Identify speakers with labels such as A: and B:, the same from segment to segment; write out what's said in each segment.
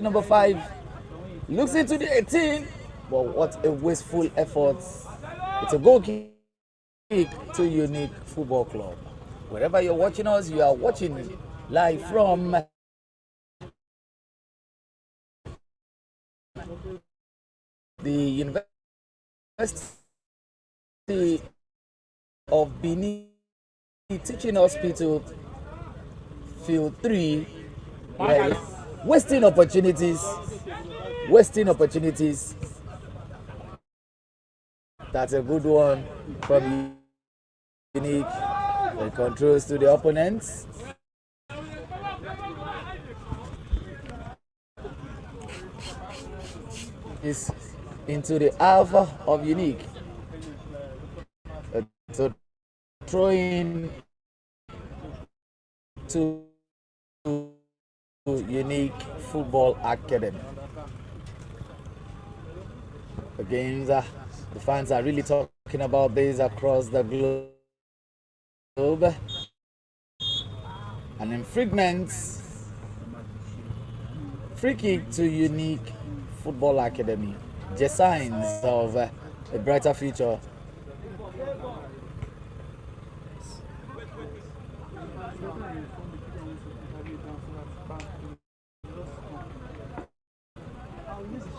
A: number 5 looks into the 18, but what a wasteful effort. It's a goal kick to Unique Football Club. Wherever you're watching us, you are watching live from the University of Benin Teaching Hospital, Field 3, where wasting opportunities. That's a good one from Unique. The controls to the opponents. Is into the alpha of Unique. So throwing to Unique Football Academy. The games the fans are really talking about this across the globe. And in fragments, free kick to Unique Football Academy. Just signs of a brighter future.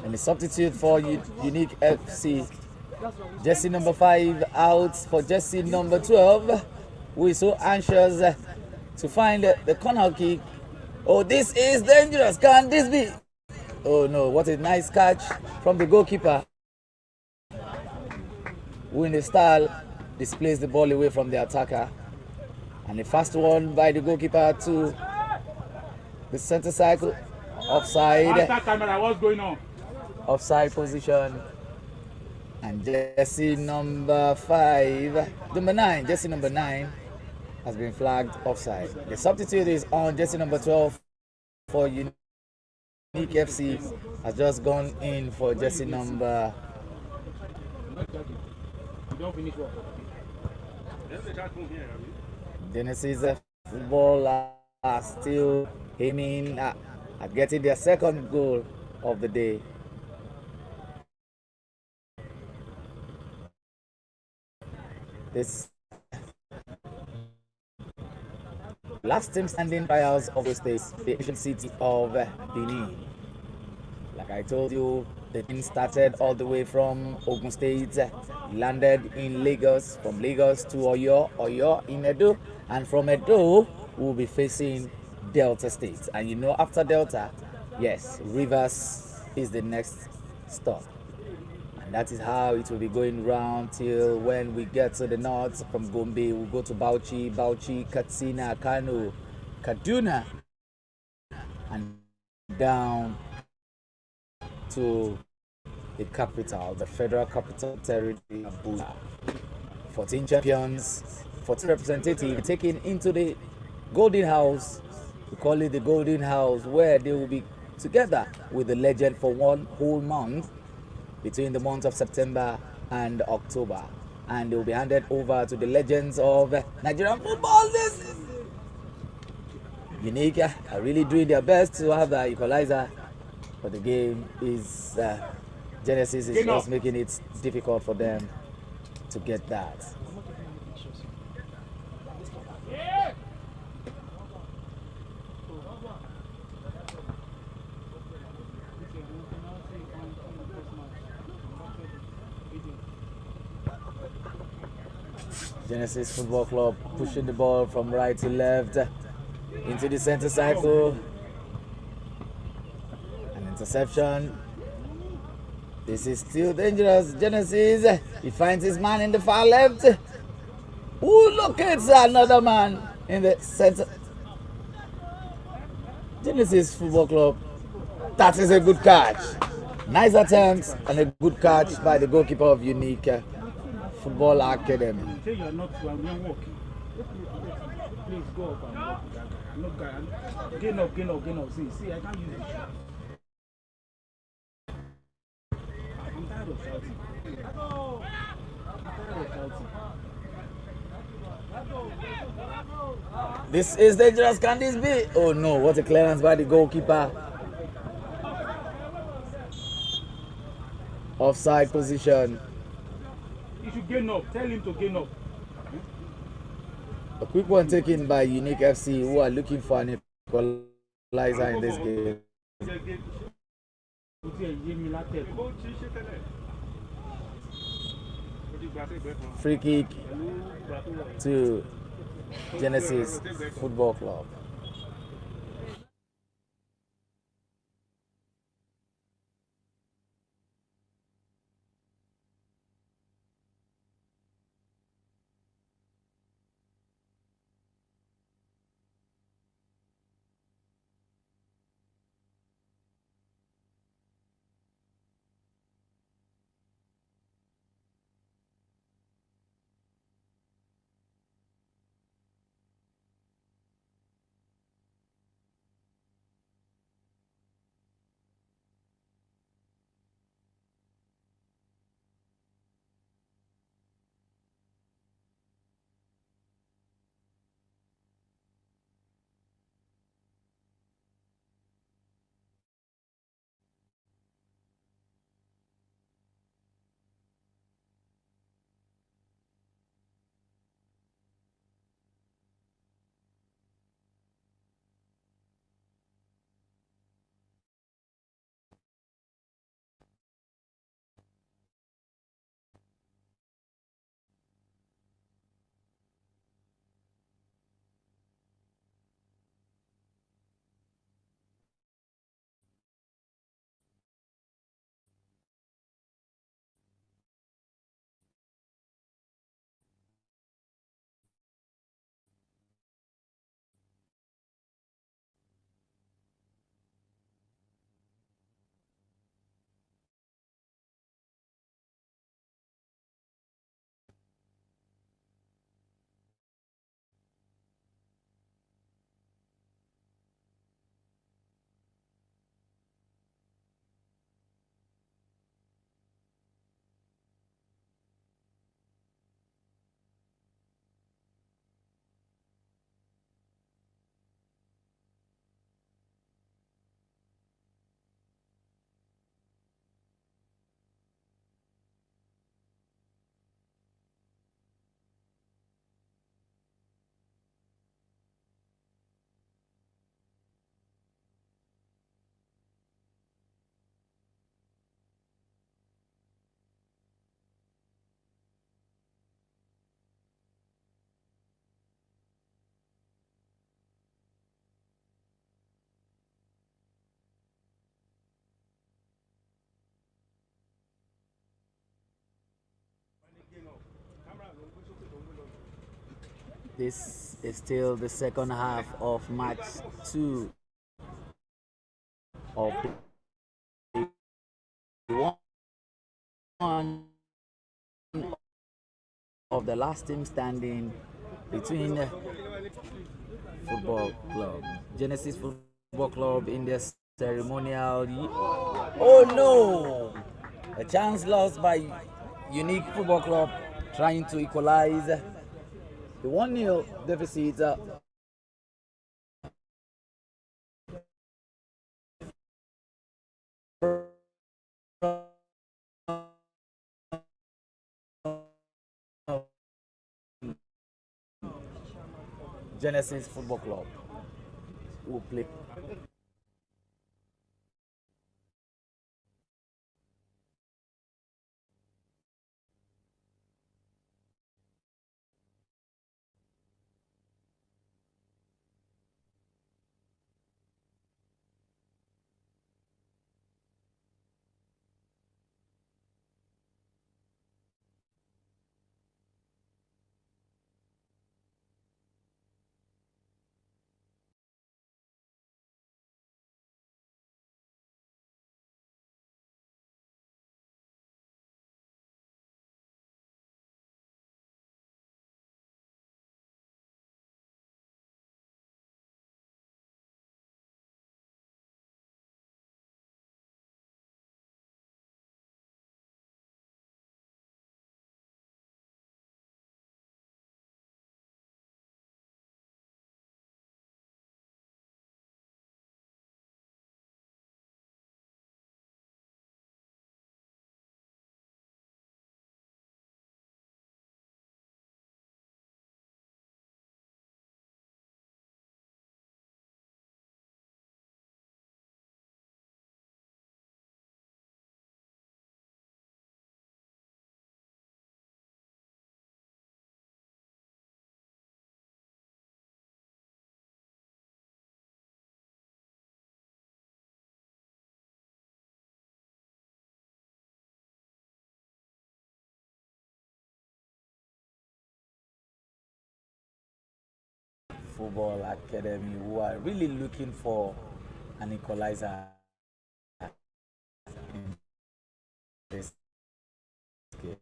A: And the substitute for Unique FC, jersey number 5 out for jersey number 12, who is so anxious to find the corner kick. Oh, this is dangerous. Can this be? Oh no, what a nice catch from the goalkeeper, who in the style displays the ball away from the attacker. And the fast one by the goalkeeper to the center circle. Offside.
B: What's going on?
A: Offside position. And jersey number 5, number 9, jersey number 9 has been flagged offside. The substitute is on jersey number 12 for Unique FC, has just gone in for jersey number. Genesis Football are still aiming at getting their second goal of the day. This last team standing trials of the state, the Asian city of Benin. Like I told you, the team started all the way from Ogun State, landed in Lagos, from Lagos to Oyo in Edo, and from Edo we'll be facing Delta State. And you know, after Delta, yes, Rivers is the next stop. And that is how it will be going round till when we get to the north. From Gombe, we'll go to Bauchi, Katsina, Kano, Kaduna, and down to the capital, the Federal Capital Territory, Abuja. 14 champions, 14 representatives taken into the Golden House. We call it the Golden House, where they will be together with the legend for one whole month between the months of September and October. And they will be handed over to the legends of Nigerian football. This Unique are really doing their best to have the equalizer, but the game is Genesis is just making it difficult for them to get that. Genesis Football Club pushing the ball from right to left into the center circle. An interception. This is still dangerous. Genesis, he finds his man in the far left. Ooh, look, it's another man in the center. Genesis Football Club. That is a good catch. Nice attempt and a good catch by the goalkeeper of Unique Football Academy.
B: Say you're not walking. Please go up and walk. Gain up. See, I can't use it. I'm tired of shouting.
A: This is dangerous. Can this be? Oh no, what a clearance by the goalkeeper. Offside position.
B: He should gain up. Tell him to gain up.
A: A quick one taken by Unique FC, who are looking for an equalizer in this game.
B: Ó ti ẹ̀ yé mi látẹ̀kọ̀.
A: Free kick to Genesis Football Club. This is still the second half of match 2 of the one of the last team standing between Football Club, Genesis Football Club in their ceremonial. Oh no! A chance lost by Unique Football Club trying to equalize the 1-0 deficit. Genesis Football Club will play. Football Academy, who are really looking for an equalizer in this game.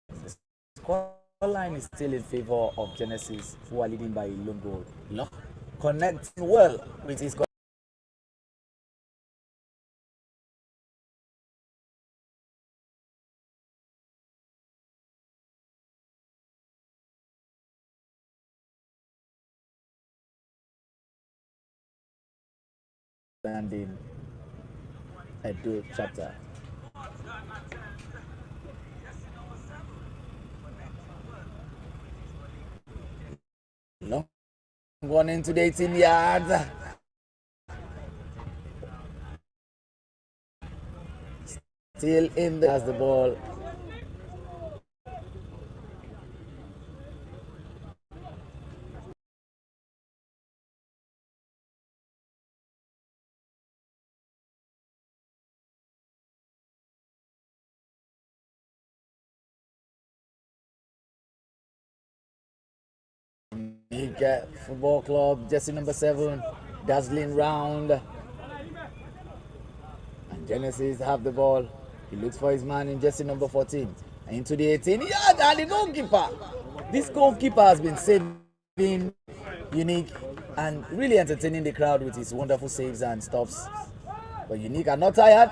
A: The scoreline is still in favor of Genesis, who are leading by a lone goal. Connecting well with his standing Edo chapter. Long one into the 18 yards. Still in the as the ball. Unique Football Club, jersey number 7, dazzling round. And Genesis have the ball. He looks for his man in jersey number 14. Into the 18 yard, and the goalkeeper. This goalkeeper has been saving Unique and really entertaining the crowd with his wonderful saves and stops. But Unique are not tired.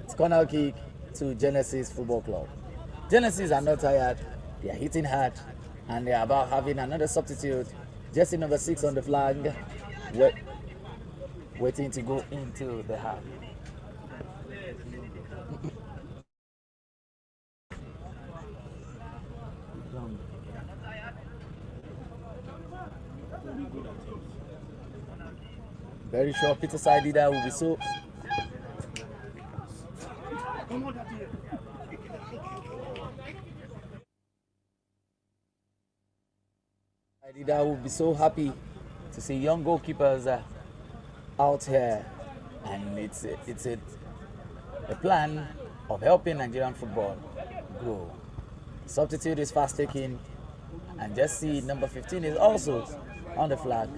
A: It's corner kick to Genesis Football Club. Genesis are not tired. They are hitting hard, and they are about having another substitute. Jersey number 6 on the flag, waiting to go into the half. Very sure Peter Saidida will be so. Saidida will be so happy to see young goalkeepers out here, and it's a plan of helping Nigerian football grow. Substitute is fast taking, and just see number 15 is also on the flag.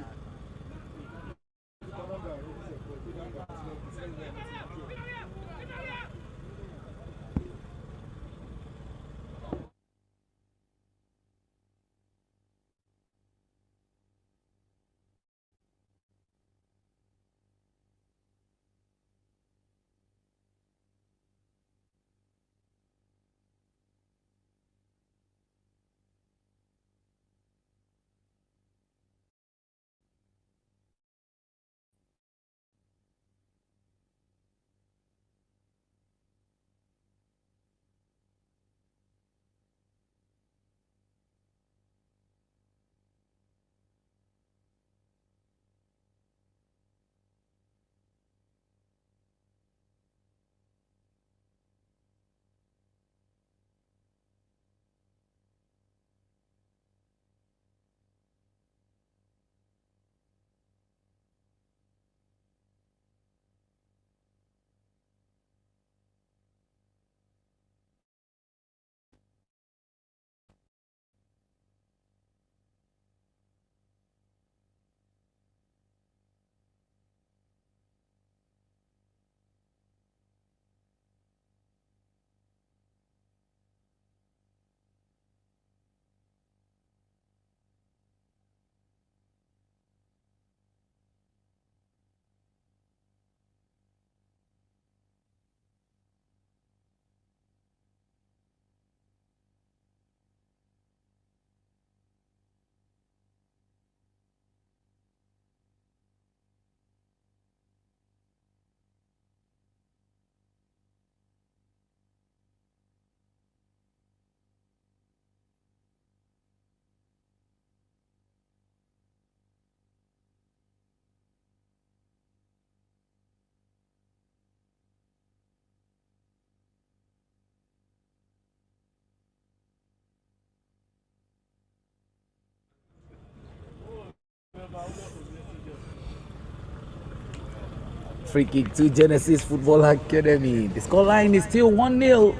A: Free kick to Genesis Football Academy. The scoreline is still 1-0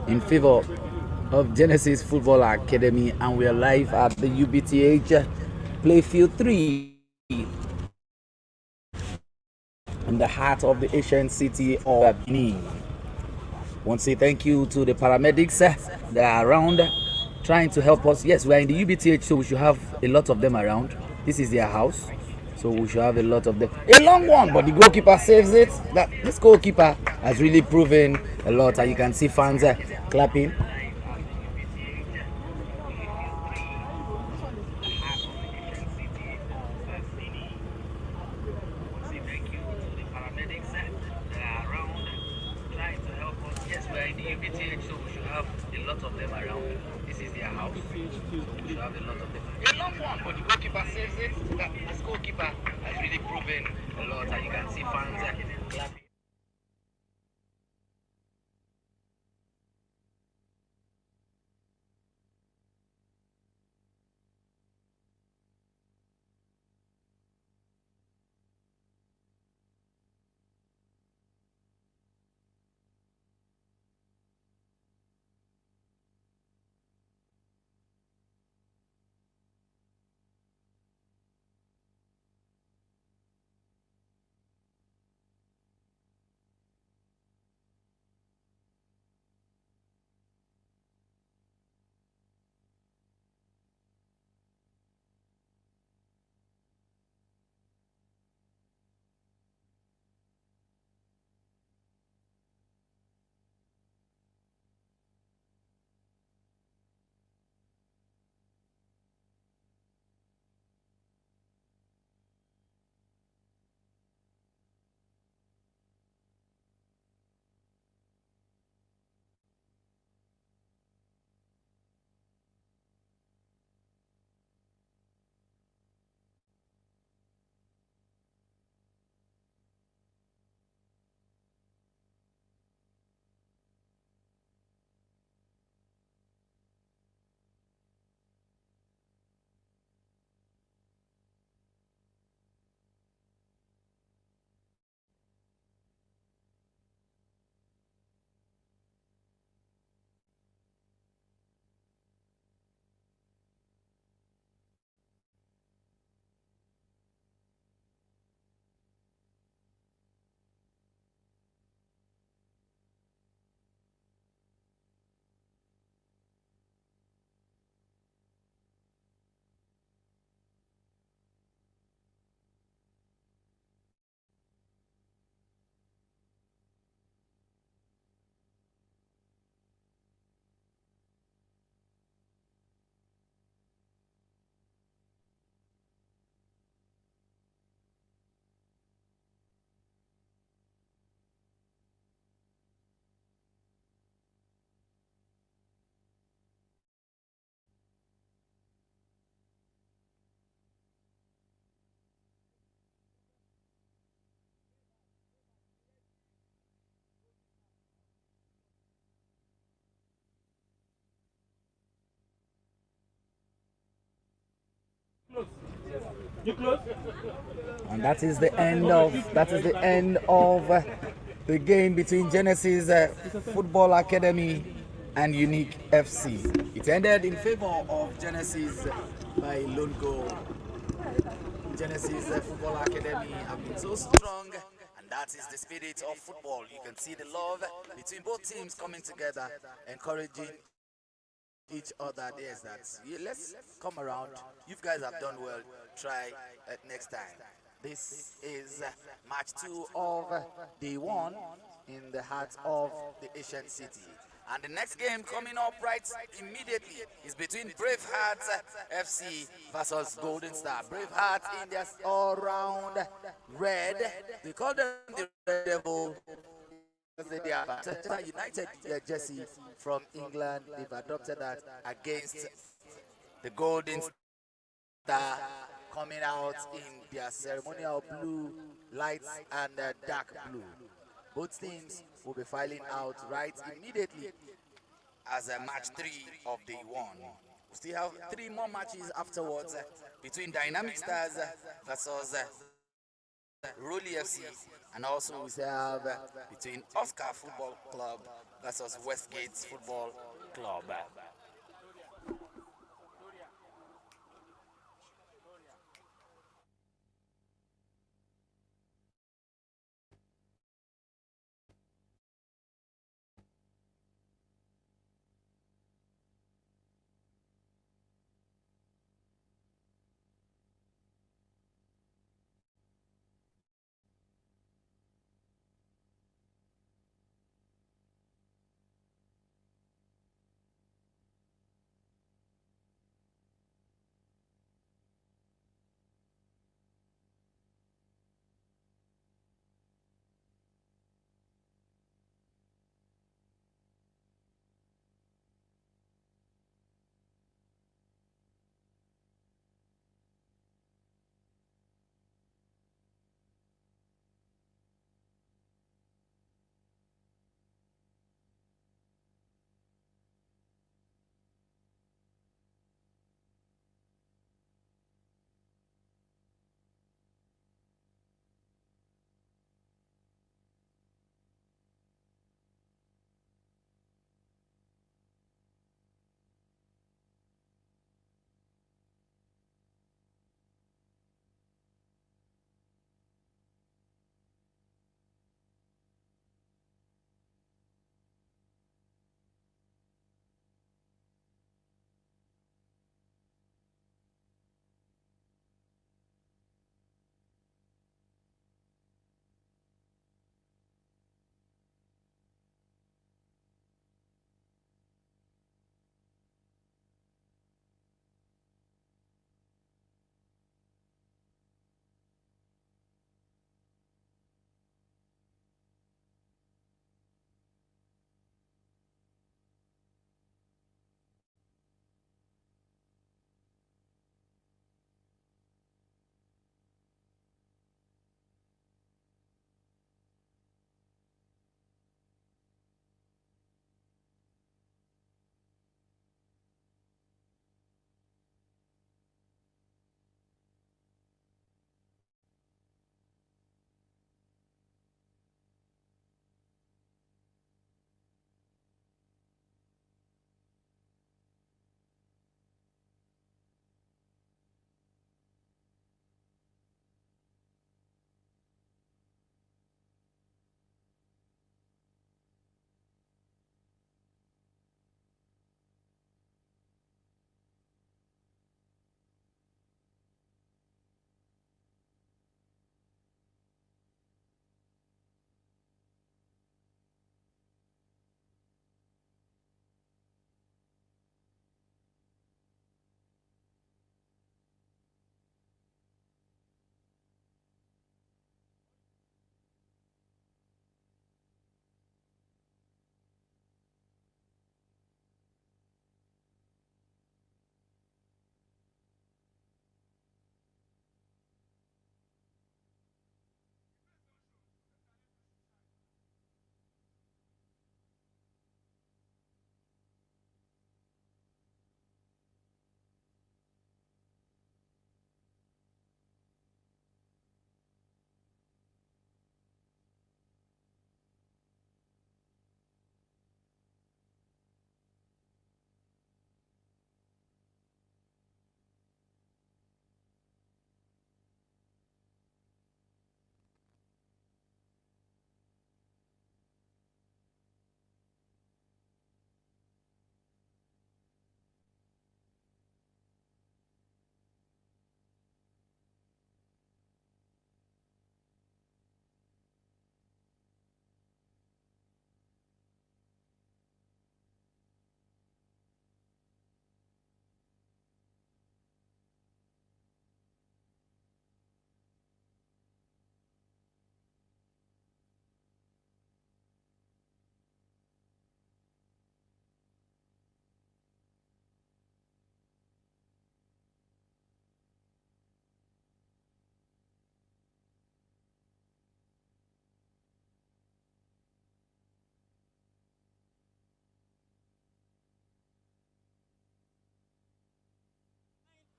A: in favor of Genesis Football Academy, and we are live at the UBTH Playfield 3 in the heart of the ancient city of Benin. I want to say thank you to the paramedics that are around trying to help us. Yes, we are in the UBTH, so we should have a lot of them around. This is their house, so we should have a lot of them. A long one, but the goalkeeper saves it. This goalkeeper has really proven a lot, and you can see fans clapping. A long one, but the goalkeeper saves it. This goalkeeper has really proven a lot, and you can see fans clapping.
B: You close?
A: And that is the end of the game between Genesis Football Academy and Unique FC. It ended in favor of Genesis by lone goal. Genesis Football Academy have been so strong, and that is the spirit of football. You can see the love between both teams coming together, encouraging each other. There's that. Yeah, let's come around. You guys have done well. Try it next time. This is match 2 of day 1 in the heart of the ancient city. And the next game coming up right immediately is between Braveheart FC versus Golden Star. Braveheart in their all-round red. They call them the Red Devil. They are Manchester United jersey from England. They've adopted that against the Golden Star, coming out in their ceremonial blue, lights and dark blue. Both teams will be filing out right immediately as a match 3 of day 1. We still have 3 more matches afterwards between Dynamic Stars versus Rolly FC, and also we have between Oscar Football Club versus Westgate Football Club.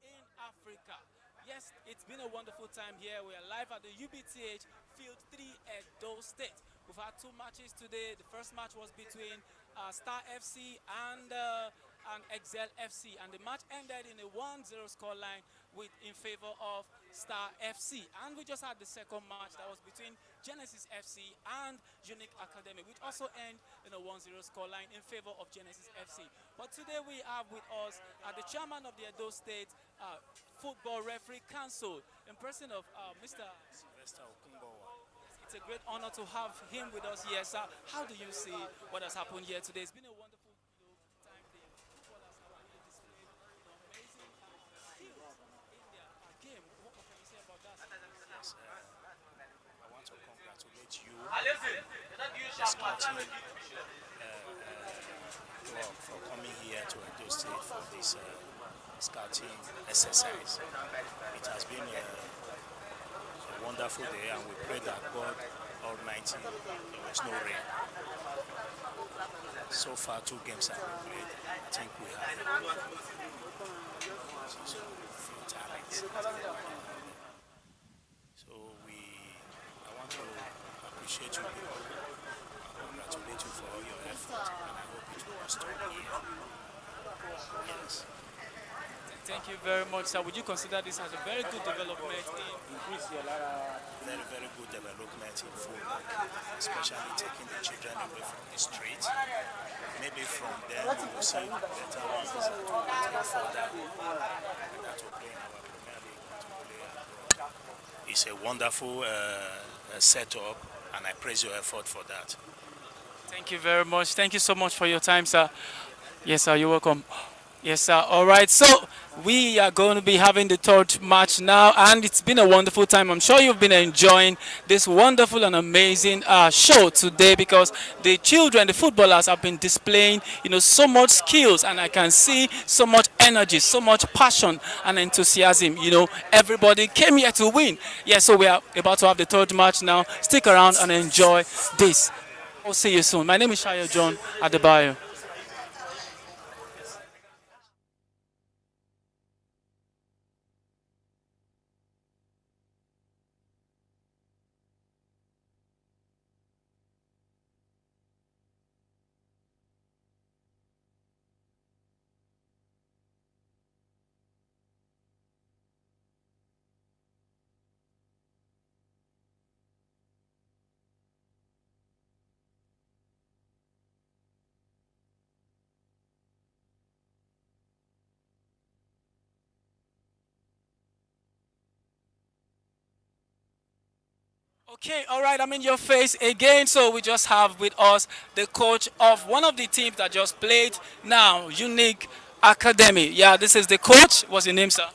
C: In Africa. Yes, it's been a wonderful time here. We are live at the UBTH Field 3 Edo State. We've had two matches today. The first match was between Star FC and Excel FC, and the match ended in a 1-0 scoreline in favor of Star FC. And we just had the second match that was between Genesis FC and Unique Academy, which also ended in a 1-0 scoreline in favor of Genesis FC. But today we have with us the chairman of the Edo State Football Referee Council, in person of Mr.
D: Sylvester Okumbowa.
C: It's a great honor to have him with us here, sir. How do you see what has happened here today? It's been a wonderful time. The footballers have really displayed amazing skills in their game. What can you say about that?
D: Yes, I want to congratulate you, the scouting club, for coming here to Edo State for this scouting exercise. It has been a wonderful day, and we pray that God Almighty, there was no rain. So far, 2 games have been played. I think we have few talents. So I want to appreciate you people, congratulate you for all your effort, and I hope it will stop here. Yes.
C: Thank you very much, sir. Would you consider this as a very good development in
D: Very, very good development in football, especially taking the children away from the street. Maybe from there we will see better ones that will take further, that will play in our Premier League, that will play abroad. It's a wonderful setup, and I praise your effort for that.
C: Thank you very much. Thank you so much for your time, sir. Yes, sir. You're welcome. Yes, sir. All right. So we are going to be having the third match now, and it's been a wonderful time. I'm sure you've been enjoying this wonderful and amazing show today, because the children, the footballers, have been displaying, so much skills, and I can see so much energy, so much passion and enthusiasm. Everybody came here to win. Yeah. So we are about to have the third match now. Stick around and enjoy this. I'll see you soon. My name is Shayo John Adebayo. Okay, all right, I'm in your face again. So we just have with us the coach of one of the teams that just played now, Unique Academy. Yeah, this is the coach. What's your name, sir?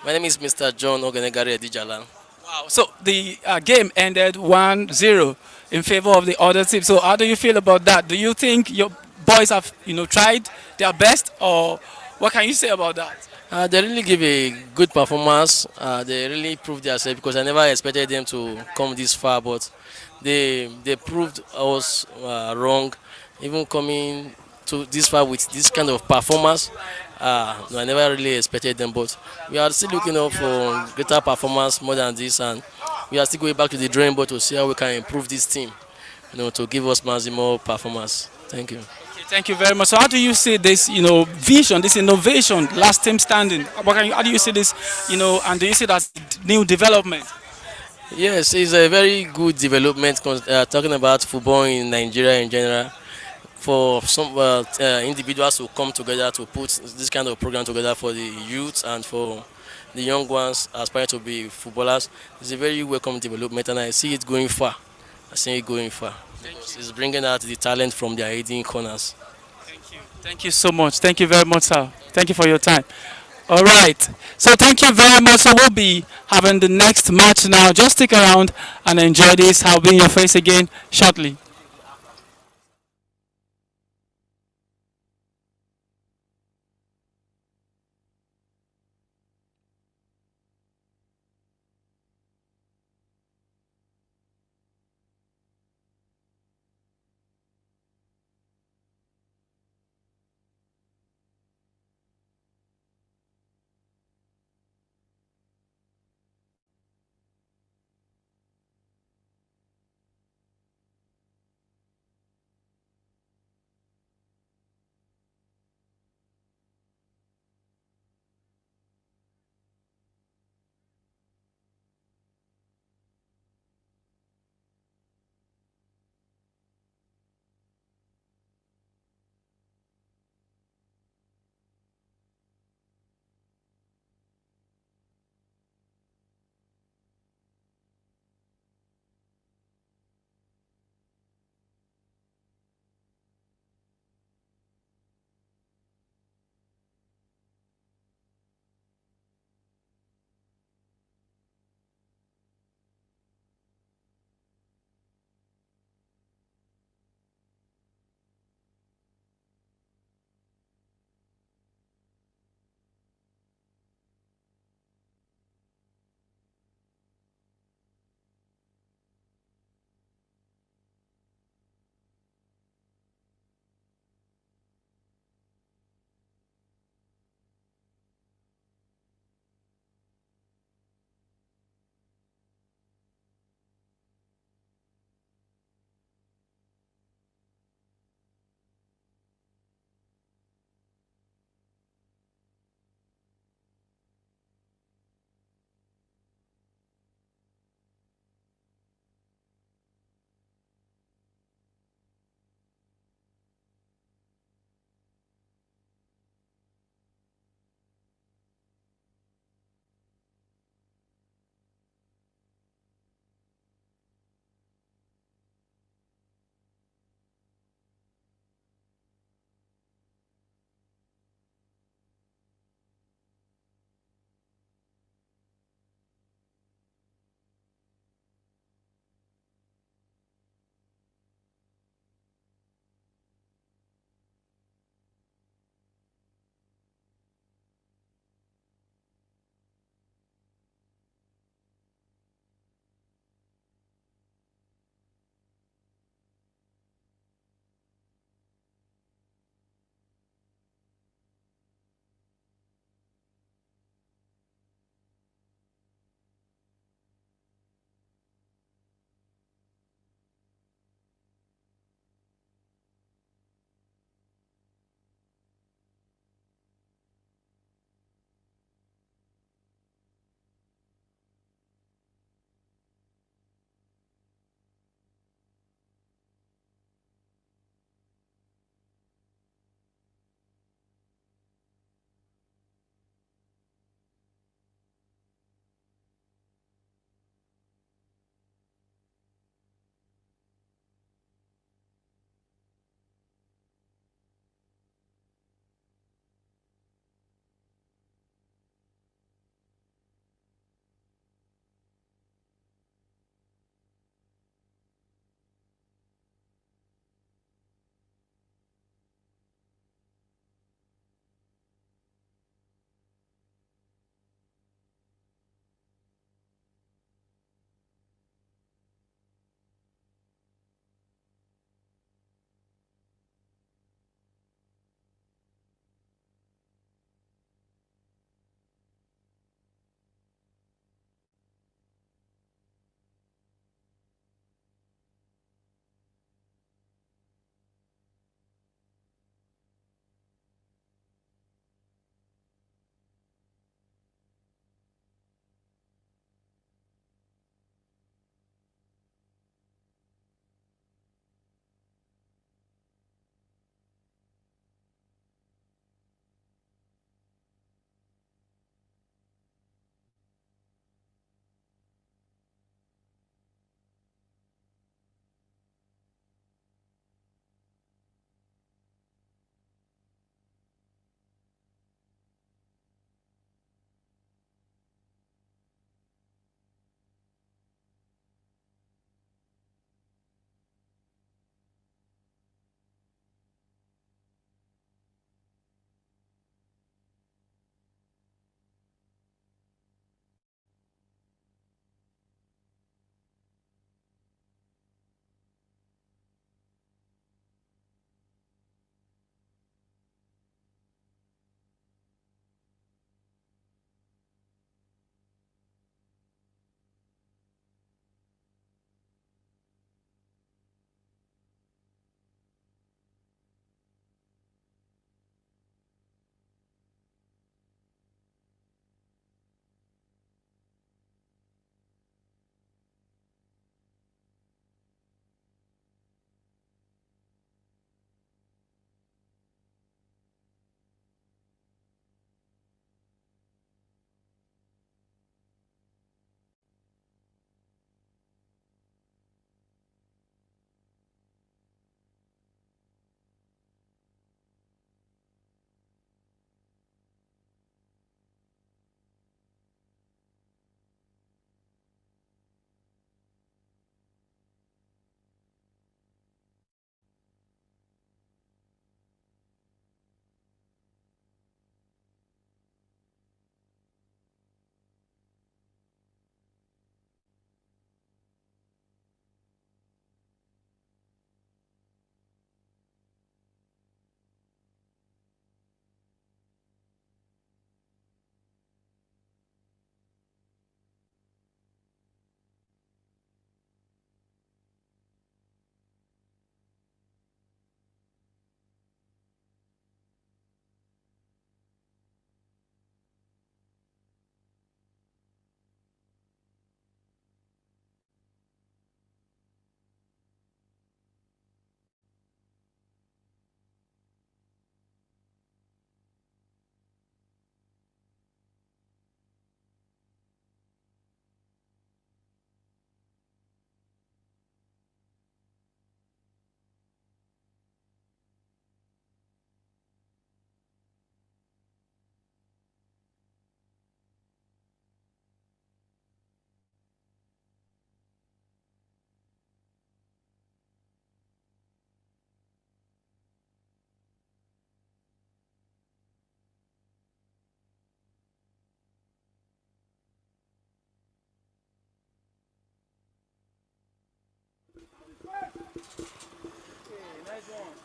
E: My name is Mr. John Ogenegari Edijalan.
C: Wow, so the game ended 1-0 in favor of the other team. So how do you feel about that? Do you think your boys have, tried their best, or what can you say about that?
E: They really give a good performance. They really proved themselves, because I never expected them to come this far, but they proved us wrong. Even coming to this far with this kind of performance, no, I never really expected them. But we are still looking up for greater performance more than this, and we are still going back to the drawing board to see how we can improve this team, to give us maximum performance. Thank you.
C: Thank you very much. So how do you see this, vision, this innovation, last team standing? How do you see this, and do you see that new development?
E: Yes, it's a very good development, talking about football in Nigeria in general. For some individuals to come together to put this kind of program together for the youth and for the young ones aspiring to be footballers, it's a very welcome development, and I see it going far. It's bringing out the talent from their hidden corners.
C: Thank you. Thank you so much. Thank you very much, sir. Thank you for your time. All right. So thank you very much. So we'll be having the next match now. Just stick around and enjoy this. I'll be in your face again shortly.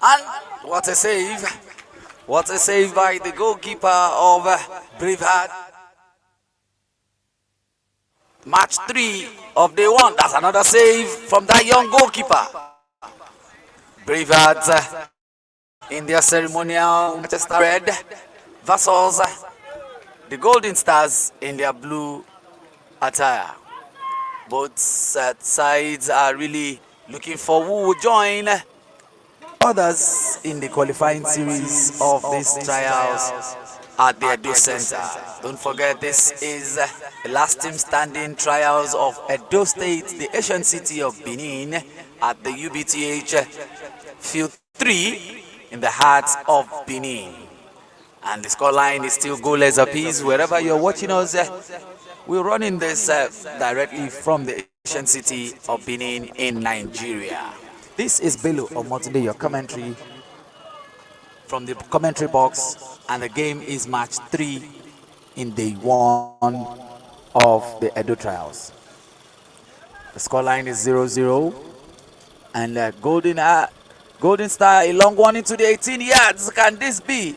A: And what a save! What a save by the goalkeeper of Braveheart. Match 3 of day 1. That's another save from that young goalkeeper. Braveheart in their ceremonial Manchester red versus the Golden Stars in their blue attire. Both sides are really looking for who will join others in the qualifying series of these trials at the Edo Center. Don't forget, this is the last team standing trials of Edo State, the Asian city of Benin, at the UBTH Field 3 in the heart of Benin. And the scoreline is still goalless apiece. Wherever you're watching us, we're running this directly from the Asian city of Benin in Nigeria. This is Bello Omotunde, your commentary from the commentary box, and the game is match 3 in day 1 of the Edo trials. The scoreline is 0-0, and Golden Star, a long one into the 18 yards. Can this be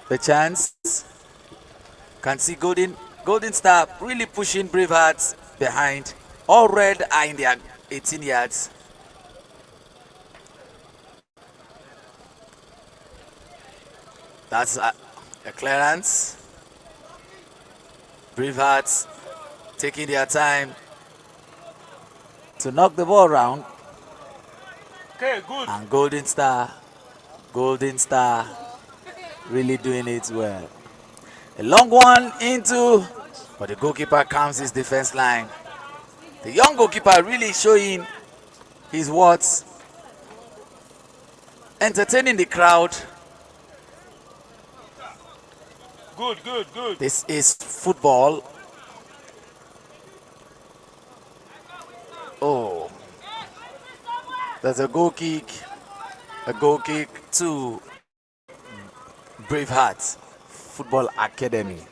A: the chance? Can see Golden Star really pushing Bravehearts behind. All red are in their 18 yards. That's a clearance. Bravehearts taking their time to knock the ball around.
B: Okay, good.
A: And Golden Star really doing it well. A long one into, but the goalkeeper counts his defense line. The young goalkeeper really showing his words, entertaining the crowd.
B: Good.
A: This is football. Oh, there's a goal kick to Braveheart Football Academy.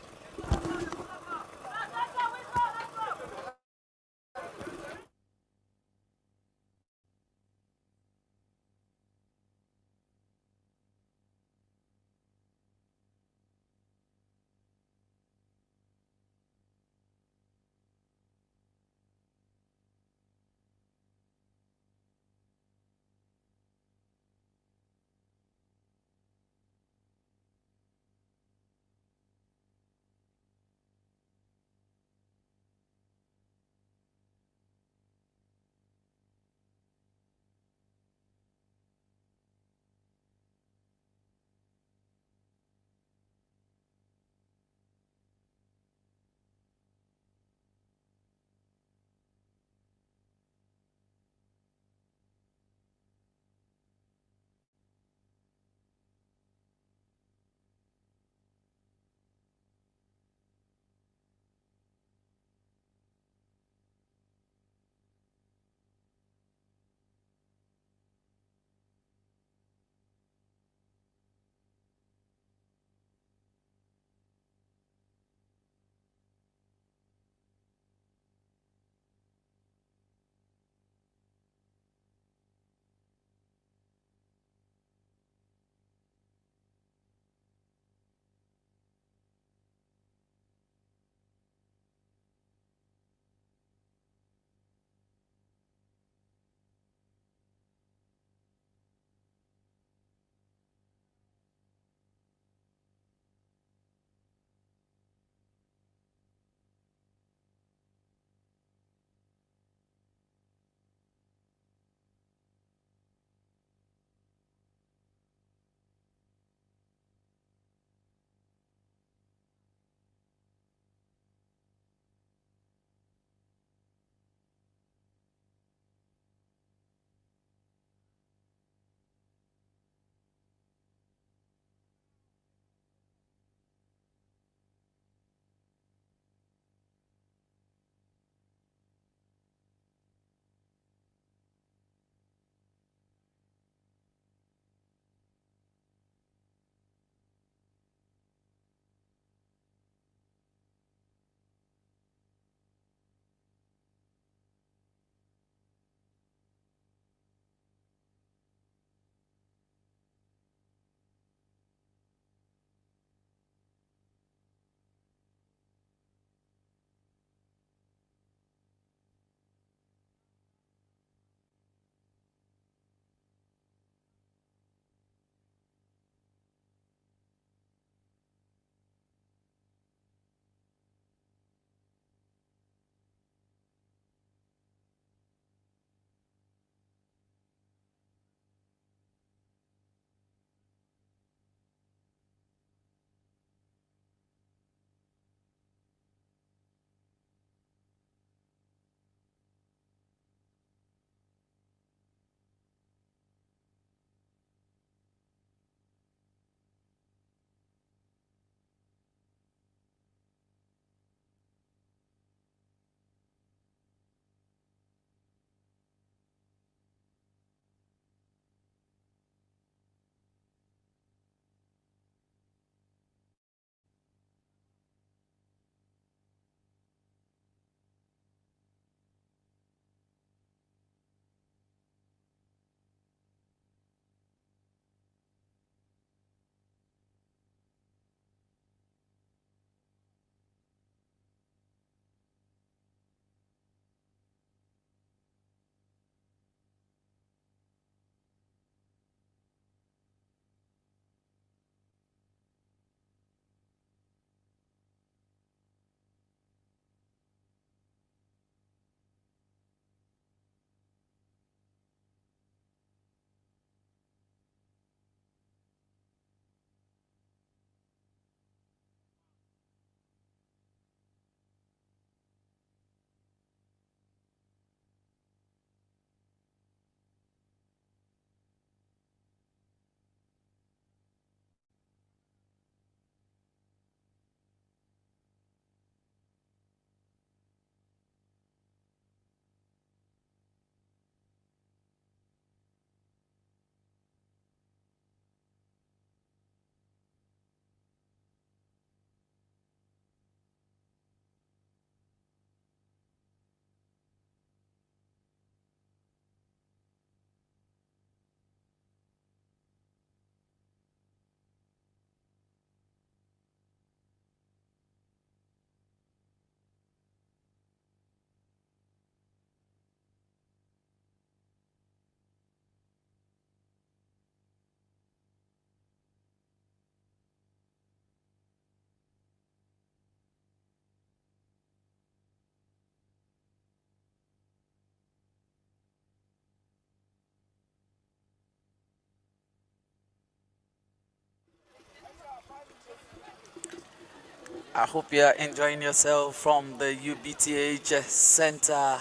A: I hope you are enjoying yourself from the UBTH Center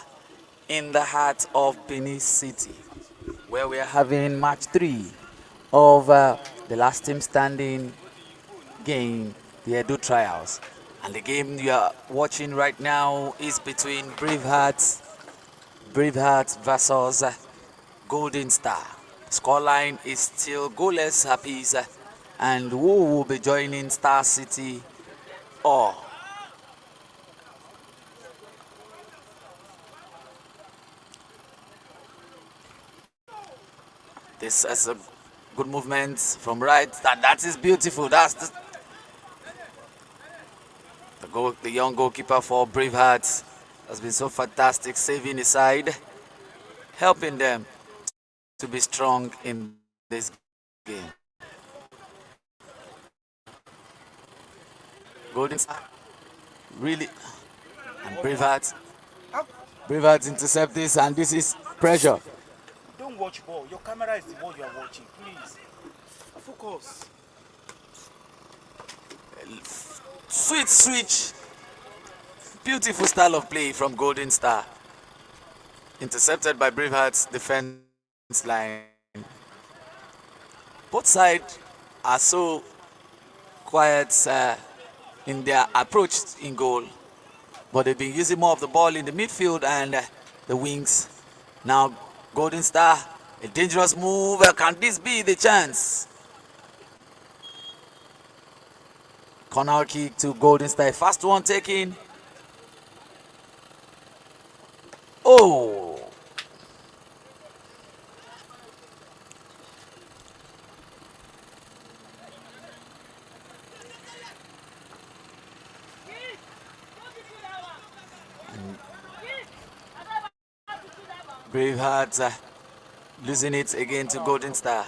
A: in the heart of Benin City, where we are having match 3 of the last team standing game, the Edo Trials. And the game you are watching right now is between Bravehearts versus Golden Star. Scoreline is still goalless apiece, and who will be joining Star City or this is a good movement from right. That is beautiful. That's the young goalkeeper for Bravehearts has been so fantastic, saving his side, helping them to be strong in this game. Golden Star really, and Bravehearts intercept this, and this is pressure.
B: Don't watch ball. Your camera is the one you are watching. Please. Focus.
A: Sweet switch. Beautiful style of play from Golden Star. Intercepted by Bravehearts defense line. Both sides are so quiet in their approach in goal, but they've been using more of the ball in the midfield and the wings. Now Golden Star, a dangerous move. Can this be the chance? Corner kick to Golden Star. First one taken. Oh! Bravehearts losing it again to Golden Star.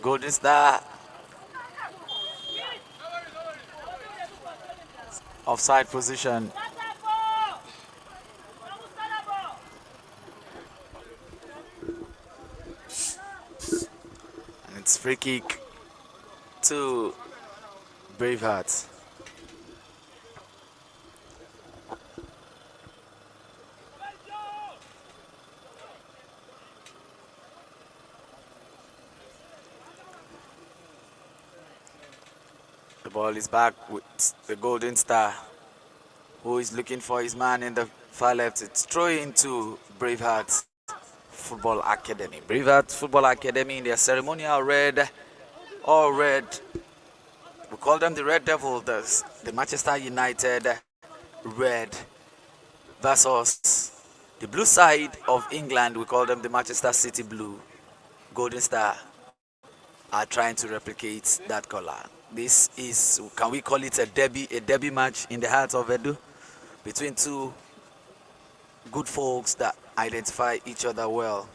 A: Golden Star offside position. And it's free kick to Bravehearts. The ball is back with the Golden Star, who is looking for his man in the far left. It's throwing to Bravehearts Football Academy. Bravehearts Football Academy in their ceremonial red, all red. We call them the Red Devil, the Manchester United red versus the blue side of England. We call them the Manchester City blue. Golden Star are trying to replicate that color. This is, can we call it a derby match in the heart of Edo between two good folks that identify each other well.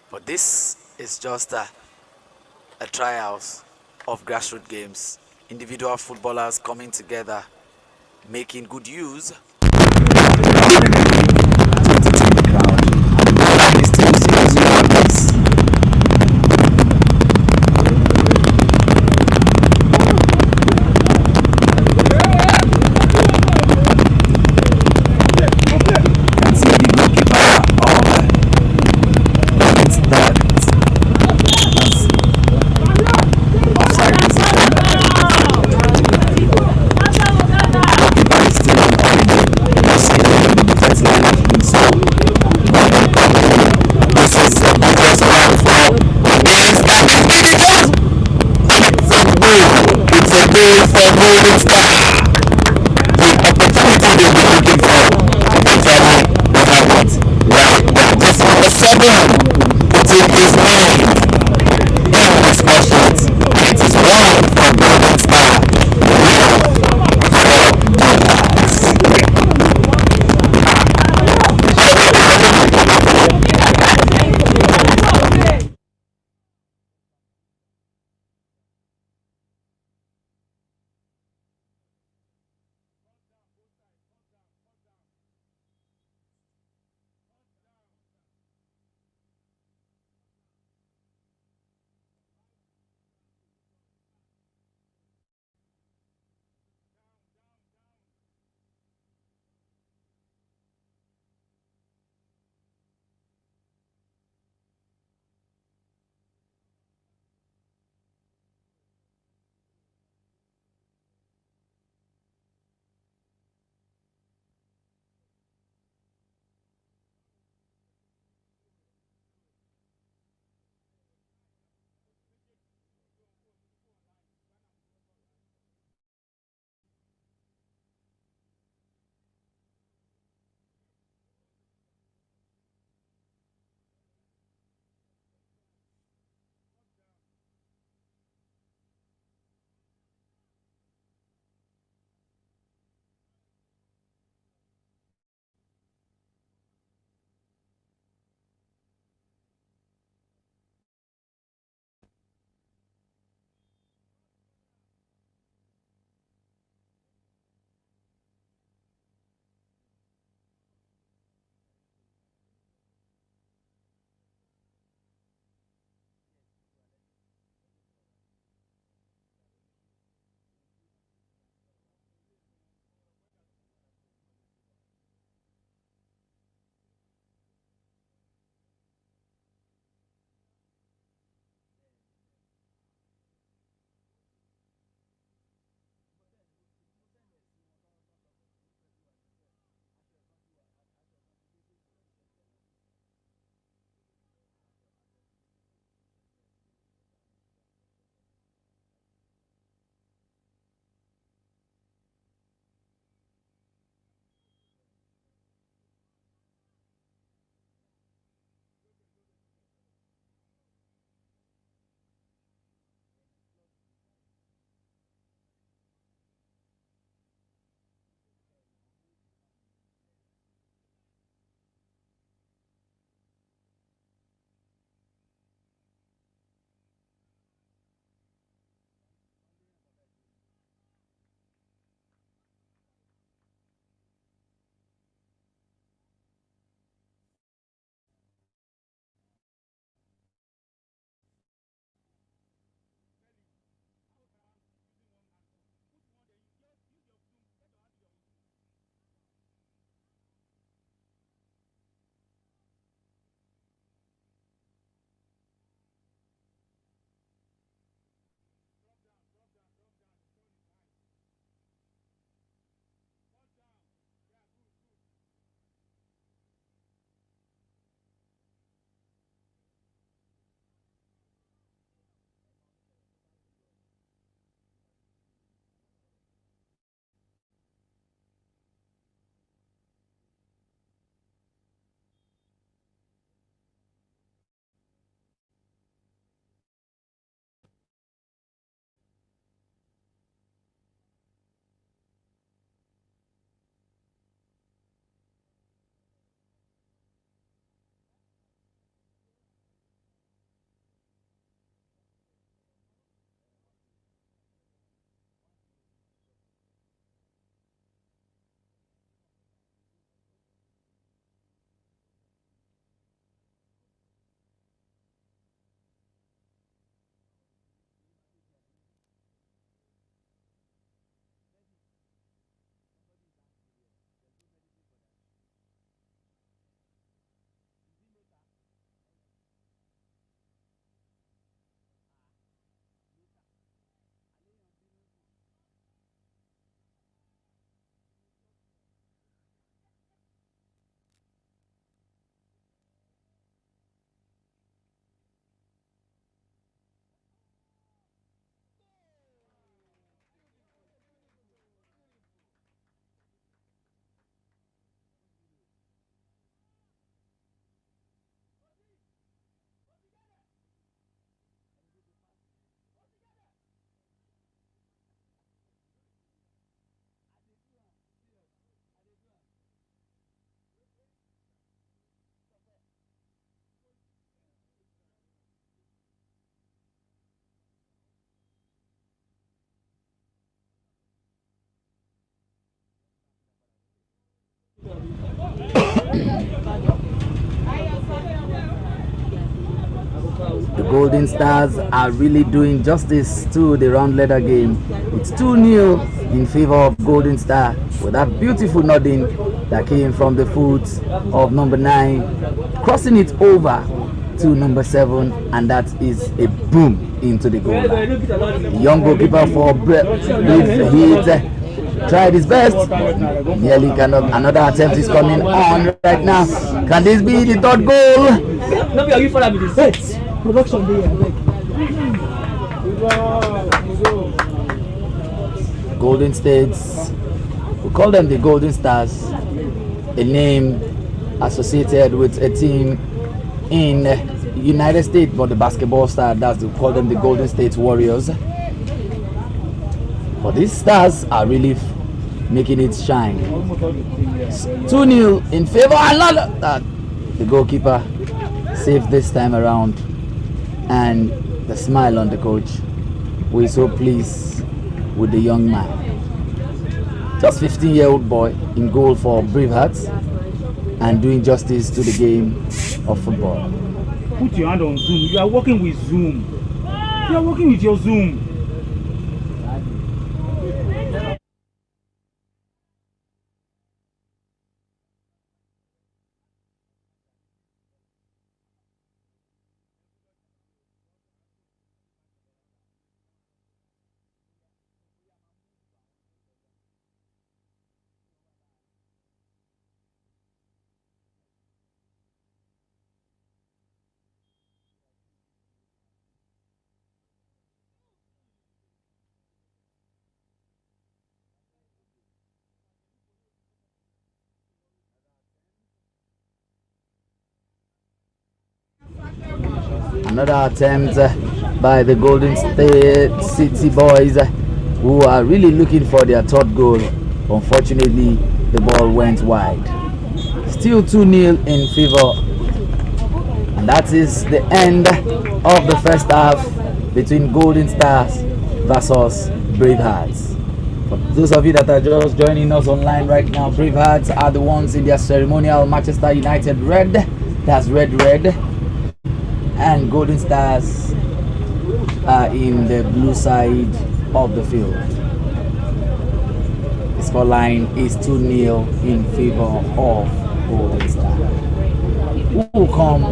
A: But this is just a trials of grassroots games. Individual footballers coming together, making good use. Golden Stars are really doing justice to the round letter game. It's 2-0 in favor of Golden Star with that beautiful nodding that came from the foot of number 9, crossing it over to number 7, and that is a boom into the goal line. The young goalkeeper for Brave Heat tried his best. Nearly cannot. Another attempt is coming on right now. Can this be the third goal? Golden States, we call them the Golden Stars, a name associated with a team in United States, but the basketball star, that's we call them the Golden State Warriors. But these stars are really making it shine. 2-0 in favor. That the goalkeeper saved this time around, and the smile on the coach. We're so pleased with the young man. Just 15-year-old boy in goal for Bravehearts and doing justice to the game of football.
B: Put your hand on Zoom. You are working with Zoom. You are working with your Zoom.
A: Another attempt by the Golden State City boys, who are really looking for their third goal. Unfortunately, the ball went wide. Still 2-0 in favor, and that is the end of the first half between Golden Stars versus Bravehearts. For those of you that are just joining us online right now, Bravehearts are the ones in their ceremonial Manchester United red. That's red, and Golden Stars are in the blue side of the field. The scoreline is 2-0 in favor of Golden Stars, who will come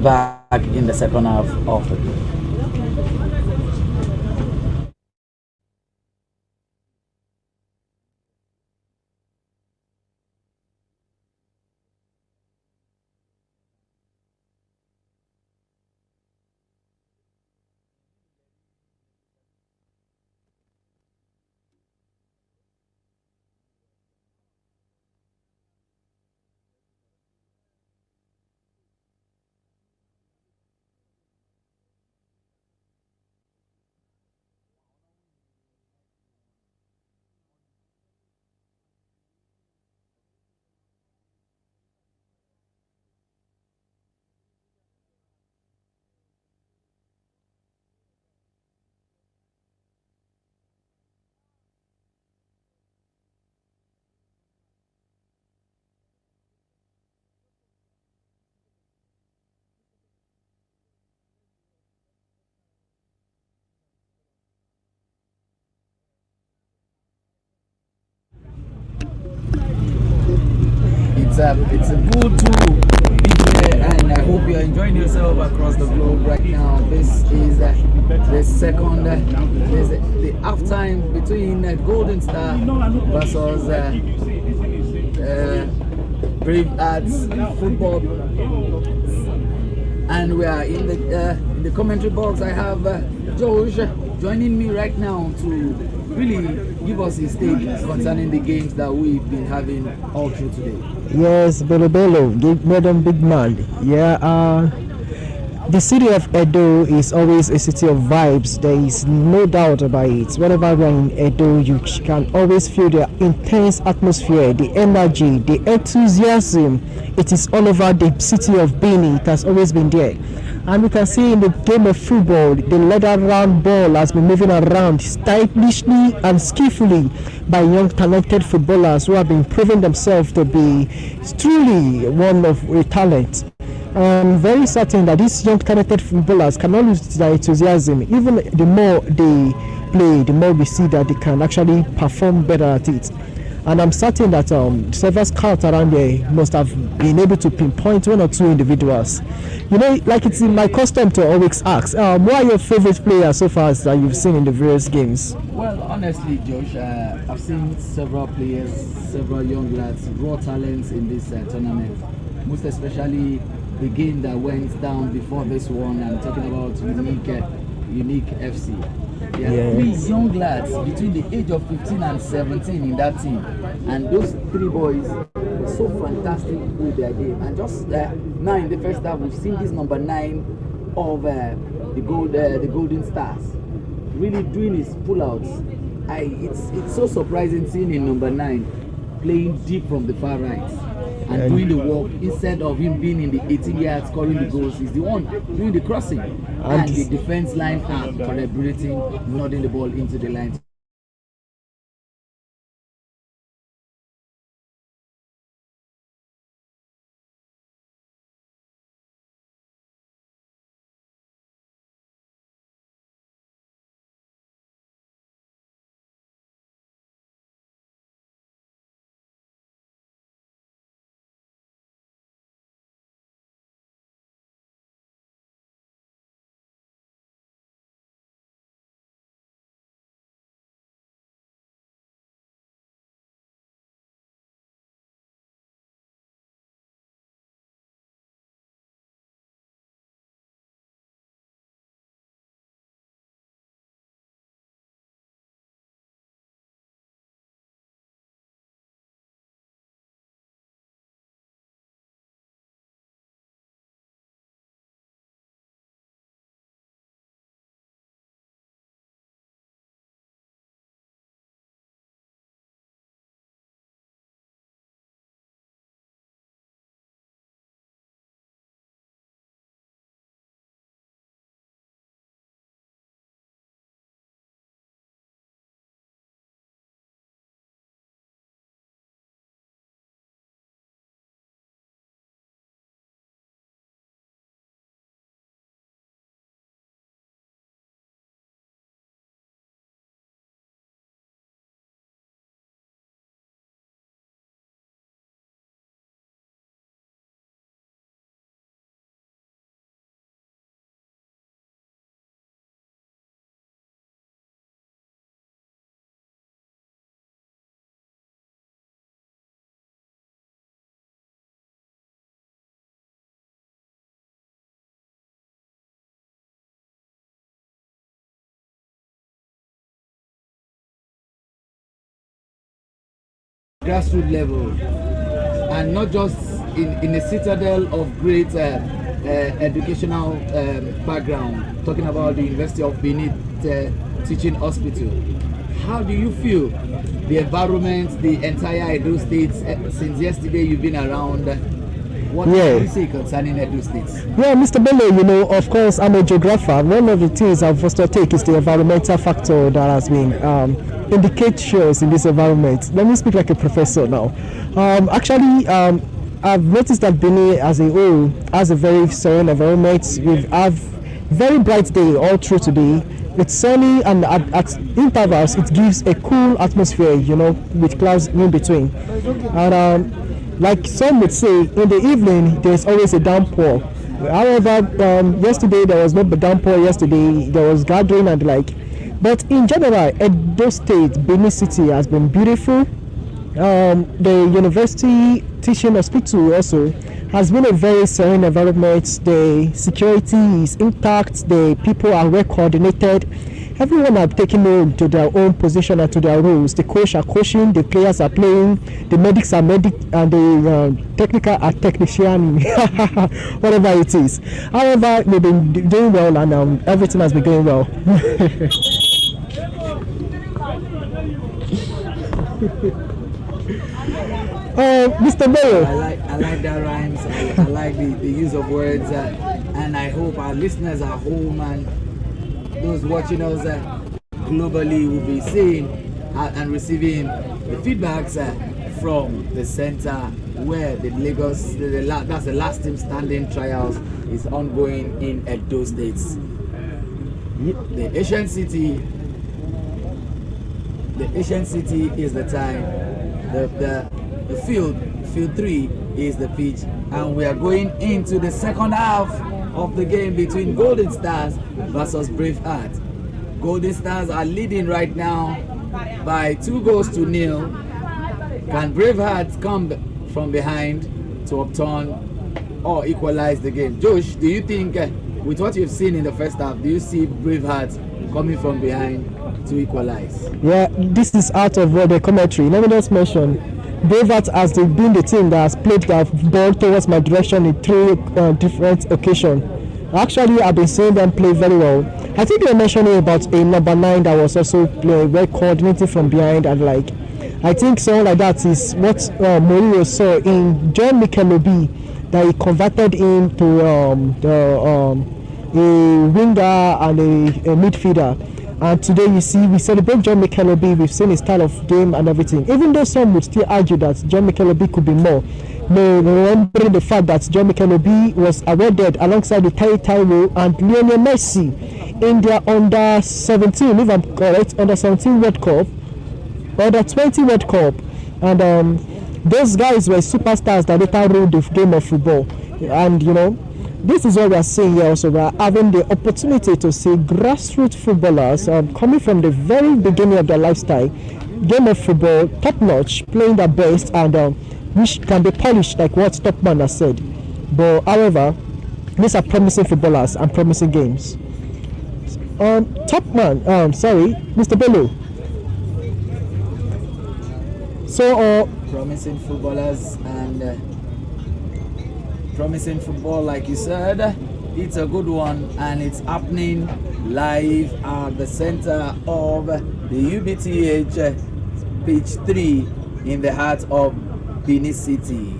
A: back in the second half of the game. It's a good to be here, and I hope you're enjoying yourself across the globe right now. This is the second, the halftime between Golden Star versus Bravehearts football, and we are in the commentary box. I have Josh joining me right now to really give us his take concerning the games that we've been having all through today.
F: Yes, Bello, Madam Big Man. Yeah, the city of Edo is always a city of vibes. There is no doubt about it. Whenever you're in Edo, you can always feel the intense atmosphere, the energy, the enthusiasm. It is all over the city of Benin. It has always been there. And we can see in the game of football, the leather round ball has been moving around stylishly and skillfully by young talented footballers who have been proving themselves to be truly one of a talent. I'm very certain that these young talented footballers cannot lose their enthusiasm. Even the more they play, the more we see that they can actually perform better at it. And I'm certain that several scouts around there must have been able to pinpoint one or two individuals. You know, like it's in my custom to always ask, who are your favorite players so far that you've seen in the various games?
A: Well, honestly, Josh, I've seen several players, several young lads, raw talents in this tournament. Most especially the game that went down before this one. I'm talking about Unique FC. There are three young lads between the age of 15 and 17 in that team, and those three boys were so fantastic with their game. And just now in the first half, we've seen this number 9 of the Golden Stars really doing his pull-outs. It's so surprising seeing him number 9 playing deep from the far right and doing the work instead of him being in the 18 yards scoring the goals. He's the one doing the crossing, and the defense line are collaborating, nodding the ball into the line. Grassroots level, and not just in a citadel of great educational background, talking about the University of Benin Teaching Hospital. How do you feel the environment, the entire Edo State, since yesterday you've been around? What do you say concerning Edo State?
F: Yeah, Mr. Bello, you know, of course, I'm a geographer. One of the things I've first to take is the environmental factor that has been indications in this environment. Let me speak like a professor now. I've noticed that Benin as a whole has a very serene environment. We have very bright day all through today. It's sunny, and at intervals it gives a cool atmosphere, you know, with clouds in between. And like some would say, in the evening there's always a downpour. However, yesterday there was no downpour. Yesterday there was gathering and the like. But in general, Edo State, Benin City has been beautiful. The University Teaching Hospital also has been a very serene environment. The security is intact. The people are well coordinated. Everyone are taking on to their own position and to their roles. The coach are coaching, the players are playing, the medics are and the technical are technician, whatever it is. However, we've been doing well, and everything has been going well. Mr. Mayor.
A: I like that rhymes. I like the use of words, and I hope our listeners at home and those watching us globally will be seeing and receiving the feedbacks from the center where the Lagos, that's the last team standing trials is ongoing in Edo State. The Asian City is the time. The field 3 is the pitch, and we are going into the second half of the game between Golden Stars versus Braveheart. Golden Stars are leading right now by 2-0. Can Braveheart come from behind to upturn or equalize the game? Josh, do you think, with what you've seen in the first half, do you see Braveheart coming from behind to equalize?
F: Yeah, this is out of the commentary. Let me just mention, Braveheart has been the team that has played the ball towards my direction in 3 different occasions. Actually, I've been seeing them play very well. I think they were mentioning about a number 9 that was also well coordinating from behind, and like, I think someone like that is what Mourinho saw in John Mikel Obi, that he converted him to a winger and a midfielder. And today we celebrate John Mikel Obi. We've seen his style of game and everything. Even though some would still argue that John Mikel Obi could be more, remembering the fact that John Mikel Obi was awarded alongside the Taiwo and Lionel Messi in their under 17, if I'm correct, under 17 World Cup, under 20 World Cup, and those guys were superstars that later ruled the game of football. And this is what we are seeing here. Also, we are having the opportunity to see grassroots footballers coming from the very beginning of their lifestyle, game of football, top notch, playing their best, and which can be polished, like what Topman has said. But however, these are promising footballers and promising games. Mr. Bello. So,
A: promising footballers and promising football, like you said, it's a good one, and it's happening live at the center of the UBTH pitch 3 in the heart of Benin City.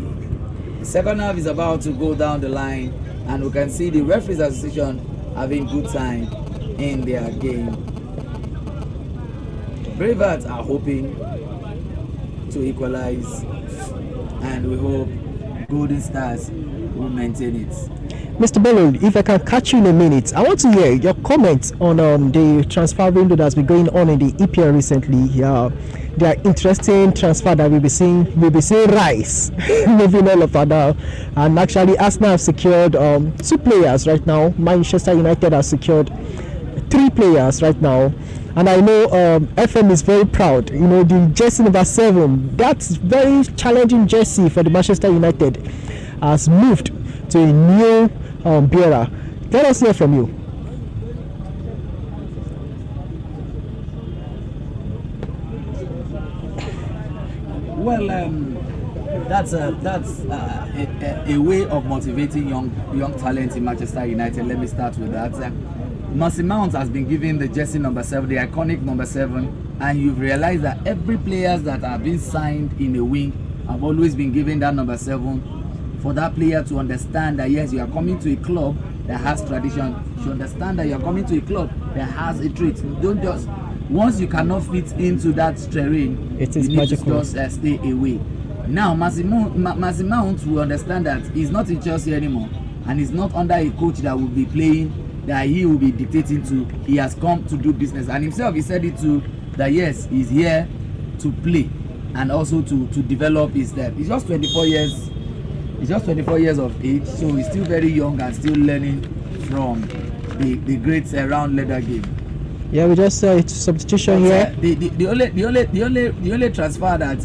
A: The second half is about to go down the line, and we can see the Referees Association having good time in their game. Braveheart are hoping to equalize, and we hope Golden Stars will maintain it.
F: Mr. Bello, if I can catch you in a minute, I want to hear your comments on the transfer window that's been going on in the EPL recently. There are interesting transfer that we'll be seeing rise moving all over now. And actually, Arsenal have secured 2 players right now. Manchester United has secured 3 players right now. And I know FM is very proud. The jersey number 7, that's very challenging jersey for the Manchester United, has moved to a new bearer. Let us hear from you.
A: Well, that's a way of motivating young talent in Manchester United. Let me start with that. Mason Mount has been given the jersey number 7, the iconic number 7, and you've realized that every players that have been signed in a wing have always been given that number 7, for that player to understand that yes, you are coming to a club that has tradition. You should understand that you are coming to a club that has a trait. You don't just, once you cannot fit into that terrain,
F: it is
A: you need
F: magical.
A: to just stay away. Now, Mason Mount will understand that he's not in Chelsea anymore, and he's not under a coach that will be playing, that he will be dictating to. He has come to do business, and himself, he said it too, that yes, he's here to play and also to develop his step. He's just 24 years. He's just 24 years of age, so he's still very young and still learning from the greats around leather game.
F: Yeah, we just saw substitution here.
A: The only transfer that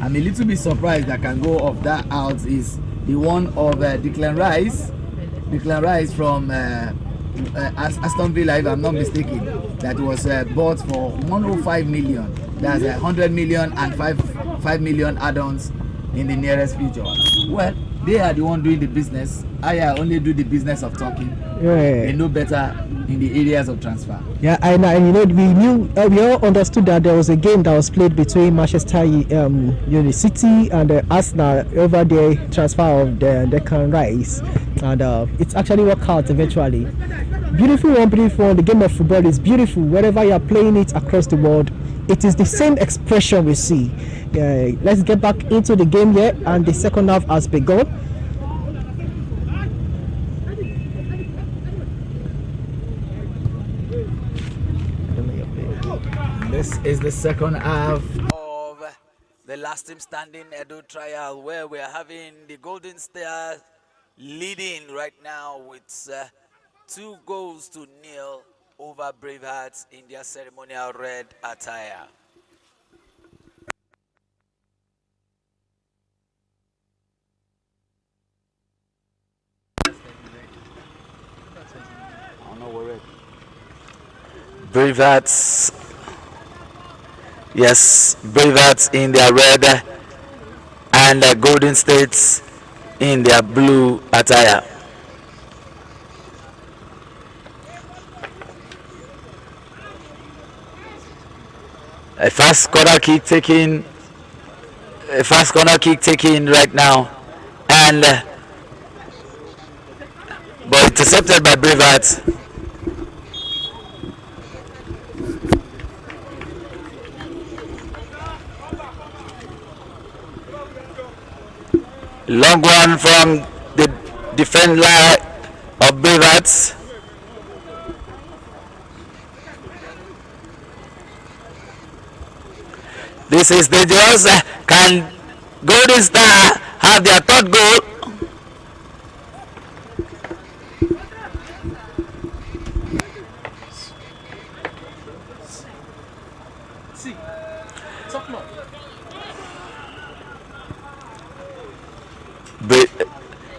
A: I'm a little bit surprised that can go off that out is the one of Declan Rice. Declan Rice from Aston Villa, if I'm not mistaken, that was bought for 105 million. That's 100 million and 5 million add-ons in the nearest future. Well, they are the one doing the business. I only do the business of talking.
F: Yeah.
A: They know better in the areas of transfer.
F: Yeah, and we all understood that there was a game that was played between Manchester City and Arsenal over the transfer of the Declan Rice, and it's actually worked out eventually. Beautiful one. The game of football is beautiful wherever you are playing it across the world. it is the same expression we see. Let's get back into the game here, and the second half has begun.
A: This is the second half of the last team standing Edo trial, where we are having the Golden Stars leading right now with 2-0 over Bravehearts in their ceremonial red attire. Bravehearts, yes, Bravehearts in their red and Golden States in their blue attire. A fast corner kick taken right now, and but intercepted by Bravehearts. Long one from the defender of Bravehearts. This is dangerous. Can Golden Star have their third goal?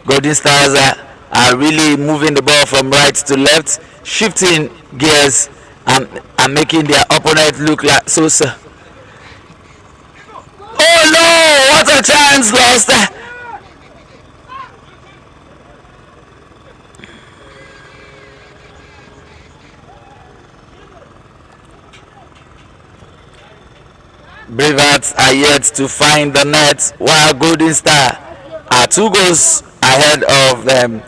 A: Golden Stars are really moving the ball from right to left, shifting gears and making their opponent look like so. Oh no! What a chance lost! Bravehearts are yet to find the net, while Golden Star are 2 goals ahead of them.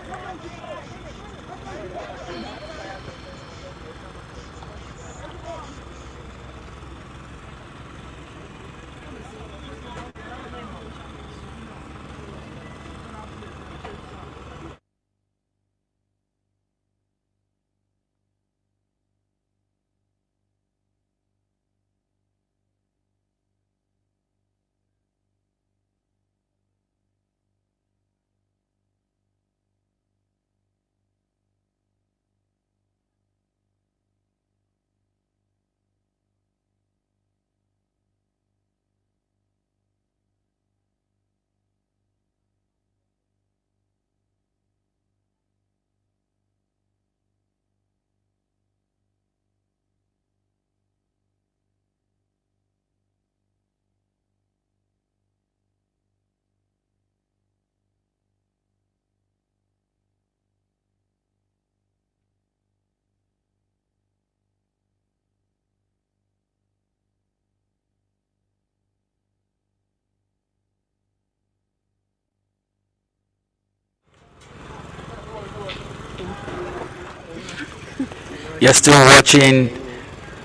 A: You're still watching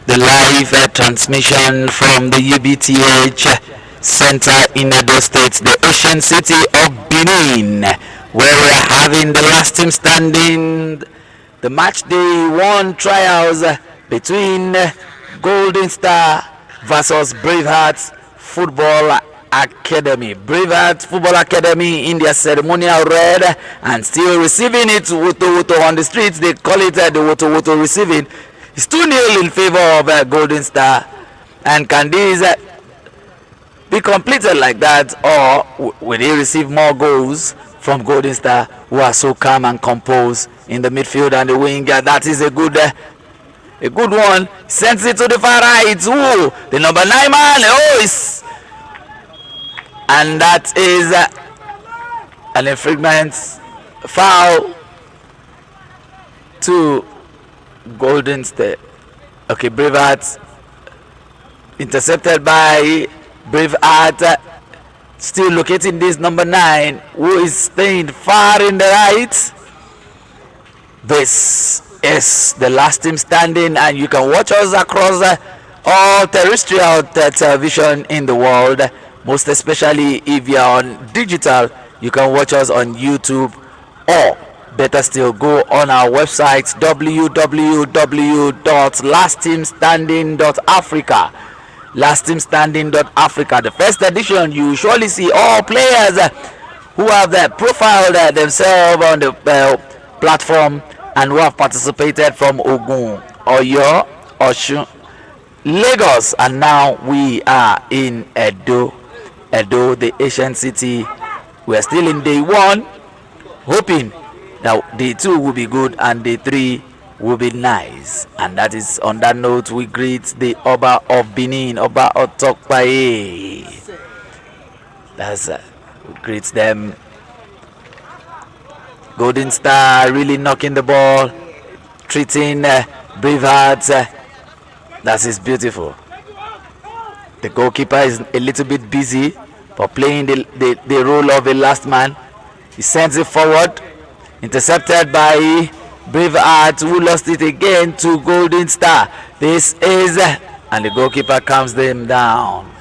A: the live transmission from the UBTH Center in Edo State, the ancient city of Benin, where we're having the last team standing, the match day 1 trials between Golden Star versus Bravehearts Football Academy. Bravehearts Football Academy in their ceremonial red and still receiving it woto on the streets. They call it the woto receiving. It's 2-0 in favor of Golden Star. And can these be completed like that, or will they receive more goals from Golden Star, who are so calm and composed in the midfield and the wing? That is a good one. Sends it to the far right. Ooh, the number 9 man. Oh, it's, and that is an infringement foul to Golden State. Okay, Braveheart intercepted by Braveheart, still locating this number 9, who is staying far in the right. This is the last team standing, and you can watch us across all terrestrial television in the world, most especially if you're on digital. You can watch us on YouTube, or better still, go on our website www.lastteamstanding.africa. Lastteamstanding.africa. The first edition, you surely see all players who have profiled themselves on the platform and who have participated from Ogun, Oyo, Oshun, Lagos, and now we are in Edo. Edo, the ancient city. We're still in day one, hoping that day two will be good and day three will be nice. And that is on that note we greet the Oba of Benin, Oba Otokpaye. That's we greet them. Golden Star really knocking the ball, treating Bravehearts. That is beautiful. The goalkeeper is a little bit busy for playing the role of a last man. He sends it forward, intercepted by Braveheart, who lost it again to Golden Star. This is, and the goalkeeper calms them down.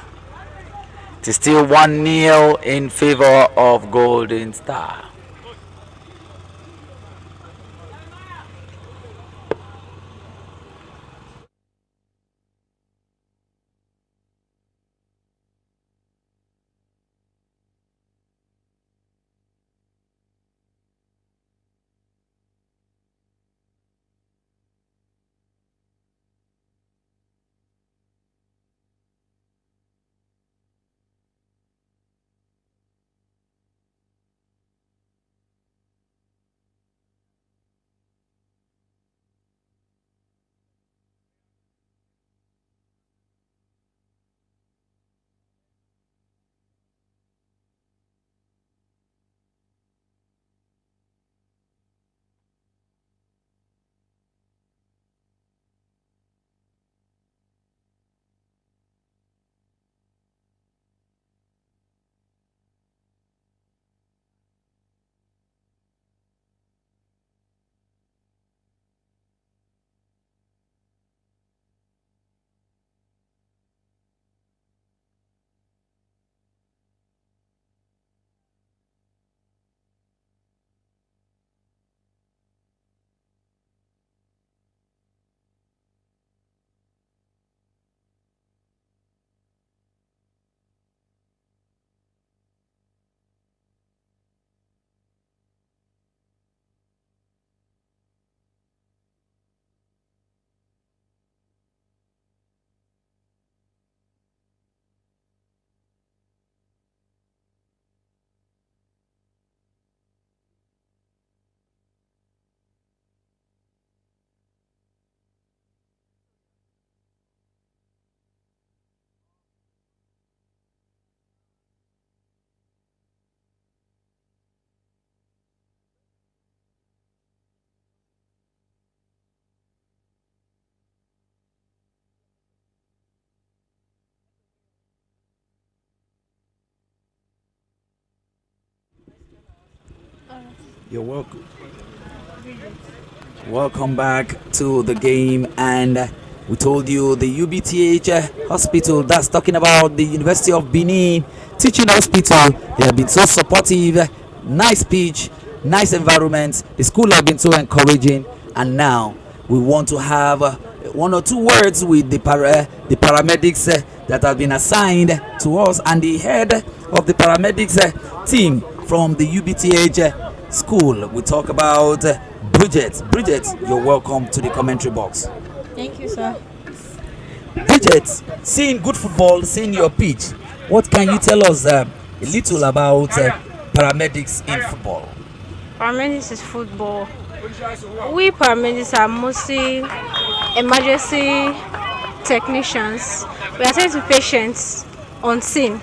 A: It is still 1-0 in favor of Golden Star. You're welcome. Welcome back to the game, and we told you the UBTH hospital, that's talking about the University of Benin Teaching Hospital. They have been so supportive, nice pitch, nice environment. The school have been so encouraging, and now we want to have one or two words with the paramedics that have been assigned to us, and the head of the paramedics team from the UBTH school. We talk about Bridget. Bridget, you're welcome to the commentary box.
G: Thank you, sir.
A: Bridget, seeing good football, seeing your pitch, what can you tell us a little about paramedics in football?
G: Paramedics is football. We paramedics are mostly emergency technicians. We attend to patients on scene.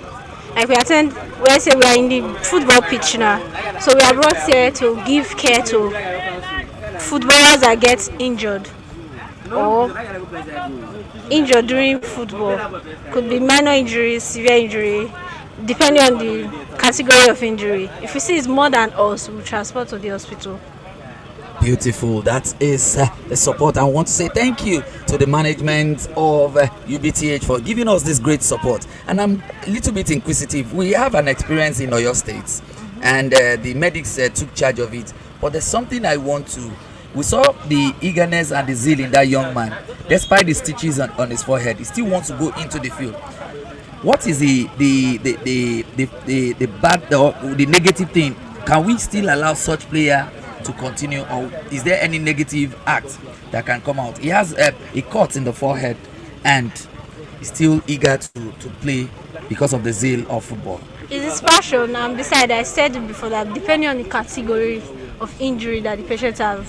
G: Like we are in the football pitch now, so we are brought here to give care to footballers that get injured or injured during football. Could be minor injury, severe injury, depending on the category of injury. If we see it's more than us, we transport to the hospital.
A: Beautiful. That is the support. I want to say thank you to the management of UBTH for giving us this great support. And I'm a little bit inquisitive. We have an experience in Oyo State, and the medics took charge of it. But there's something I want to. We saw the eagerness and the zeal in that young man. Despite the stitches on his forehead, he still wants to go into the field. What is the bad or the negative thing? Can we still allow such player to continue, or is there any negative act that can come out? He has a cut in the forehead and he's still eager to play because of the zeal of football.
G: It is passion, and besides, I said it before that depending on the category of injury that the patient have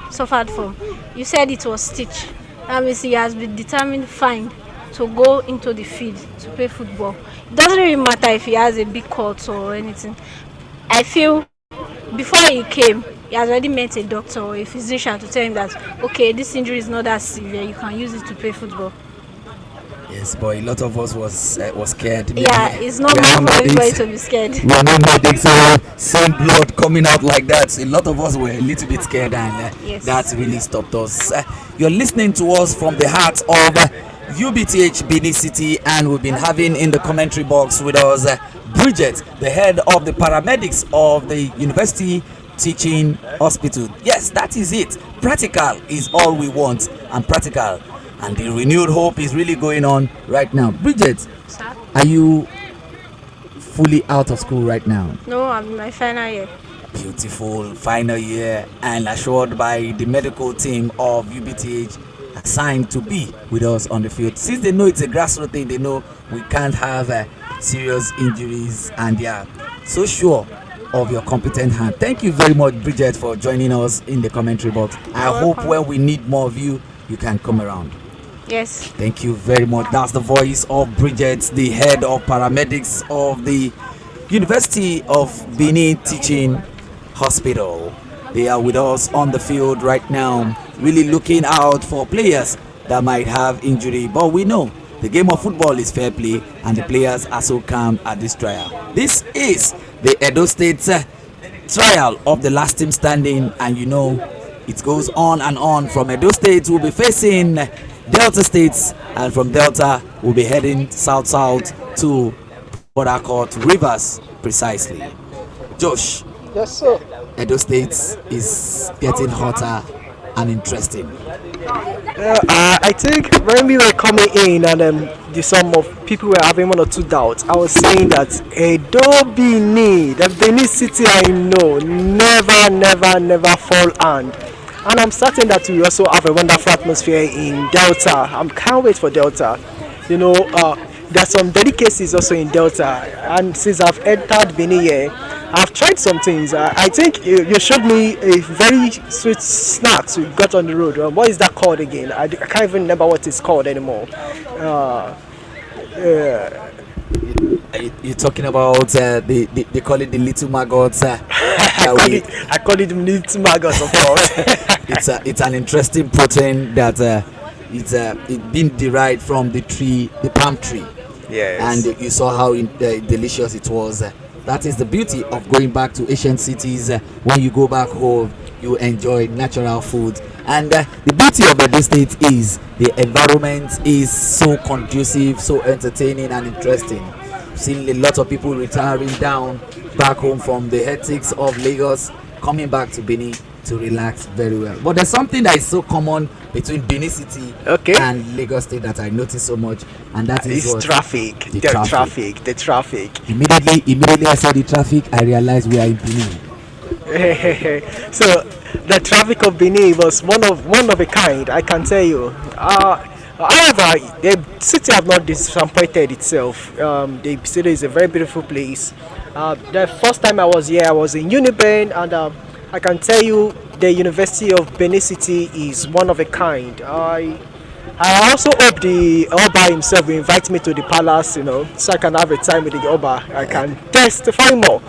G: suffered from, you said it was stitch. That means he has been determined fine to go into the field to play football. It doesn't really matter if he has a big cut or anything. I feel before he came, he has already met a doctor or a physician to tell him that, okay, this injury is not that severe, you can use it to play football.
A: Yes, but a lot of us was scared.
G: Yeah, it's not for everybody to be scared.
A: We are not medics, so same blood coming out like that. So a lot of us were a little bit scared, and
G: Yes.
A: that really stopped us. You're listening to us from the heart of UBTH Benin City, and we've been having in the commentary box with us Bridget, the head of the paramedics of the University Teaching Hospital. Yes, that is it. Practical is all we want, and practical. And the renewed hope is really going on right now. Bridget,
G: Sir?
A: are you fully out of school right now?
G: No, I'm in my final year.
A: Beautiful final year, and assured by the medical team of UBTH, assigned to be with us on the field. Since they know it's a grassroots thing, they know we can't have serious injuries, and they are so sure of your competent hand. Thank you very much, Bridget, for joining us in the commentary box. I hope
G: welcome.
A: when we need more of you, you can come around.
G: Yes.
A: Thank you very much. That's the voice of Bridget, the head of paramedics of the University of Benin Teaching Hospital. They are with us on the field right now, really looking out for players that might have injury. But we know the game of football is fair play, and the players are so calm at this trial. This is the Edo State trial of the last team standing, and you know it goes on and on. From Edo State, we'll be facing Delta States, and from Delta we'll be heading south to Port Harcourt, Rivers precisely. Josh,
F: Yes, sir.
A: Edo State is getting hotter and interesting.
F: I think when we were coming in and some of people were having one or two doubts, I was saying that Edo Benin, the Benin City I know, never fall hand. And I'm certain that we also have a wonderful atmosphere in Delta. I can't wait for Delta. You know, there's some delicacies also in Delta. And since I've entered Benin here, I've tried some things. I think you showed me a very sweet snacks we got on the road. What is that called again? I can't even remember what it's called anymore.
A: You're talking about they call it the little maggots.
F: I call it little maggots, of course.
A: It's an interesting protein that it's been derived from the tree, the palm tree.
F: Yes.
A: And you saw how delicious it was. That is the beauty of going back to ancient cities. When you go back home, you enjoy natural food. And the beauty of Edo State is the environment is so conducive, so entertaining and interesting. Seen a lot of people retiring down back home from the hectics of Lagos, coming back to Benin to relax very well. But there's something that is so common between Benin City and Lagos State that I notice so much, and that is
F: traffic. The traffic.
A: Immediately I saw the traffic, I realized we are in Benin.
F: So the traffic of Benin was one of a kind, I can tell you. However, the city have not disappointed itself. The city is a very beautiful place. The first time I was here, I was in Uniben, and I can tell you the University of Benin City is one of a kind. I also hope the Oba himself will invite me to the palace, so I can have a time with the Oba. I can testify more.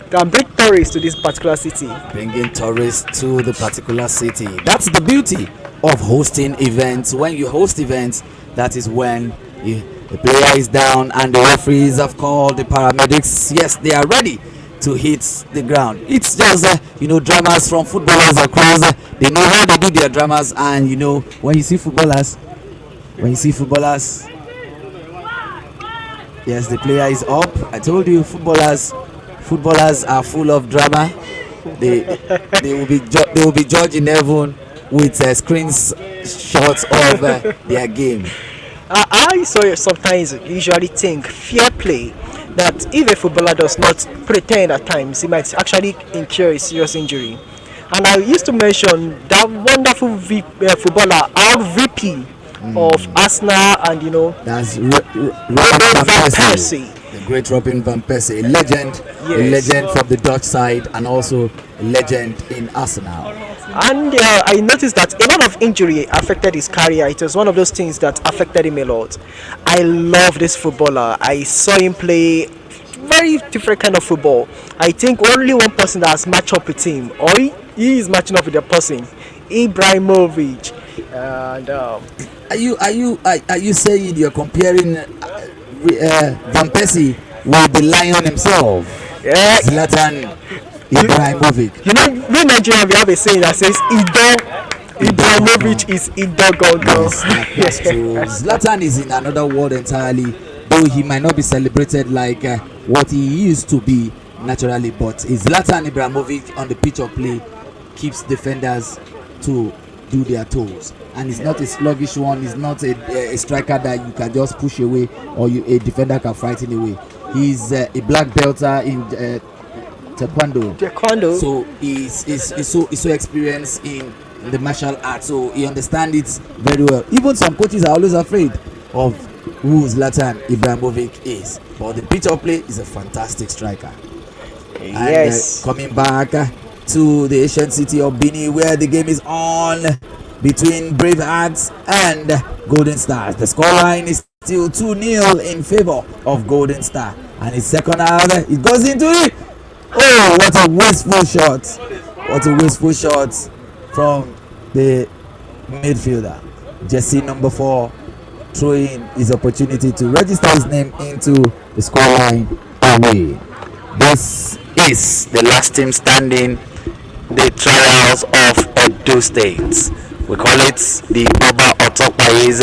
F: Can bring tourists to this particular city.
A: Bringing tourists to the particular city. That's the beauty of hosting events. When you host events, that is when the player is down and the referees have called the paramedics. Yes, they are ready to hit the ground. It's just dramas from footballers across. They know how they do their dramas, and when you see footballers, yes, the player is up. I told you, footballers are full of drama. They will be judging everyone with screenshots of their game.
F: I sometimes usually think fair play, that if a footballer does not pretend at times, he might actually incur a serious injury. And I used to mention that wonderful footballer RVP of Arsenal, and
A: That's
F: Robin van Persie.
A: The great Robin van Persie, a legend, a legend from the Dutch side, and also a legend in Arsenal.
F: And I noticed that a lot of injury affected his career. It was one of those things that affected him a lot. I love this footballer. I saw him play very different kind of football. I think only one person that has matched up with him, or he is matching up with the person, Ibrahimovic. And
A: Are you saying you're comparing Van Persie with the lion himself, Zlatan Ibrahimovic?
F: We Nigerians, we have a saying that says Ibrahimovic is Idogongo.
A: That's true. Zlatan is in another world entirely, though he might not be celebrated like what he used to be naturally. But Zlatan Ibrahimovic on the pitch of play keeps defenders to do their toes, and it's not a sluggish one. It's not a striker that you can just push away, or a defender can frighten away. He's a black belter in taekwondo. So he's so experienced in the martial arts, so he understands it very well. Even some coaches are always afraid of who Zlatan Ibrahimovic is, but the pitch of play is a fantastic striker.
F: Yes.
A: And, coming back to the ancient city of Benin, where the game is on between Brave Hearts and Golden Stars. The scoreline is still 2-0 in favor of Golden Star, and his second half, it goes into it. Oh, what a wasteful shot! What a wasteful shot from the midfielder. Jesse number 4 throwing his opportunity to register his name into the scoreline away. This is the last team standing, the trials of Edo State. We call it the Oba Otokpaize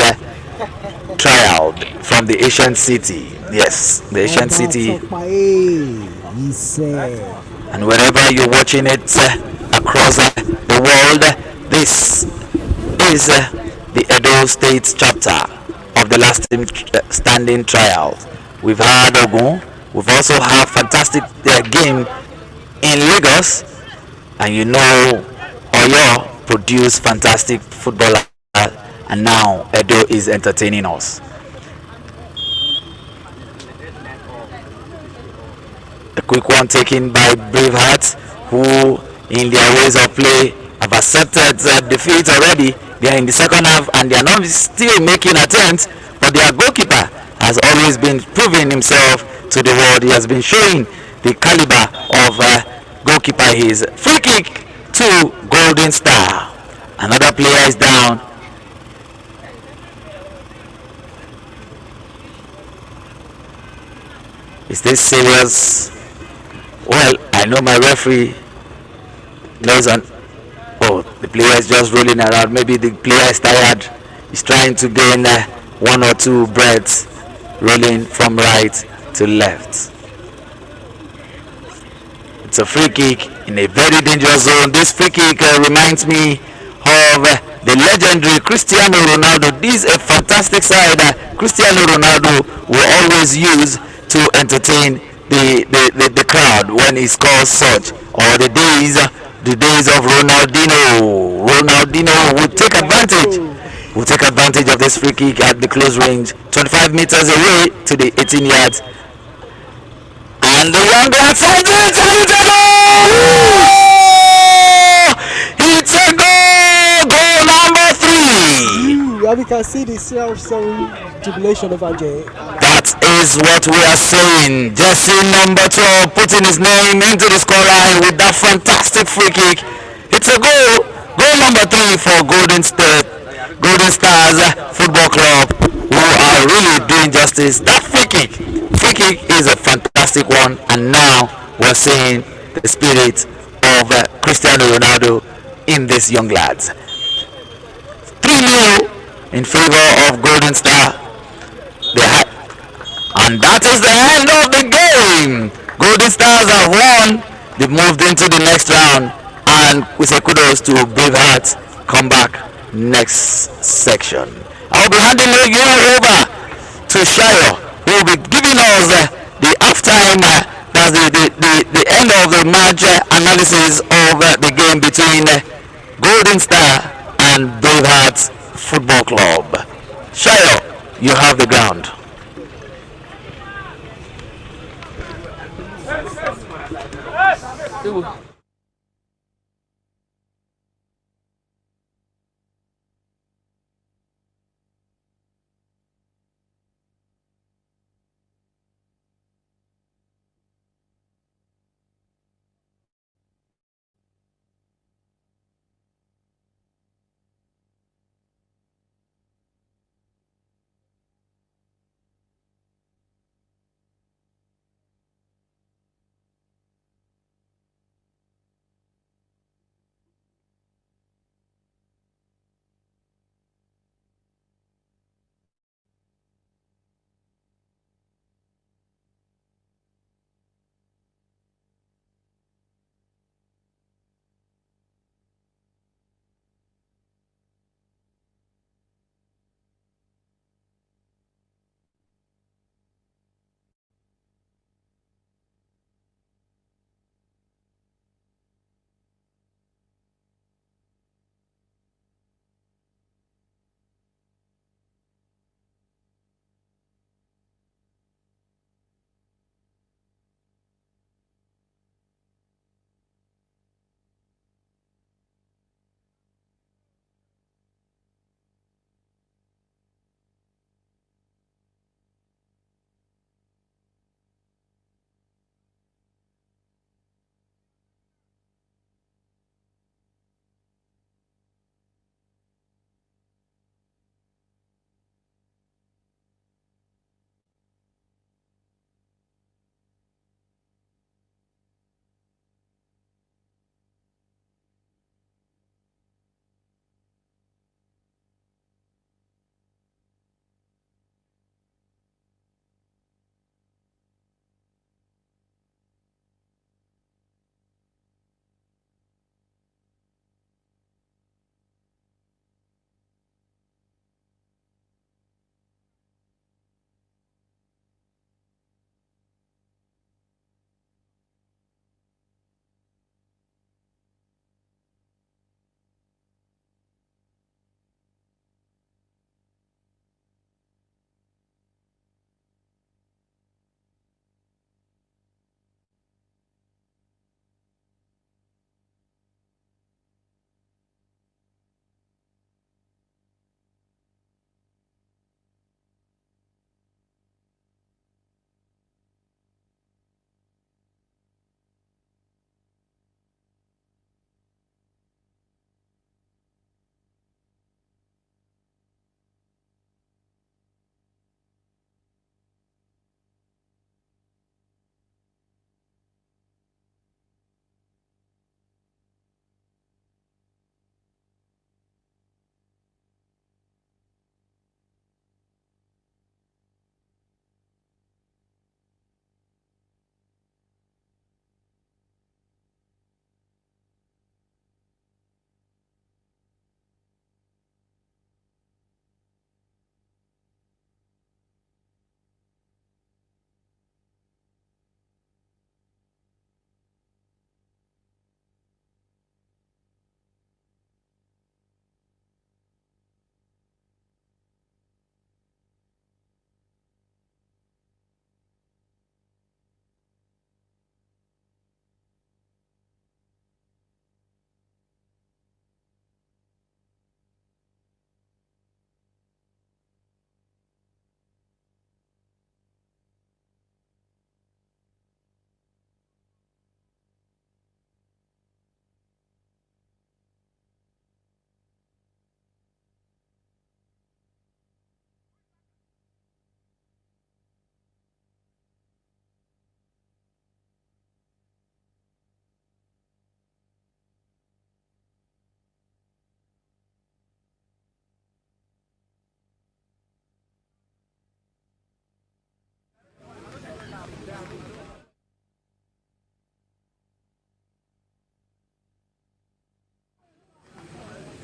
A: trial from the ancient city. Yes, the ancient city. And wherever you're watching it across the world, this is the Edo State chapter of the last team standing trial. We've had Ogun. We've also had fantastic game in Lagos, and Oyo produced fantastic football, and now Edo is entertaining us. A quick one taken by Brave Hearts, who in their ways of play have accepted defeat already. They are in the second half and they are not still making attempts, but their goalkeeper has always been proving himself to the world. He has been showing the caliber of goalkeeper he is. Free kick to Golden Star. Another player is down. Is this serious? Well, I know my referee knows on. Oh, the player is just rolling around. Maybe the player is tired. He's trying to gain 1 or 2 breaths, rolling from right to left. It's a free kick in a very dangerous zone. This free kick reminds me of the legendary Cristiano Ronaldo. This is a fantastic side that Cristiano Ronaldo will always use to entertain the crowd when he scores such. Or the days of Ronaldinho. Ronaldinho will take advantage of this free kick at the close range, 25 meters away to the 18 yards. And the young lad said it's a goal! It's a goal! Goal number 3!
F: Yeah, we can see the jubilation of Ajay.
A: That is what we are saying. Jesse number 12 putting his name into the scoreline with that fantastic free kick. It's a goal. Goal number 3 for Golden Stars Football Club, who are really doing justice. That free kick is a fantastic one, and now we're seeing the spirit of Cristiano Ronaldo in these young lads. 3-0 in favor of Golden Star. And that is the end of the game. Golden Stars have won. They've moved into the next round. And we say kudos to Bravehearts. Come back next section. I'll be handing you over to Shayo, who will be giving us the halftime, that's the end of the match analysis of the game between Golden Star and Bravehearts Football Club. Shayo, you have the ground.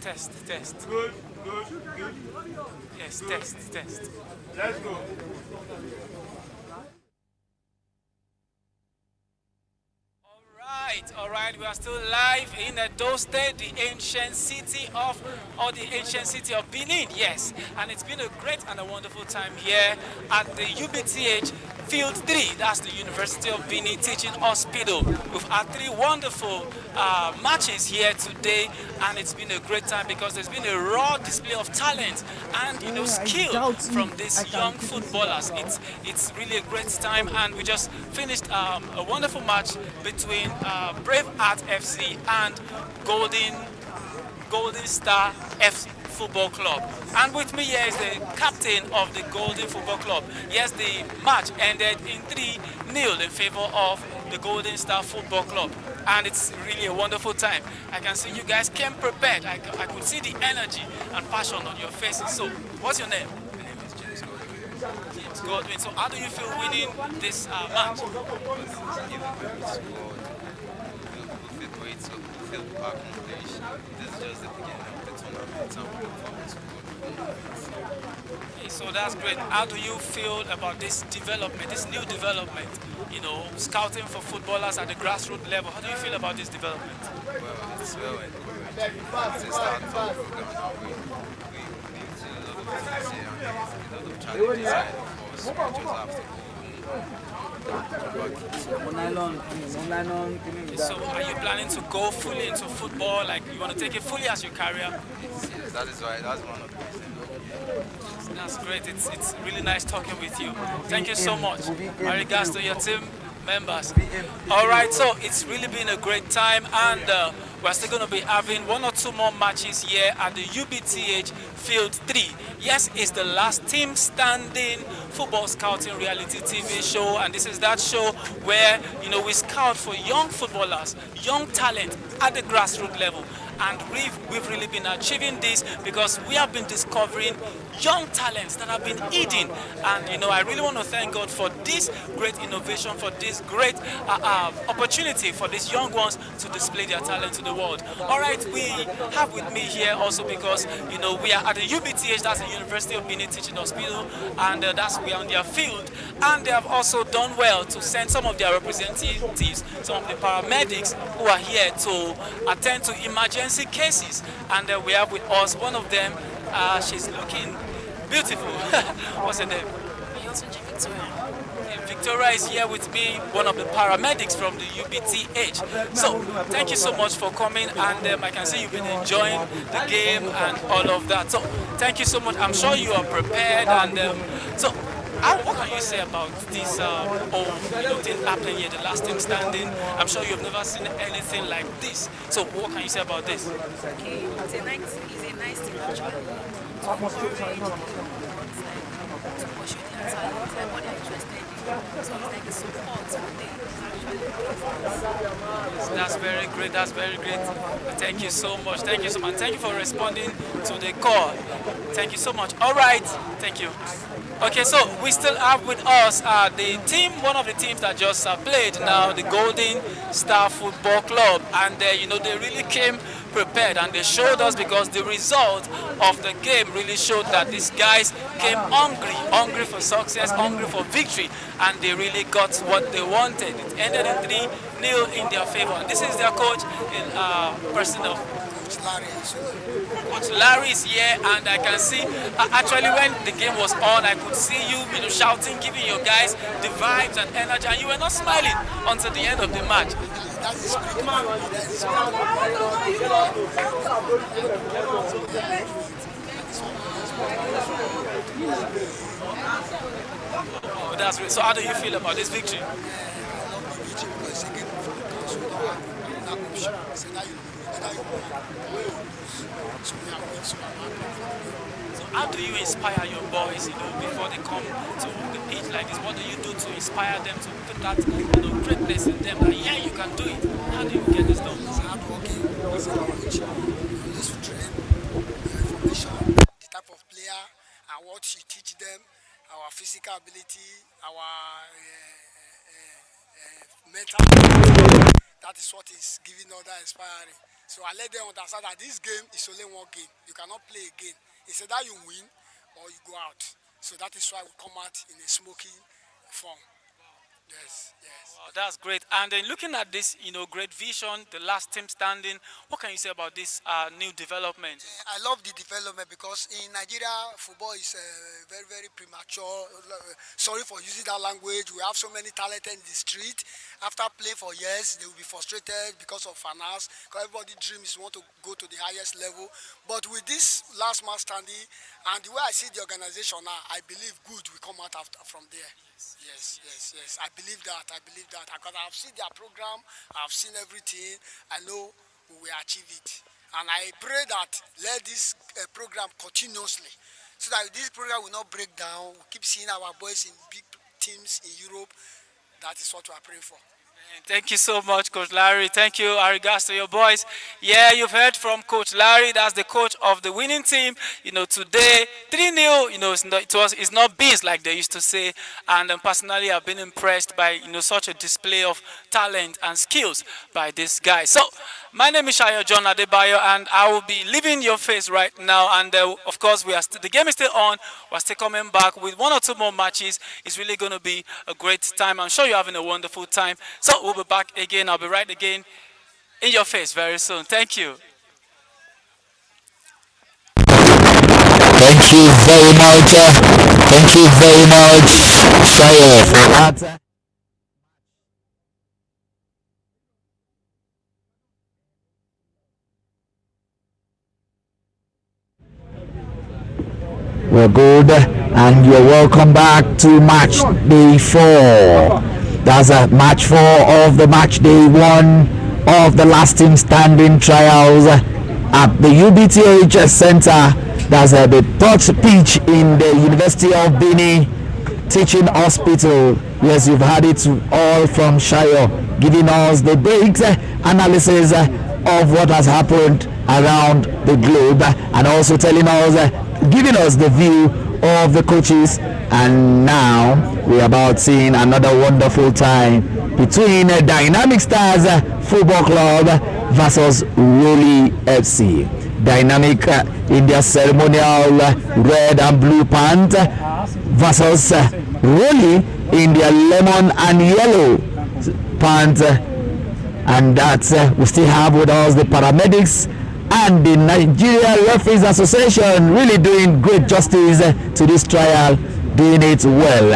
C: test.
B: Good, good, good.
C: Yes,
B: Good.
C: test.
B: Let's go.
C: All right. We are still live in Edo State, the ancient city of Benin. Yes, and it's been a great and a wonderful time here at the UBTH Field 3. That's the University of Benin Teaching Hospital. We've had 3 wonderful matches here today, and it's been a great time because there's been a raw display of talent and skill from these young footballers. It's really a great time, and we just finished a wonderful match between Brave Art FC and Golden Star FC Football Club. And with me here is the captain of the Golden Football Club. Yes, the match ended in 3-0 in favor of the Golden Star Football Club. And it's really a wonderful time. I can see you guys came prepared. I could see the energy and passion on your faces. So, what's your name?
H: My name is James Godwin.
C: James Godwin. So, how do you feel winning this match?
H: Even when we scored, we feel great, so we feel accomplished. This is just the beginning of the tournament, and we look forward to good.
C: Okay, so that's great. How do you feel about this development, this new development? Scouting for footballers at the grassroots level. How do you feel about this development?
H: Well, it's well encouraging. It's a start of the program, and we need to do a lot of things here, and there's a lot of challenges ahead of us. We just have to
C: So are you planning to go fully into football? Like you want to take it fully as your career?
H: Yes, that is right. That's one of the reasons.
C: That's great. It's really nice talking with you. Thank you so much. My regards to your team members. All right, so it's really been a great time, and we're still going to be having 1 or 2 more matches here at the UBTH Field 3. Yes, it's the last team standing football scouting reality TV show, and this is that show where we scout for young footballers, young talent at the grassroots level. And we've really been achieving this because we have been discovering young talents that have been hidden. And I really want to thank God for this great innovation, for this great opportunity for these young ones to display their talent to the world. All right, we have with me here also because we are at the UBTH, that's the University of Benin Teaching Hospital, and we are on their field. And they have also done well to send some of their representatives, some of the paramedics who are here to attend to emergency cases. And we have with us one of them. She's looking beautiful. What's her name? Victoria is here with me, one of the paramedics from the UBTH. So, thank you so much for coming, and I can see you've been enjoying the game and all of that. So, thank you so much. I'm sure you are prepared, and what can you say about this thing happening here, the last team standing? I'm sure you've never seen anything like this. So, what can you say about this?
I: Okay, it's a nice thing actually. To pursue their talent, like what they're interested in. So it's like a support for them.
C: That's very great. That's very great. Thank you so much. Thank you so much. Thank you for responding to the call. Thank you so much. All right. Thank you. Okay, so we still have with us the team, one of the teams that just played now, the Golden Star Football Club, and they really came prepared, and they showed us because the result of the game really showed that these guys came hungry for success, hungry for victory, and they really got what they wanted. It ended in 3-0 in their favor. And this is their coach in person of Coach Larry is here, and I can see actually when the game was on, I could see you, shouting, giving your guys the vibes and energy, and you were not smiling until the end of the match. Oh, that's great. So how do you feel about this victory? So how do you inspire your boys, before they come to the pitch like this? What do you do to inspire them, to put that greatness in them, that yeah, you can do it? How do you get this done?
J: It's hard working, it's a coach. Always train information, the type of player and what you teach them, our physical ability, our mental ability. That is what is giving all that inspiring. So I let them understand that this game is only one game. You cannot play again. It's either you win or you go out. So that is why we come out in a smoking form. Yes, yes.
C: Wow, that's great. And then looking at this, great vision, the last team standing, what can you say about this new development?
J: I love the development because in Nigeria, football is very, very premature. Sorry for using that language. We have so many talented in the street. After playing for years, they will be frustrated because of finance. Because everybody dreams want to go to the highest level. But with this last man standing and the way I see the organization now, I believe good will come out from there. Yes, yes, yes. I believe that. I believe that. Because I've seen their program, I've seen everything. I know we will achieve it. And I pray that let this program continuously, so that this program will not break down. We keep seeing our boys in big teams in Europe. That is what we are praying for.
C: Thank you so much, Coach Larry. Thank you. In regards to your boys, yeah, you've heard from Coach Larry. That's the coach of the winning team. Today 3-0. It's not beans like they used to say. And personally, I've been impressed by such a display of talent and skills by this guy. So, my name is Shayo John Adebayo, and I will be leaving your face right now. And of course, the game is still on. We're still coming back with 1 or 2 more matches. It's really going to be a great time. I'm sure you're having a wonderful time. So we'll be back again. I'll be right again in your face very soon. Thank you.
A: Thank you very much. Thank you very much, Shayo, for that. We're good, and you're welcome back to match day 4. That's a match 4 of the match day 1 of the last team standing trials at the UBTH Center. That's the third pitch in the University of Benin Teaching Hospital. Yes, you've had it all from Shayo, giving us the data analysis of what has happened around the globe, and also telling us, giving us the view of the coaches. And now we're about seeing another wonderful time between Dynamic Stars Football Club versus Roli FC. Dynamic in their ceremonial red and blue pant versus Roli in their lemon and yellow pant. And that we still have with us the paramedics and the Nigeria Referees Association, really doing great justice to this trial, doing it well.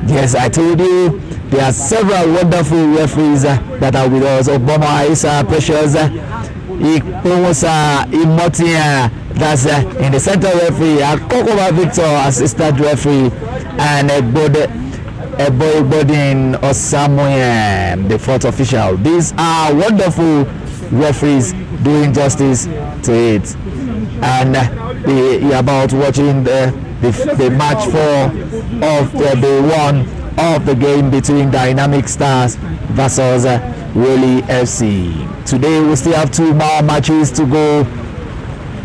A: Yes, I told you there are several wonderful referees that are with us. Obama Isa Precious, Ikosa Imotia, that's in the center referee, Kokova Victor, assistant referee, and Bodin Osamoye, the fourth official. These are wonderful referees doing justice to it. And you're about watching the match 4 of the 1 of the game between Dynamic Stars versus Roli FC. Today we still have 2 more matches to go.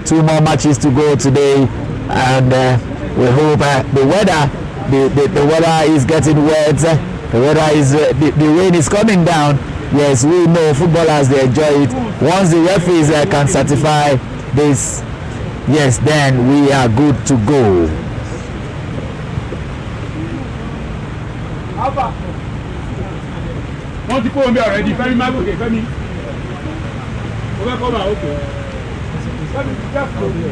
A: 2 more matches to go today, and we hope the weather is getting wet. The weather is the rain is coming down. Yes, we know footballers, they enjoy it. Once the referees can certify this, yes, then we are good to go.
B: Wọ́n ti kó omi already. Fẹ́mi máa gòkè. Fẹ́mi. Ó fẹ́ kọ́ bá òkè. Fẹ́mi ti jẹ́ fún mi.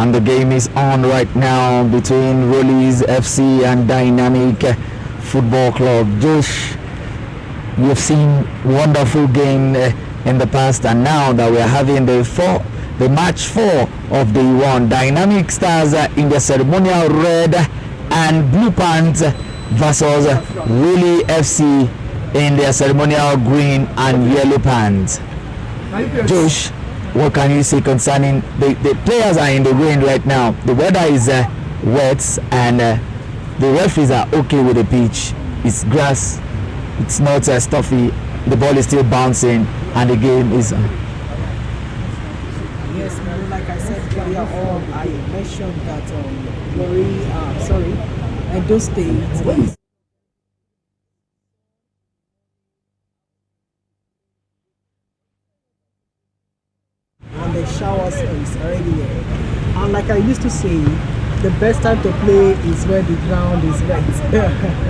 A: and the game is on right now between Rollies FC and Dynamic Football Club. Josh, we have seen wonderful game in the past, and now that we are having the match 4 of the one. Dynamic Stars in the ceremonial red and blue pants versus Rolly FC in their ceremonial green and yellow pants. Josh, what can you say concerning the players are in the rain right now? The weather is wet, and the referees are okay with the pitch. It's grass, it's not stuffy, the ball is still bouncing, and the game is
F: Yes, like I said earlier on, I mentioned that Edo State. And the showers is already there. And like I used to say, the best time to play is when the ground is wet.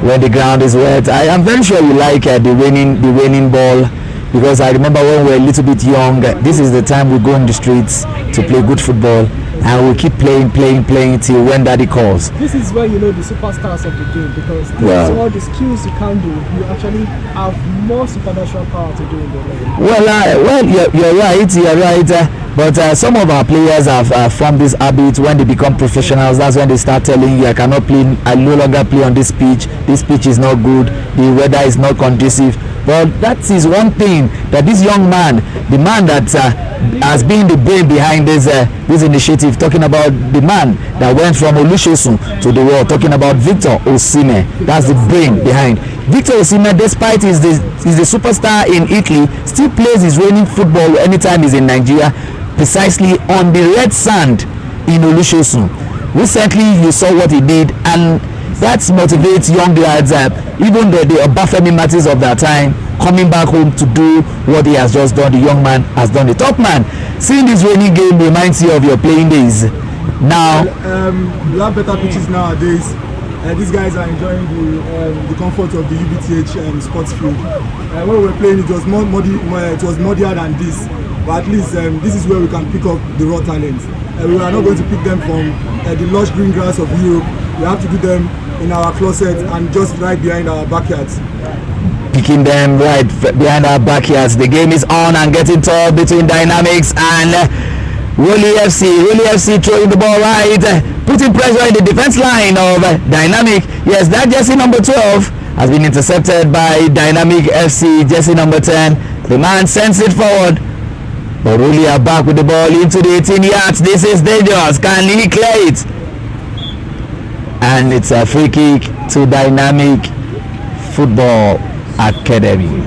A: when the ground is wet. I am very sure you like the raining ball, because I remember when we were a little bit young, this is the time we go in the streets to play good football, and we keep playing till when daddy calls.
F: This is where you know the superstars of the game, because this is all the skills you can do. You actually have more supernatural power to do in the game.
A: Well, you're right. But some of our players have formed this habit. When they become professionals, that's when they start telling you, I no longer play on this pitch. This pitch is not good. The weather is not conducive. But that is one thing that this young man, the man that has been the brain behind this initiative, talking about the man that went from Olusegun to the world, talking about Victor Osimhen. That's the brain behind. Victor Osimhen, despite he's the superstar in Italy, still plays his reigning football anytime he's in Nigeria, precisely on the red sand in Olusegun. Recently, you saw what he did, and that motivates young lads, even the Obafemi Martins of that time, coming back home to do what he has just done. The young man has done. The top man, seeing this rainy game reminds you of your playing days. Now,
B: we have better pitches nowadays. These guys are enjoying the comfort of the UBTH sports field. When we were playing, it was muddier than this. But at least this is where we can pick up the raw talent. We are not going to pick them from the lush green grass of Europe. We have to do them in our closet and just right behind our backyards.
A: Picking them right behind our backyards. The game is on and getting tall between Dynamics and Rolly FC. Rolly FC throwing the ball right, putting pressure in the defense line of Dynamic. Yes, that jersey number 12 has been intercepted by Dynamic FC. Jersey number 10. The man sends it forward. But Rolly are back with the ball into the 18 yards. This is dangerous. Can he clear it? And it's a free kick to Dynamic Football Academy.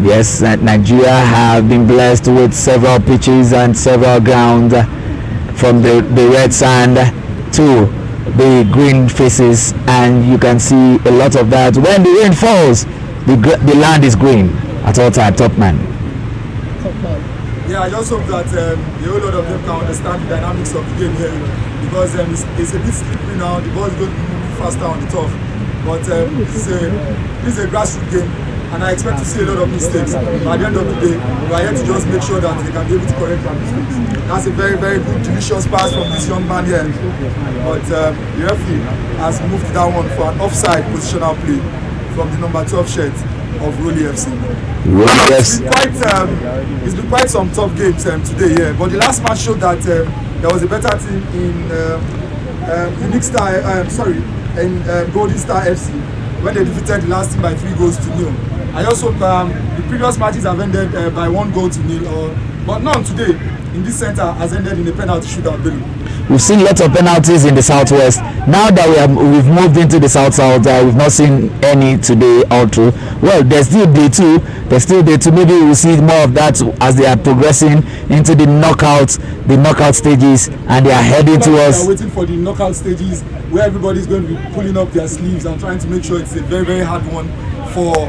A: Yes, Nigeria have been blessed with several pitches and several grounds, from the red sand to the green faces, and you can see a lot of that. When the rain falls, the land is green at all time. Top man.
B: Yeah, I just hope that a whole lot of them can understand the dynamics of the game here, because it's a bit slippery now. The ball is going to move faster on the turf, but this is a grassroots game, and I expect to see a lot of mistakes. But at the end of the day, we are here to just make sure that they can be able to correct their mistakes. That's a very, very good, delicious pass from this young man here. But the referee has moved that one for an offside positional play from the number 12 shirt of Rolly FC. It's been quite some tough games today, yeah. But the last match showed that there was a better team in Golden Star FC when they defeated the last team by 3-0. I also hope the previous matches have ended by 1-0, but none today in this center has ended in a penalty shootout.
A: We've seen lots of penalties in the southwest. Now that we've moved into the south, we've not seen any today all through. Well, there's still day two. Maybe we'll see more of that as they are progressing into the knockout stages, and they are heading towards.
B: They are waiting for the knockout stages where everybody's going to be pulling up their sleeves and trying to make sure it's a very, very hard one for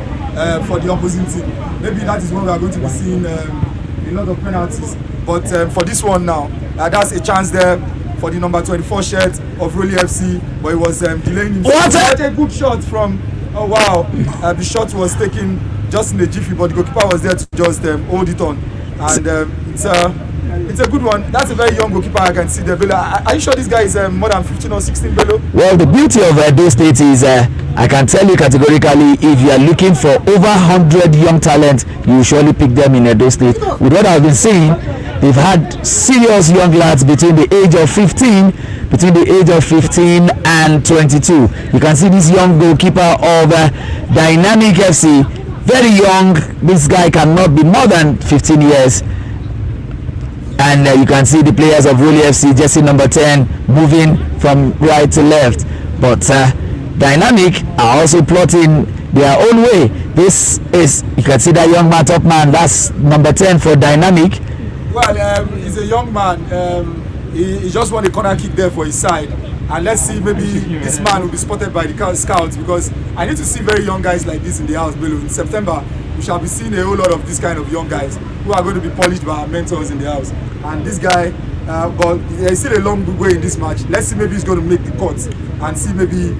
B: the opposing team. Maybe that is when we are going to be seeing a lot of penalties. But for this one now, that's a chance there for the number 24 shirt of Rolly FC, but he was delaying himself. What a good shot from, oh wow, the shot was taken just in the jiffy, but the goalkeeper was there to just hold it on, and it's it's a good one. That's a very young goalkeeper. I can see there. Bello, are you sure this guy is more than 15 or 16, Bello?
A: Well, the beauty of Edo State is I can tell you categorically, if you are looking for over 100 young talent, you will surely pick them in Edo State. With what I've been seeing, they've had serious young lads between the age of 15 and 22. You can see this young goalkeeper of Dynamic FC, very young. This guy cannot be more than 15 years. And you can see the players of Woli FC, jersey number 10, moving from right to left. But Dynamic are also plotting their own way. This is, you can see that young man, top man, that's number 10 for Dynamic.
B: Well, he's a young man. He just won a corner kick there for his side. And let's see, maybe this man will be spotted by the scouts, because I need to see very young guys like this in the house, Bello. In September, we shall be seeing a whole lot of this kind of young guys who are going to be polished by our mentors in the house. And this guy, but there's still a long way in this match. Let's see, maybe he's going to make the cut and see maybe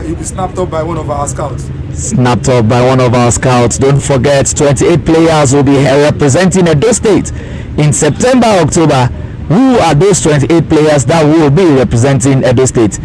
B: he'll be snapped up by one of our scouts.
A: Snapped up by one of our scouts. Don't forget, 28 players will be representing Edo State in September, October. Who are those 28 players that will be representing Edo State?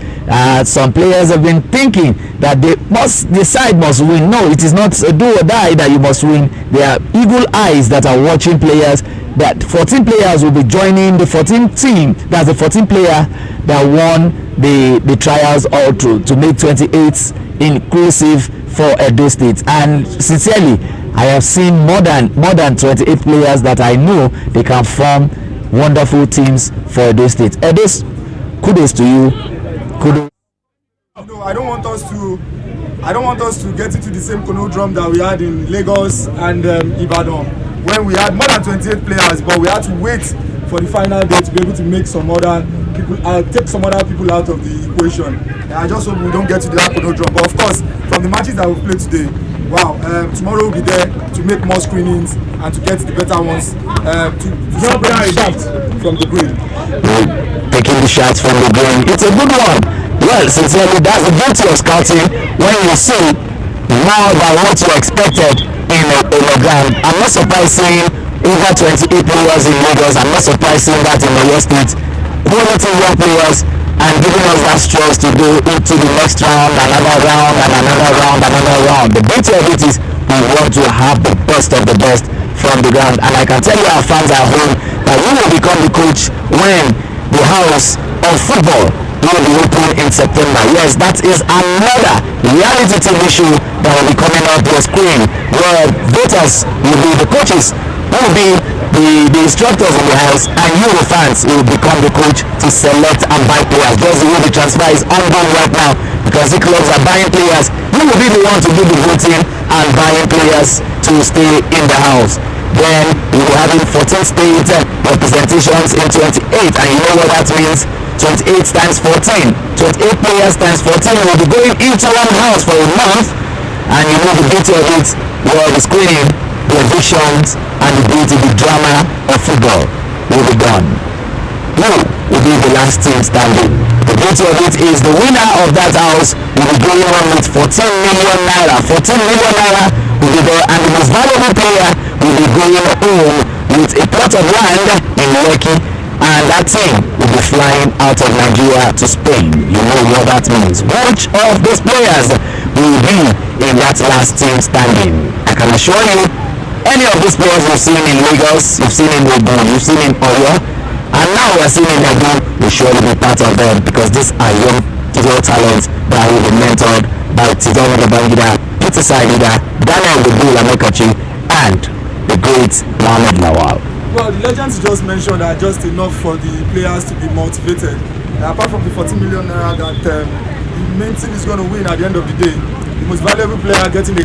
A: Some players have been thinking that the side must win. No, it is not a do or die that you must win. There are eagle eyes that are watching players. That 14 players will be joining the 14 team. That's the 14 player that won the trials all through to make 28 inclusive for Edo State. And sincerely, I have seen more than 28 players that I know they can form wonderful teams for Edo State. Edos, kudos to you. Kudos.
B: No, I don't want us to get into the same conundrum that we had in Lagos and Ibadan, when we had more than 28 players, but we had to wait for the final day to be able to make some other people, take some other people out of the equation. And I just hope we don't get to that conundrum. But of course, from the matches that we've played today, wow, tomorrow we'll be there to make more screenings and to get the better ones, to separate the shaft from the grain.
A: Taking the shots from the grain, it's a good one. Well, sincerely, that's the beauty of scouting, when you see more than what you expected in a ground. I'm not surprised seeing over 28 players in Lagos. I'm not surprised seeing that in Oyo State. Quality young players, and giving us that stress to go into the next round, another round, and another round, another round. The beauty of it is we want to have the best of the best from the ground. And I can tell you, our fans at home, that we will become the coach when the house of football will be open in September. Yes, that is another reality TV show that will be coming up your screen, where voters will be the coaches, who will be the instructors in the house, and you, the fans, will become the coach to select and buy players. Just the way the transfer is ongoing right now, because the clubs are buying players. You will be the one to do the voting and buying players to stay in the house. Then we will have 14 state representations in 28, and you know what that means. 28 times 14, 28 players times 14 will be going into one house for a month. And you know the beauty of it, where the screening, the evictions, and the beauty, the drama of football will be gone. Who will be the last team standing? The beauty of it is the winner of that house will be going on with 14 million naira. 14 million naira will be there, and the most valuable player will be going home with a plot of land in Lekki, and that team will be flying out of Nigeria to Spain. You know what that means. Which of those players will be in that last team standing? I can assure you, any of these players you've seen in Lagos, you've seen in Ogun, you've seen in Oyo, and now we're seeing in Edo, will surely be part of them, because these are young talents that will be mentored by Tidon Babangida, Peter Saida, Daniel Budul Amokachi, and the great Mohamed Lawal.
B: Well, the legends just mentioned are just enough for the players to be motivated. Apart from the 40 million naira that the main team is going to win at the end of the day, the most valuable player getting a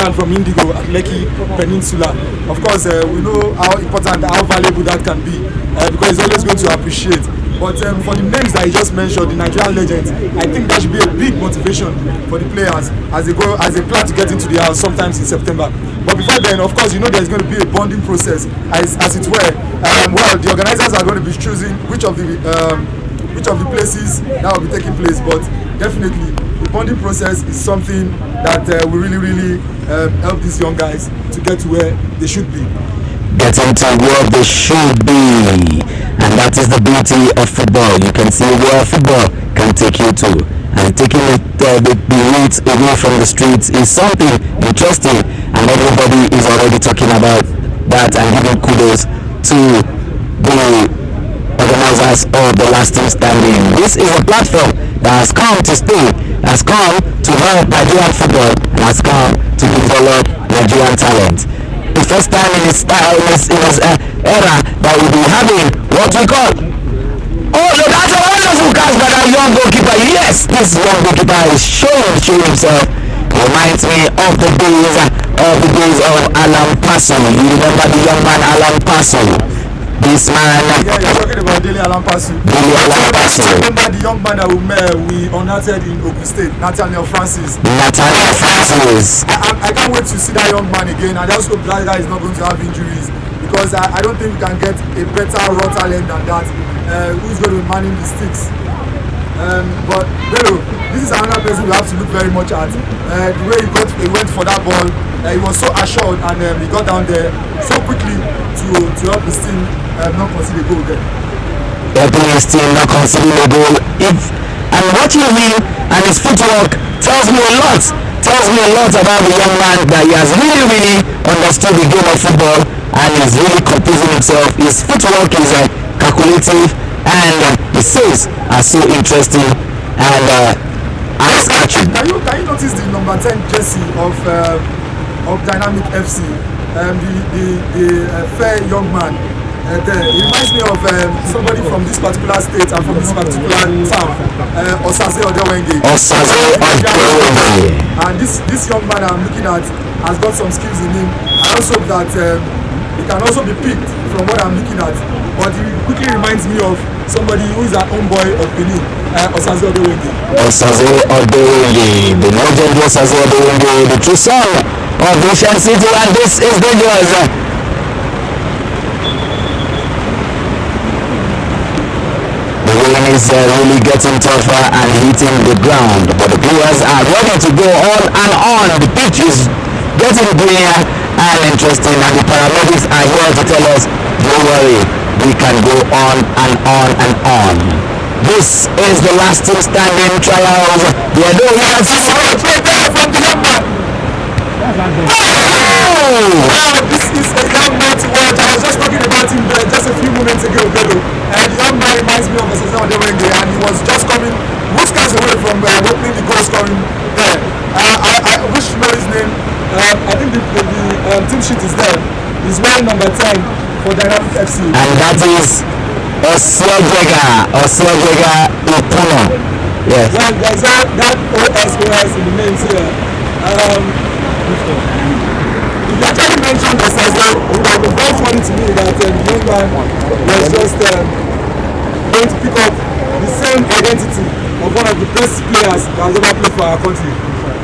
B: land from Indigo at Lekki Peninsula. Of course, we know how important, how valuable that can be, because it's always going to appreciate. But for the names that you just mentioned, the Nigerian legends, I think that should be a big motivation for the players as they plan to get into the house sometimes in September. But before then, of course, you know there's going to be a bonding process, as it were. Well, the organizers are going to be choosing which of the places that will be taking place. But definitely, the bonding process is something that will really help these young guys to get to where they should be.
K: getting to where they should be. And that is the beauty of football. You can see where football can take you to. And taking the route away from the streets is something interesting. And everybody is already talking about that and giving kudos to the organizers of the last team standing. This is a platform that has come to stay, has come to help Nigerian football, and has come to develop Nigerian talent. The first time in his era that we'll be having what we call, oh, so that's a wonderful catch by that young goalkeeper. Yes, this young goalkeeper is showing himself. It reminds me of the days of Alan Paso. You remember the young man Alan Paso? This man.
B: Yeah, you're talking about Dele Alampasu.
K: Dele Alampasu.
B: Remember the young man that we unearthed in Ogun State, Nathaniel Francis.
K: Nathaniel Francis.
B: I can't wait to see that young man again. I just hope that guy is not going to have injuries, because I don't think we can get a better raw talent than that. Who's going to be manning the sticks? But Bello, this is another person we have to look very much at. The way he went for that ball, he was so assured, and he got down there so quickly to help his team not concede a goal there.
K: Helping his team not conceding a goal. And watching him and his footwork tells me a lot. Tells me a lot about the young man, that he has really understood the game of football and is really composing himself. His footwork is calculative, and his saves are so interesting and eye-catching.
B: Can you notice the number 10 jersey of Dynamic FC? The fair young man there. It reminds me of somebody from this particular state and from this particular town, Osaze Odewenge. And this young man I'm looking at has got some skills in him. I also hope that he can also be picked from what I'm looking at. But he quickly reminds me of somebody who is an homeboy of Benin, Osaze Odewenge.
K: Osaze Odewenge, the legendary Osaze Odewenge, the true son of Ocean City, and this is dangerous. The rain is really getting tougher and hitting the ground, but the players are ready to go on and on. The pitch is getting greener and interesting, and the paramedics are here to tell us, don't worry, we can go on and on and on. This is the last team standing trials. The Edo United right there from the young man.
B: This is a young man to watch. I was just talking about him just a few moments ago, Bello. And the young man reminds me of Osaze Odewenge, and he was just coming whiskers away from opening the goal scoring there. I wish you know his name. I think the team sheet is there. He's wearing number 10 for Dynamic FC.
K: And that is Osiojega Upuno. Yes.
B: Well, there's that OSOS in the names here. If you actually mentioned Osaze, it would have been very funny to me that the young man was just going to pick up the same identity of one of the best players that has ever played for our country.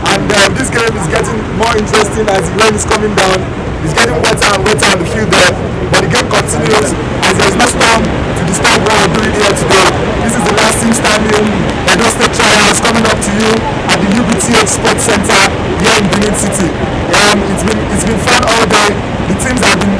B: And this game is getting more interesting as the rain is coming down. It's getting wetter and wetter on the field there, but the game continues as there is no storm to disturb what we're doing here today. This is the last team standing. Edo State Trials coming up to you at the UBTH Sports Center here in Benin City. It's been fun all day. The teams have been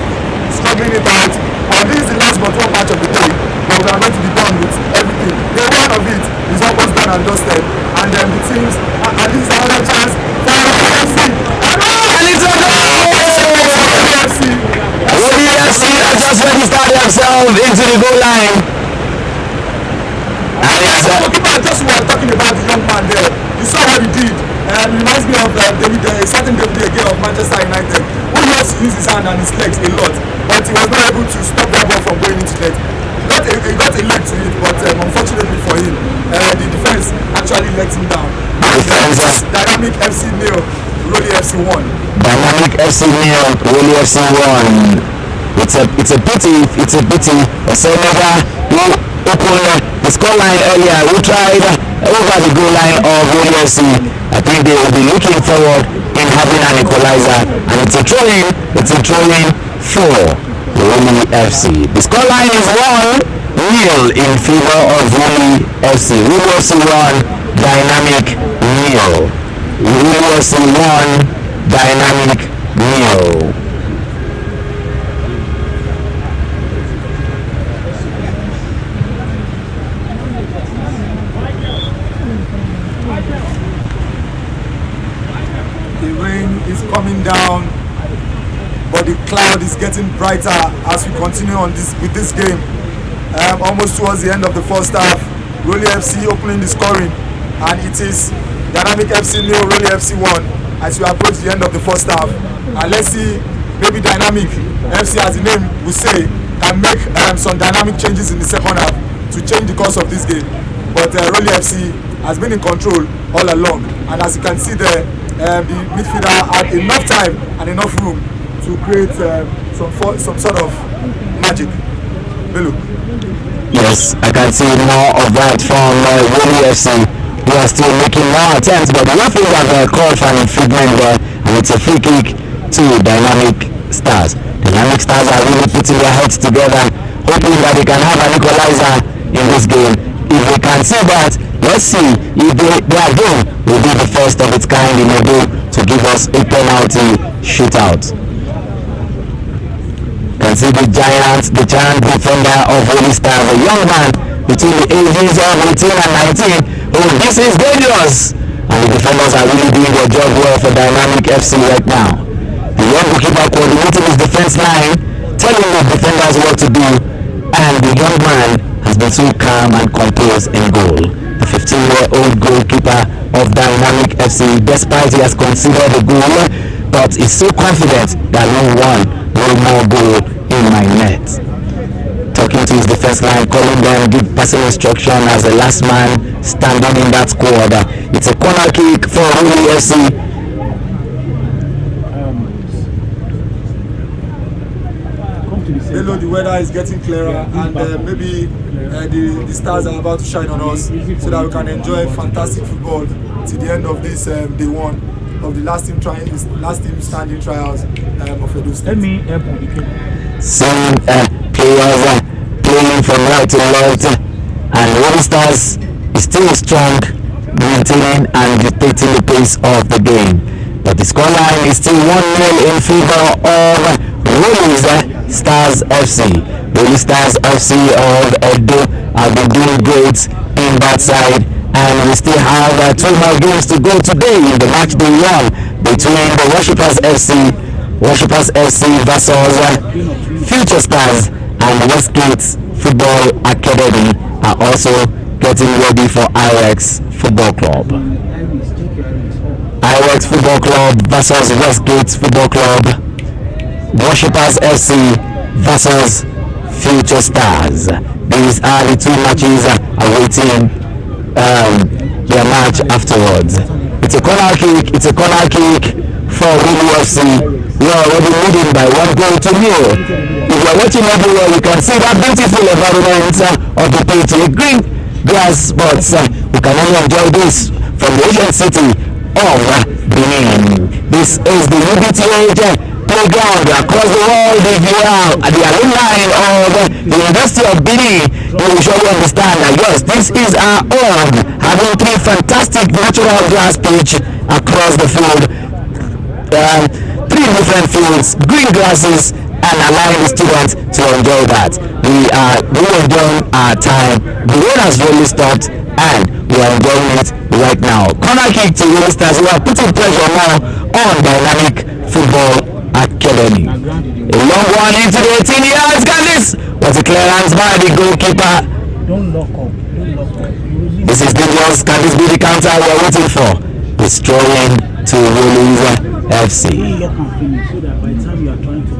B: struggling it out, and this is the last but one match of the day. But we are going to be done with everything. Day one of it is almost done and dusted, and then the teams, and this is another chance for FC.
K: And it's a goal! ODFC has just registered themselves into the goal line. And it's
B: just we were talking about the young man there. You saw what he did. It reminds me of a certain David again of Manchester United, who loves to use his hand and his legs a lot, but he was not able to stop that ball from going into net. He got a leg to it, but unfortunately for him, the defense actually let him down. Dynamic FC 0, Roli FC 1.
K: Dynamic FC 0, Roli FC 1. It's a pity. Osemega who opened the scoreline earlier, who tried over the goal line of Roli FC. I think they will be looking forward in having an equalizer, and it's a throw-in for Roli FC. The scoreline is 1-0 in favor of Roli FC. Roli FC 1, Dynamic 0. Roli FC 1, Dynamic 0.
B: is coming down, but the cloud is getting brighter as we continue on with this game. Almost towards the end of the first half, Roli FC opening the scoring, and it is Dynamic FC 0, Roli FC 1 as we approach the end of the first half. And let's see, maybe Dynamic FC, as the name will say, can make some dynamic changes in the second half to change the course of this game. But Roli FC has been in control all along, and as you can see there, the midfielder had enough time and enough room to create some sort of magic. Bello.
K: Yes, I can see more of that from Roli FC. We are still making more attempts, but the referee have called for an infringement there, and it's a free kick to Dynamic Stars. Dynamic Stars are really putting their heads together, hoping that they can have an equalizer in this game. If they can see that, let's see if their game will be the first of its kind in a game to give us a penalty shootout. You can see the giant defender of Roli Stars, a young man between the ages of 18 and 19. Oh, this is dangerous! And the defenders are really doing their job well for Dynamic FC right now. The young goalkeeper coordinating his defense line, telling the defenders what to do, and the young man has been so calm and composed in goal. The 15-year-old goalkeeper of Dynamic FC, despite he has considered the goal, but is so confident that no more goal in my net. Talking to his defense line, calling them, give passing instruction as the last man standing in that squad. It's a corner kick for Roli FC.
B: Bello, the weather is getting clearer, and maybe the stars are about to shine on us so that we can enjoy fantastic football to the end of this day one of the last team standing trials of Edo State.
K: Seeing players playing from right to left, and Roli Stars is still strong, maintaining and dictating the pace of the game. But the scoreline is still 1-0 in favor of Roli Stars FC. Roli Stars FC of Edo have been doing great in that side, and we still have 2 more games to go today in the match day 1 between the Worshippers FC versus Future Stars, and Westgate Football Academy are also getting ready for IREX Football Club. IREX Football Club versus Westgate Football Club. Worshippers FC versus Future Stars. These are the 2 matches awaiting their match afterwards. It's a corner kick for Roli FC. We are already leading by 1-0. If you are watching everywhere, you can see that beautiful environment of the pitch, a green grass, but we can only enjoy this from the ancient city of Benin. This is the UBTH playground across the world. If you are the alumni of the University of Benin, you will surely understand that yes, this is our own, having 3 fantastic natural grass pitch across the field. 3 different fields, green grasses, and allowing the students to enjoy that. We are really enjoying our time. The rain has really stopped, and we are enjoying it right now. Corner kick to Roli Stars. We are putting pressure now on Dynamic Football Academy. A long one into the 18 yards. Got this. What's a clearance by the goalkeeper?
L: Don't lock up.
K: This is dangerous. Can this be the counter we are waiting for? It's throwing to Roli FC.
L: So that by the time you are trying to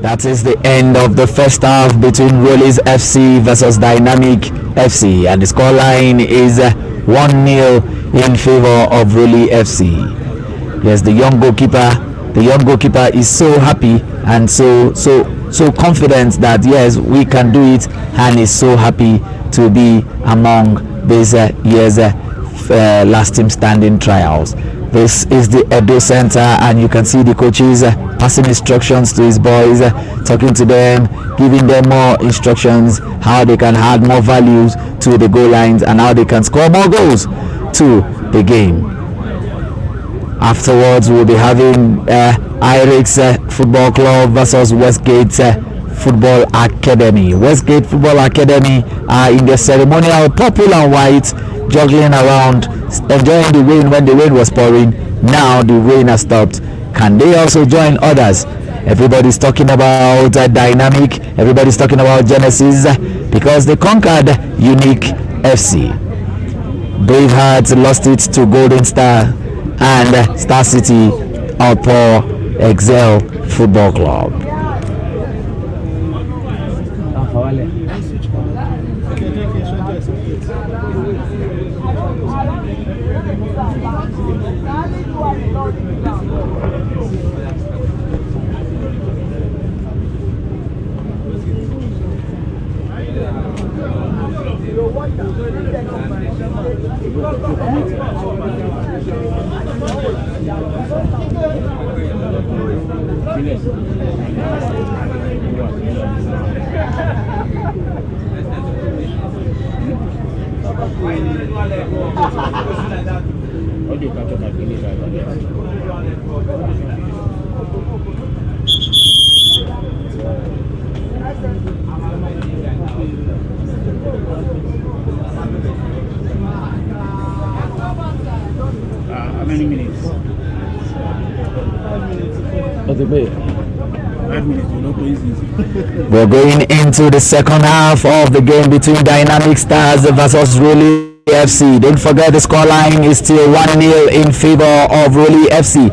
K: That is the end of the first half between Rollies FC versus Dynamic FC, and the scoreline is 1-0 in favor of Rolly FC. Yes, the young goalkeeper is so happy and so confident that yes, we can do it, and is so happy to be among this year's last team standing trials. This is the Edo Center, and you can see the coaches passing instructions to his boys, talking to them, giving them more instructions, how they can add more values to the goal lines and how they can score more goals to the game. Afterwards, we'll be having IRIX Football Club versus Westgate Football Academy. Westgate Football Academy are in the ceremonial purple and white, juggling around, enjoying the rain when the rain was pouring. Now the rain has stopped. Can they also join others? Everybody's talking about Dynamic, everybody's talking about Genesis, because they conquered Unique FC. Bravehearts lost it to Golden Star, and Star City outpour Excel Football Club.
L: How many minutes? 5 minutes, you know, easy.
K: We're going into the second half of the game between Dynamic Stars versus Rolly FC. Don't forget the scoreline is still 1-0 in favor of Rolly FC.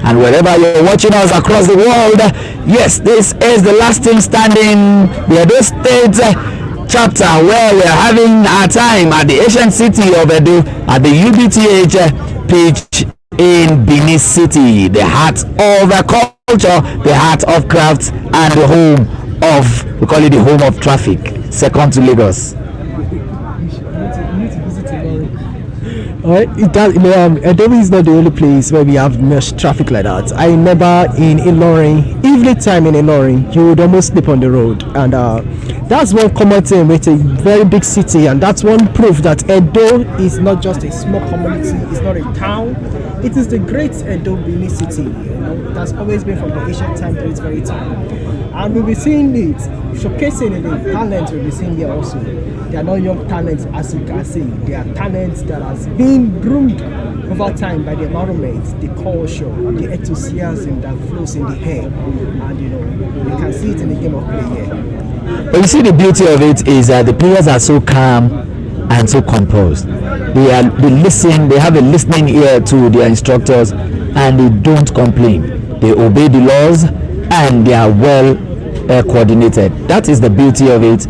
K: And wherever you're watching us across the world, yes, this is the last team standing, the Edo State chapter, where we're having our time at the ancient city of Edo at the UBTH pitch in Benin City, the heart of culture, the heart of crafts, and the home of, we call it the home of traffic, second to Lagos.
F: Alright, Edo is not the only place where we have much traffic like that. I remember in Ilorin, evening time in Ilorin, you would almost sleep on the road, and that's one common thing with a very big city, and that's one proof that Edo is not just a small community, it's not a town, it is the great Edo Benin City. You know, it has always been from the ancient time to its very time, and we'll be seeing it, showcasing the talent we'll be seeing here also. They are not young talents, as you can see. They are talents that has been groomed over time by the environment, the culture, the enthusiasm that flows in the air, and you know, you can see it in the game of play here.
K: But you see, the beauty of it is that the players are so calm and so composed. They listen, they have a listening ear to their instructors, and they don't complain. They obey the laws, and they are well coordinated. That is the beauty of it.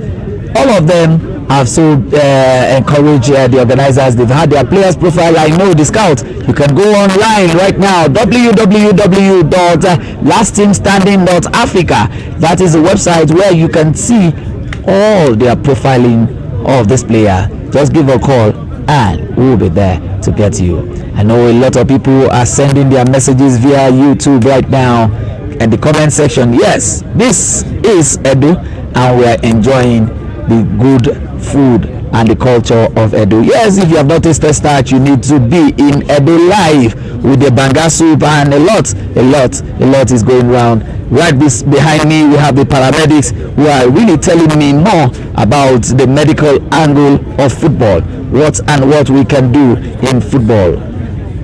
K: All of them have so encouraged the organizers. They've had their players profile. I know the scout. You can go online right now, www.lastteamstanding.africa. That is the website where you can see all their profiling of this player. Just give a call and we'll be there to get you. I know a lot of people are sending their messages via YouTube right now in the comment section. Yes, this is Edo, and we are enjoying the good food and the culture of Edo. Yes, if you have not tasted starch, you need to be in Edo live with the banga soup, and a lot is going around. Right behind me, we have the paramedics who are really telling me more about the medical angle of football, what we can do in football.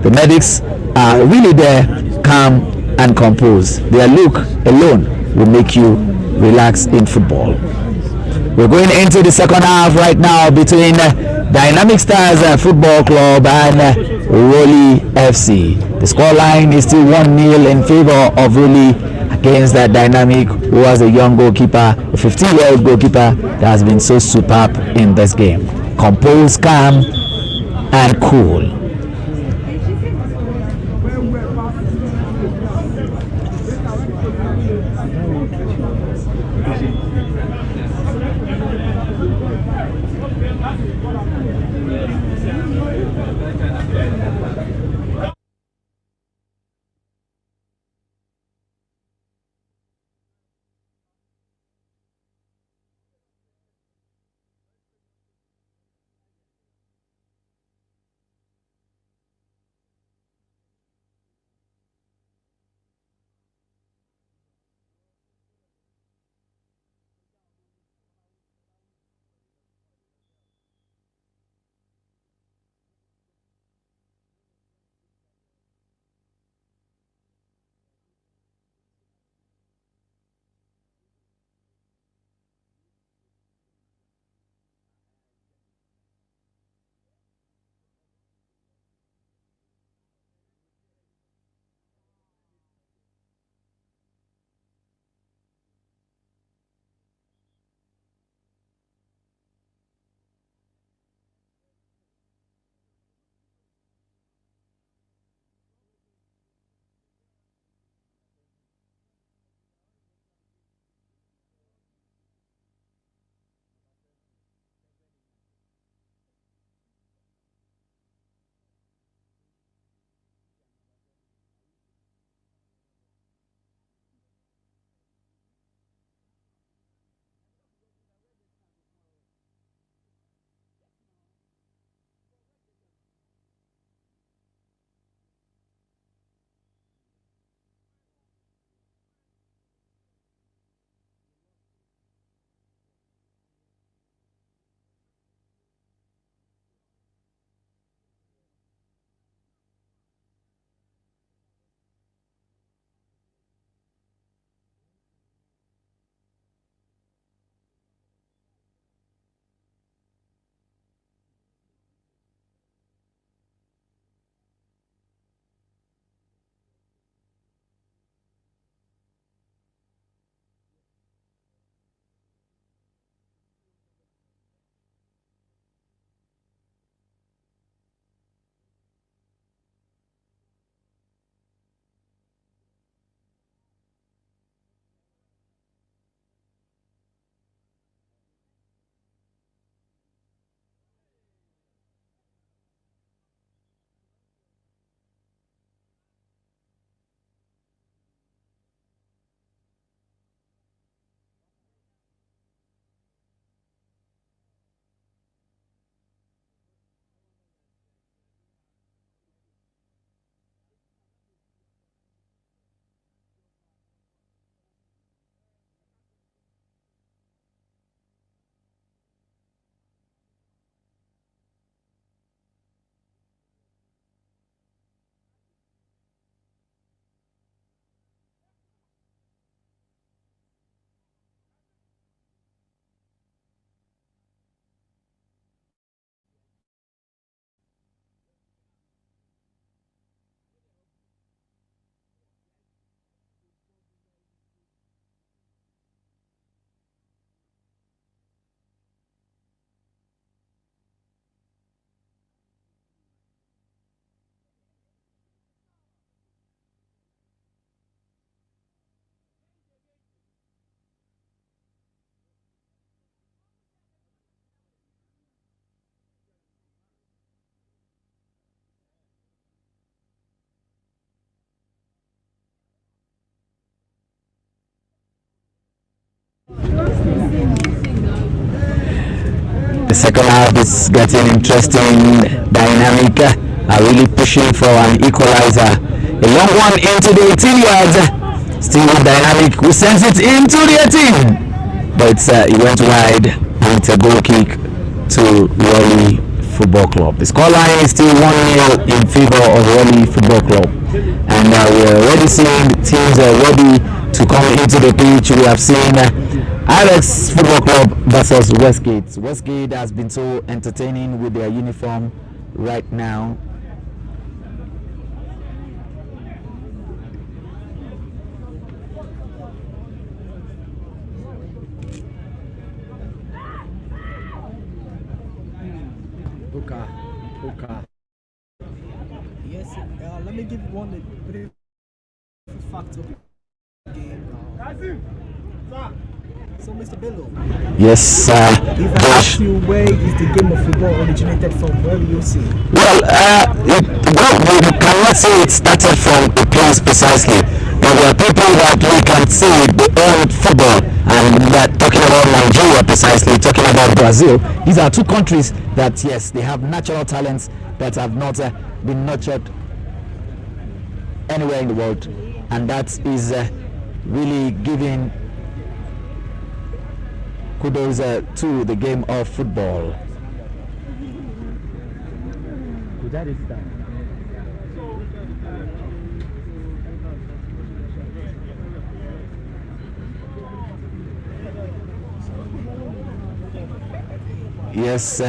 K: The medics are really there, calm and composed. Their look alone will make you relax in football. We're going into the second half right now between Dynamic Stars Football Club and Rolly FC. The scoreline is still 1-0 in favor of Rolly against that Dynamic, who has a young goalkeeper, a 15-year-old goalkeeper that has been so superb in this game. Composed, calm, and cool. The second half is getting interesting. Dynamic are really pushing for an equalizer. A long one into the 18 yards. Still with Dynamic, who sends it into the 18. But it went wide, and it's a goal kick to Raleigh Football Club. The scoreline is still 1-0 in favor of Raleigh Football Club. And we're already seeing teams ready to come into the pitch. We have seen Alex Football Club versus Westgate. Westgate has been so entertaining with their uniform right now.
F: let me give one a brief fact of the game. So, Mr. Bello.
K: Yes, sir.
F: If I ask you where is the game of football originated from, where will you say?
K: Well, we cannot say it started from a place precisely, but there are people that we can say they own football, and we are talking about Nigeria precisely, talking about Brazil. These are two countries that, yes, they have natural talents that have not been nurtured anywhere in the world, and that is really giving kudos to the game of football. Yes,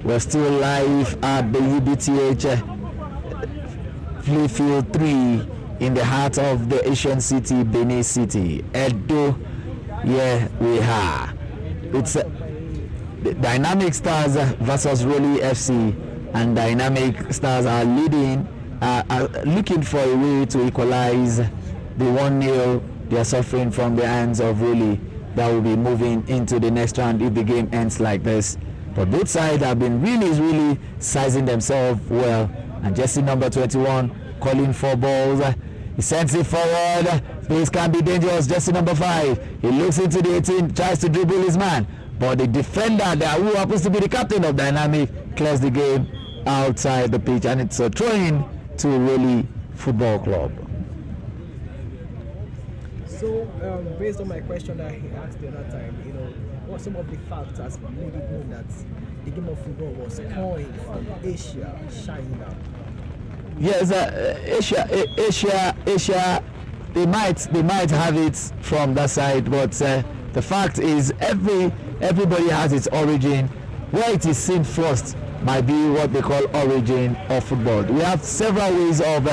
K: we're still live at the UBTH Fleetfield 3 in the heart of the Asian city, Benin City, Edo. Yeah, we are. It's the Dynamic Stars versus Roli FC, and Dynamic Stars are leading, are looking for a way to equalize the 1-0 they are suffering from the hands of Roli. That will be moving into the next round if the game ends like this. But both sides have been really sizing themselves well. And jersey number 21 calling for balls. He sends it forward. This can be dangerous. Jersey number 5. He looks into the 18, tries to dribble his man. But the defender there, who happens to be the captain of Dynamic, clears the game outside the pitch. And it's a throw-in to Roli Football Club.
F: So, based on my question that he asked the other time, what some of the facts has made it known that the game of football was coined from Asia, China?
K: Yes, Asia. They might have it from that side, but the fact is, everybody has its origin. Where it is seen first might be what they call origin of football. We have several ways of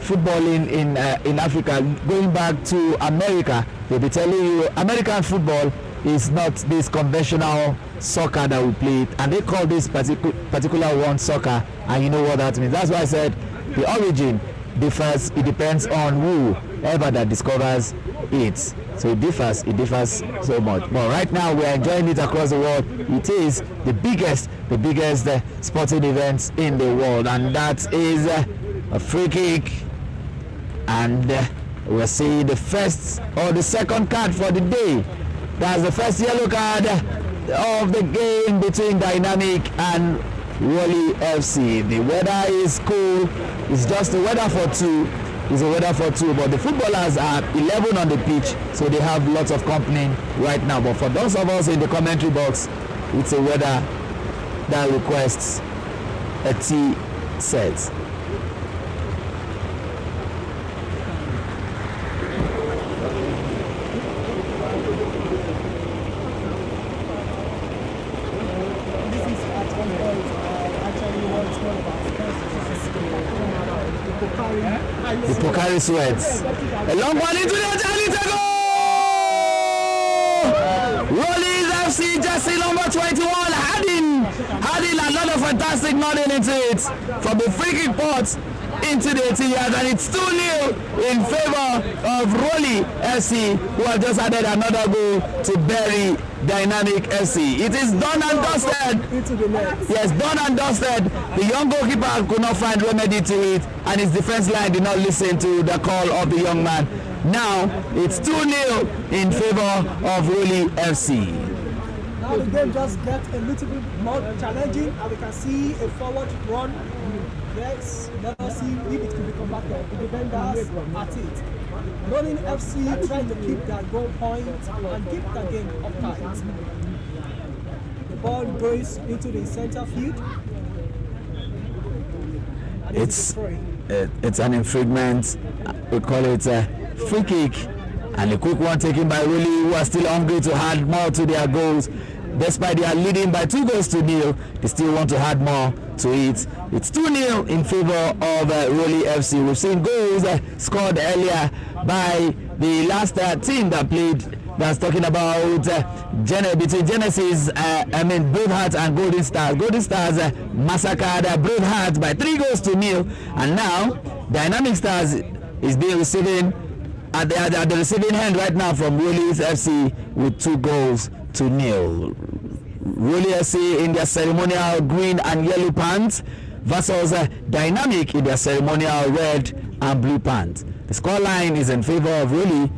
K: footballing in Africa. Going back to America, they'll be telling you American football is not this conventional soccer that we play, and they call this particular one soccer, and you know what that means. That's why I said the origin differs. It depends on whoever that discovers it. So it differs so much. But right now we are enjoying it across the world. It is the biggest sporting event in the world, and that is a free kick. And we're seeing the first or the second card for the day. That's the first yellow card of the game between Dynamic and Roli FC. The weather is cool. It's just the weather for two. It's a weather for two, but the footballers are 11 on the pitch, so they have lots of company right now. But for those of us in the commentary box, it's a weather that requests a tea set. The Pokari Sweats. A long one into the Angelita goal! Roli FC jersey number 21 adding another fantastic nodding into it from the free kick pot into the 18 yards, and it's 2-0 in favor of Roli FC, who have just added another goal to bury Dynamic FC. It is done and dusted. Yes, done and dusted. The young goalkeeper could not find remedy to it, and his defense line did not listen to the call of the young man. Now it's 2-0 in favor of Roli FC.
F: Now the game just gets a little bit more challenging, and we can see a forward run. Yes, let us see if it can be converted. The defenders at it. Roli FC trying to keep their goal point and keep the game uptight. The ball goes into the center field. And
K: it's an infringement. We call it a free kick, and a quick one taken by Roli, who are still hungry to add more to their goals. Despite they are leading by 2-0, they still want to add more to it. It's 2-0 in favor of Roli FC. We've seen goals scored earlier by the last team that played. That's talking about between Genesis, Braveheart and Golden Stars. Golden Stars massacred Braveheart by 3-0, and now Dynamic Stars is being receiving at the receiving end right now from Raleigh FC with 2-0. Raleigh FC in their ceremonial green and yellow pants versus Dynamic in their ceremonial red and blue pants. The scoreline is in favor of Raleigh,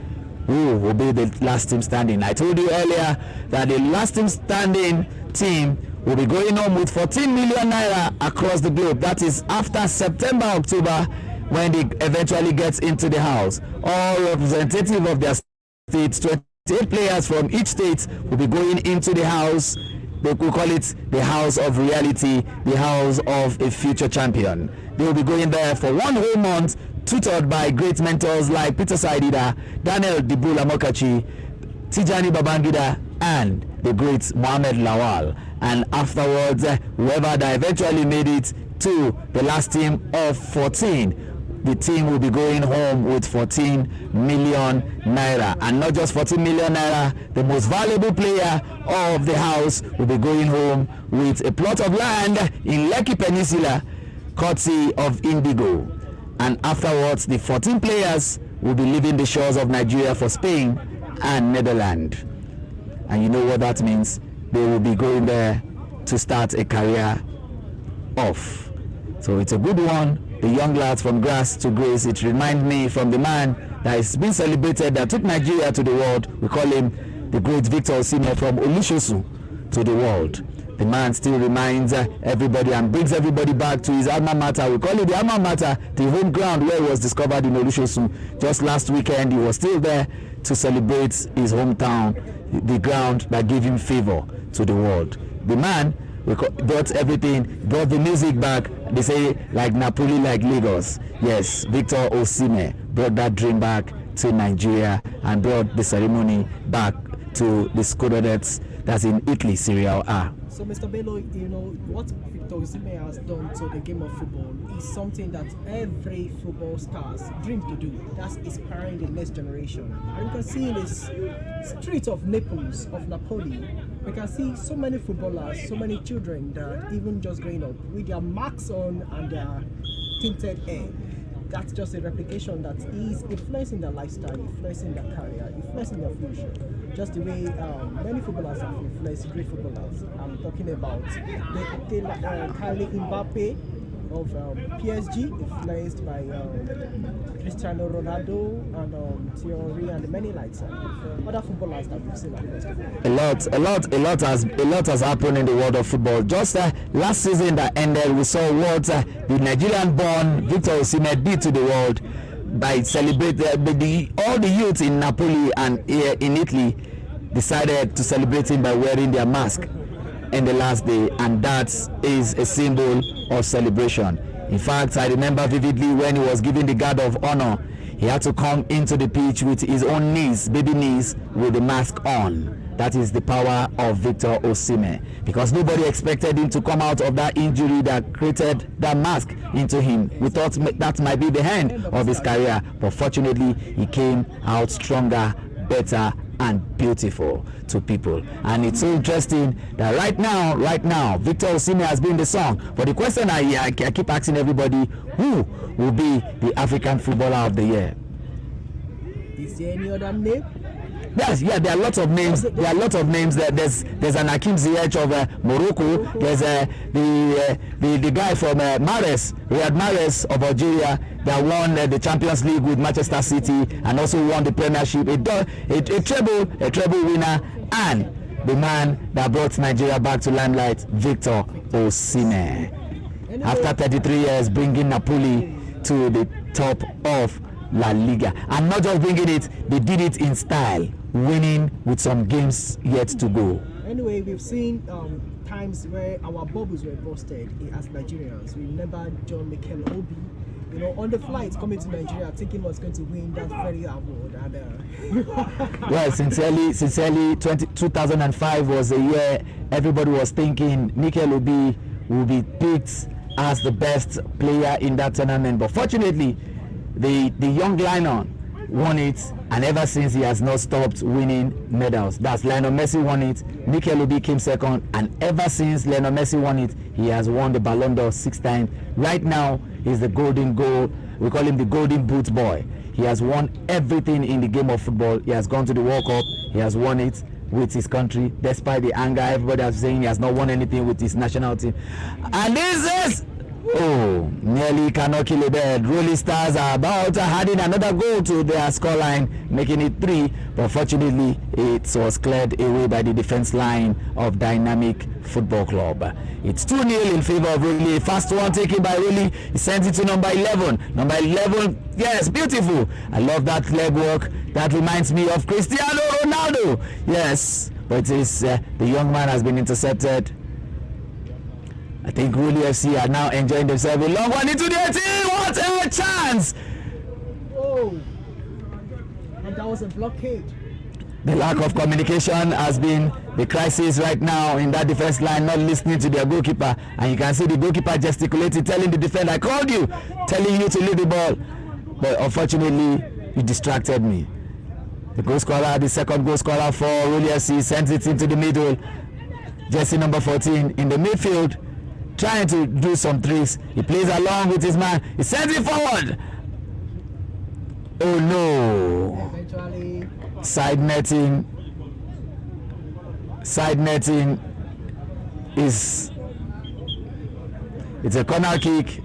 K: who will be the last team standing. I told you earlier that the last team standing team will be going home with 14 million naira across the globe. That is after September, October, when they eventually get into the house. All representative of their states, 28 players from each state will be going into the house. They could call it the house of reality, the house of a future champion. They will be going there for 1 whole month, tutored by great mentors like Peter Saidida, Daniel Dibula Mokachi, Tijani Babangida, and the great Mohamed Lawal. And afterwards, whoever that eventually made it to the last team of 14, the team will be going home with 14 million naira. And not just 14 million naira, the most valuable player of the house will be going home with a plot of land in Lekki Peninsula, courtesy of Indigo. And afterwards, the 14 players will be leaving the shores of Nigeria for Spain and Netherlands. And you know what that means? They will be going there to start a career off. So it's a good one. The young lads from grass to grace. It reminds me from the man that has been celebrated, that took Nigeria to the world. We call him the great Victor Osimhen, from Olishosu to the world. The man still reminds everybody and brings everybody back to his alma mater. We call it the alma mater, the home ground where he was discovered in Olishosu. Just last weekend, he was still there to celebrate his hometown, the ground that gave him favor to the world. The man brought everything, brought the music back. They say like Napoli, like Lagos. Yes, Victor Osimhen brought that dream back to Nigeria and brought the ceremony back to the Skododets that's in Italy, Serie A.
F: So, Mr. Bello, you know, what Victor Osimhen has done to the game of football is something that every football stars dream to do. That's inspiring the next generation. And you can see in this street of Naples, of Napoli, we can see so many footballers, so many children that even just growing up with their marks on and their tinted hair. That's just a replication that is influencing their lifestyle, influencing their career, influencing their future. Just the way many footballers have influenced great footballers. I'm talking about Kylian Mbappe of PSG, influenced by Cristiano Ronaldo and Thierry and many like other footballers that we've seen.
K: A lot has happened in the world of football. Just last season that ended, we saw what the Nigerian-born Victor Osimhen did to the world by celebrating all the youth in Napoli and here in Italy decided to celebrate him by wearing their mask in the last day, and that is a symbol of celebration. In fact, I remember vividly when he was given the guard of honor, he had to come into the pitch with his own knees, baby knees, with the mask on. That is the power of Victor Osimhen, because nobody expected him to come out of that injury that created that mask into him. We thought that might be the end of his career, but fortunately he came out stronger, better, and beautiful to people. And it's so interesting that right now Victor Osimhen has been the song. But the question I keep asking everybody, who will be the African Footballer of the Year?
F: Is there any other name?
K: Yes, yeah, there are lots of names. There are lots of names. There's an Hakim Ziyech of Morocco. There's the guy from Mahrez, Riyad Mahrez of Algeria, that won the Champions League with Manchester City and also won the Premiership. A treble winner, and the man that brought Nigeria back to limelight, Victor Osimhen. After 33 years, bringing Napoli to the top of La Liga, and not just bringing it, they did it in style, winning with some games yet to go.
F: Anyway, we've seen times where our bubbles were busted as Nigerians. We remember John Mikel Obi, you know, on the flight coming to Nigeria, thinking he was going to win that very award. And
K: well, sincerely, 2005 was a year everybody was thinking Mikel Obi will be picked as the best player in that tournament, but fortunately, the young lion won it, and ever since he has not stopped winning medals. That's Lionel Messi won it, Mikel Obi came second, and ever since Lionel Messi won it, he has won the Ballon d'Or 6 times. Right now, he's the golden goal. We call him the golden boot boy. He has won everything in the game of football. He has gone to the World Cup. He has won it with his country, despite the anger everybody is saying he has not won anything with his national team. And this is nearly cannot kill a bird. Rolling Stars are about adding another goal to their scoreline, making it 3, but fortunately it was cleared away by the defense line of Dynamic Football Club. It's 2-0 in favor of Rolly. First one taken by Rolly. He sent it to number 11. Number 11, yes, beautiful. I love that leg work. That reminds me of Cristiano Ronaldo. Yes, but it is the young man has been intercepted. I think Rolly FC are now enjoying themselves. A long one into the 18. What a chance!
F: Oh, and that was a blockade.
K: The lack of communication has been the crisis right now in that defense line, not listening to their goalkeeper. And you can see the goalkeeper gesticulating, telling the defender, I called you, telling you to leave the ball. But unfortunately, you distracted me. The goal scorer, the second goal scorer for Rolly FC, sends it into the middle. Jersey number 14 in the midfield, trying to do some tricks. He plays along with his man. He sends it forward. Oh no.
F: Eventually,
K: Side netting is, it's a corner kick.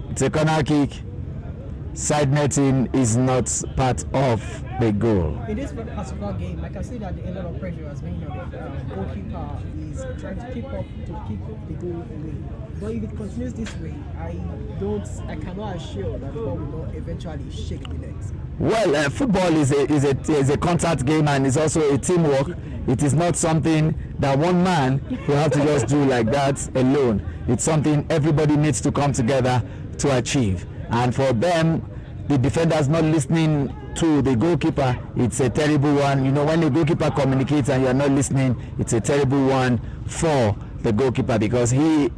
K: Side netting is not part of the goal.
F: in this particular game, I can see that a lot of pressure has been on the goalkeeper. Is trying to keep the goal away. But if it continues this way, I cannot assure that the ball will not eventually shake the legs.
K: Well, football is a contact game, and it's also a teamwork. It is not something that one man will have to just do like that alone. It's something everybody needs to come together to achieve. And for them, the defenders not listening to the goalkeeper, it's a terrible one. You know, when the goalkeeper communicates and you're not listening, it's a terrible one for the goalkeeper, because he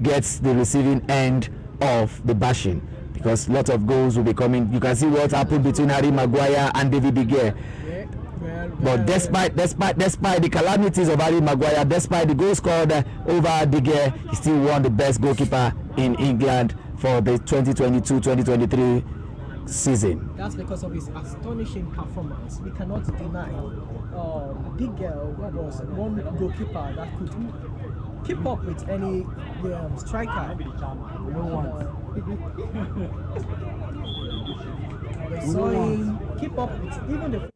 K: gets the receiving end of the bashing, because lots of goals will be coming. You can see what happened between Harry Maguire and David De Gea. But despite the calamities of Harry Maguire, despite the goal scored over De Gea, he still won the best goalkeeper in England for the 2022-2023 season.
F: That's because of his astonishing performance. We cannot deny De Gea was one goalkeeper that could keep up with any striker. We saw him keep up with even the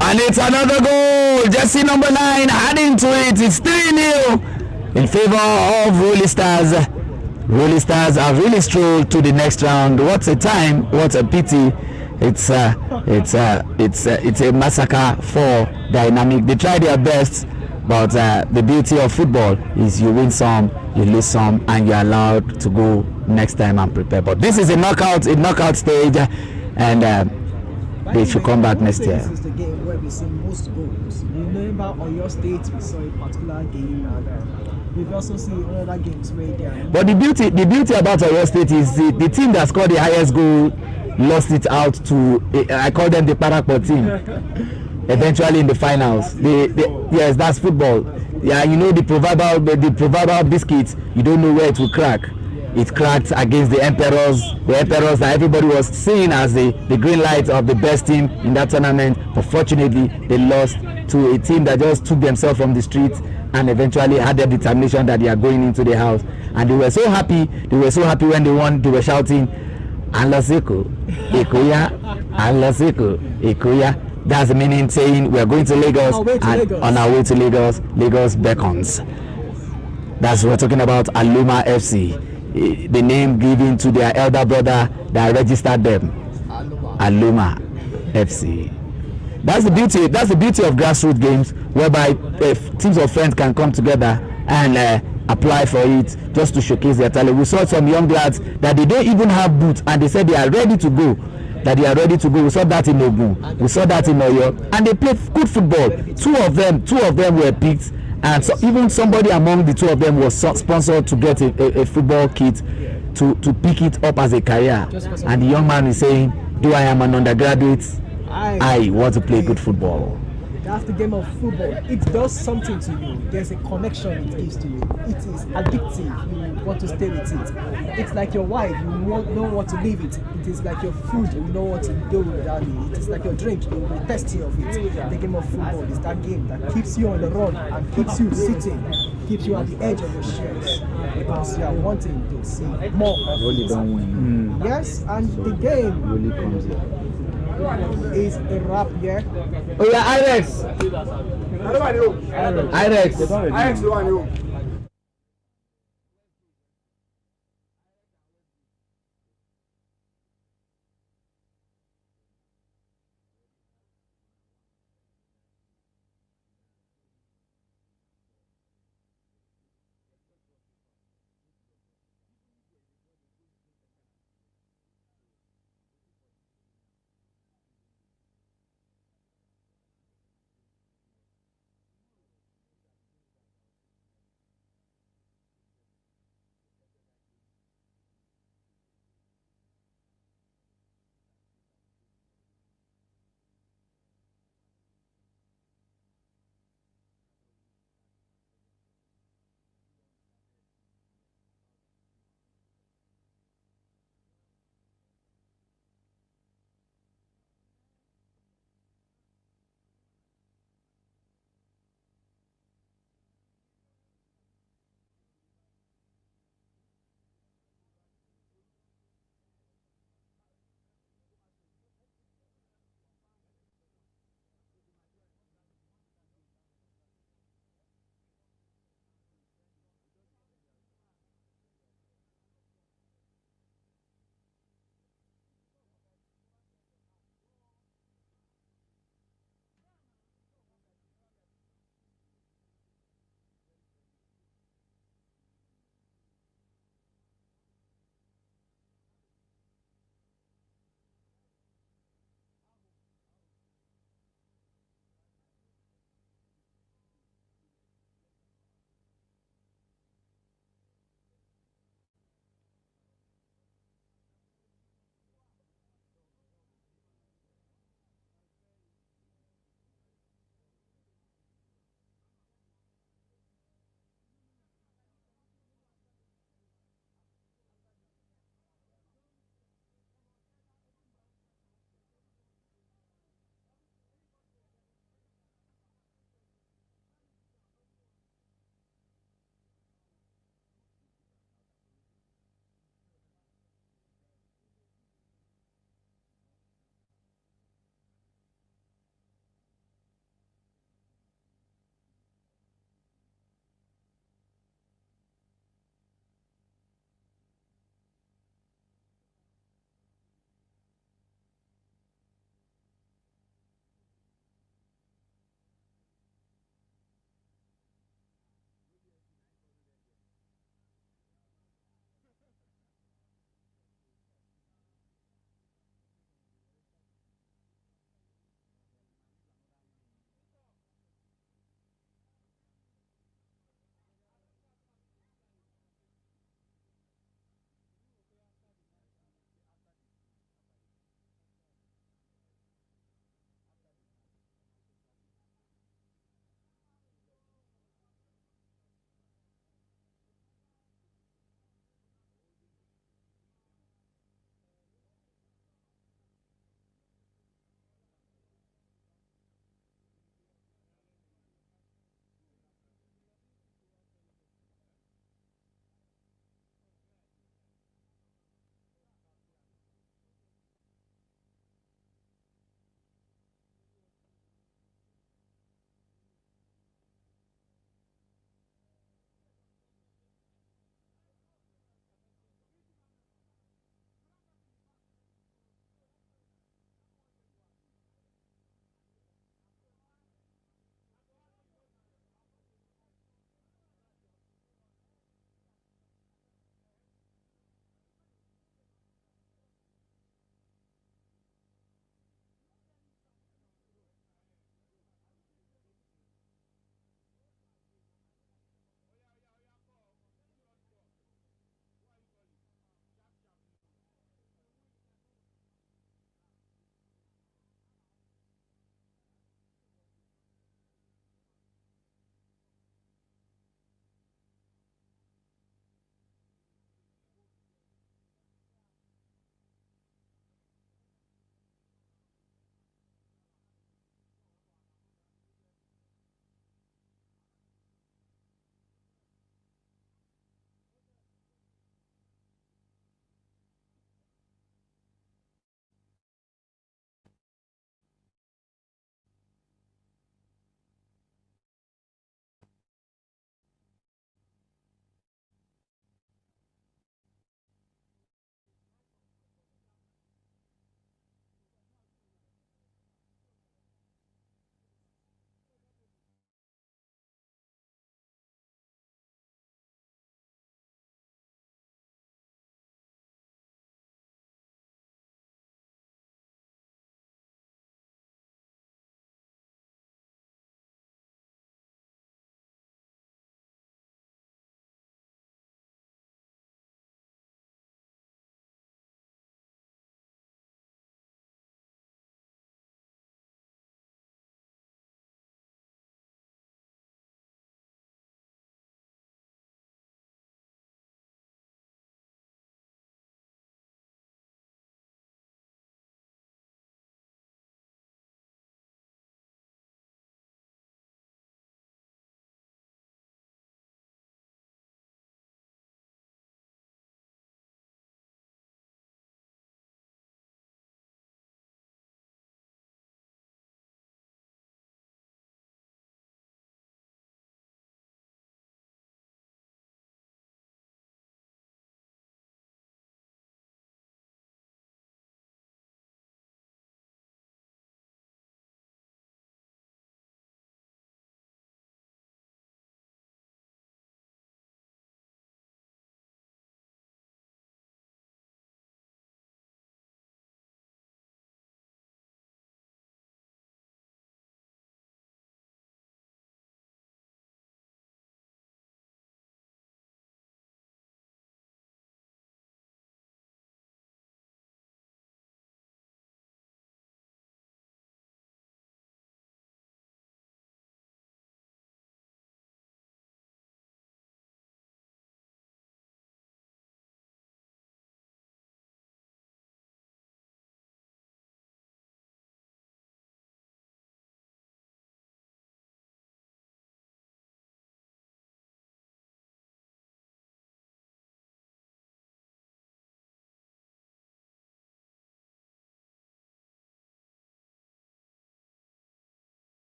K: And it's another goal. Jersey number 9 adding to it. It's 3-0 in favor of Rolly Stars. Rolly Stars have really strolled to the next round. What a time! What a pity! It's a massacre for Dynamic. They try their best, but the beauty of football is you win some, you lose some, and you're allowed to go next time and prepare. But this is a knockout stage, and they should come back next year.
F: This is the game where we see most goals. Remember, on your state, we saw a particular game, and we've also seen other games where they are.
K: But the beauty about Oyo State is the team that scored the highest goal lost it out to I call them the Parapet team. Eventually in the finals, yes, that's football. Yeah, you know the proverbial biscuit. You don't know where it will crack. It cracked against the Emperors that everybody was seeing as the green light of the best team in that tournament. But fortunately, they lost to a team that just took themselves from the streets and eventually had their determination that they are going into the house. And they were so happy. They were so happy when they won. They were shouting, "Anlaseko, Ekoya, Anlaseko, Ekoya." That's the meaning saying we are going to Lagos, and on our way to Lagos, Lagos beckons. That's what we're talking about. Aluma FC, the name given to their elder brother that registered them. Aluma FC. That's the beauty. That's the beauty of grassroots games, whereby teams of friends can come together and apply for it just to showcase their talent. We saw some young lads that they don't even have boots, and they said they are ready to go. We saw that in Ogun. We saw that in Oyo, and they played good football. Two of them were picked, and so even somebody among the two of them was sponsored to get a football kit to pick it up as a career. And the young man is saying, "Do I am an undergraduate? I want to play good football."
F: That's the game of football. It does something to you. There's a connection it gives to you. It is addictive. You want to stay with it. It's like your wife. You don't want to leave it. It is like your food. You know what to do without it. It is like your drink. You will be thirsty of it. The game of football is that game that keeps you on the run and keeps you sitting, keeps you at the edge of your chairs because you are wanting to see more of it.
A: Don't win.
F: Yes, and the game
A: Really comes here.
F: is a wrap here.
A: Oh yeah, Irex. Irex.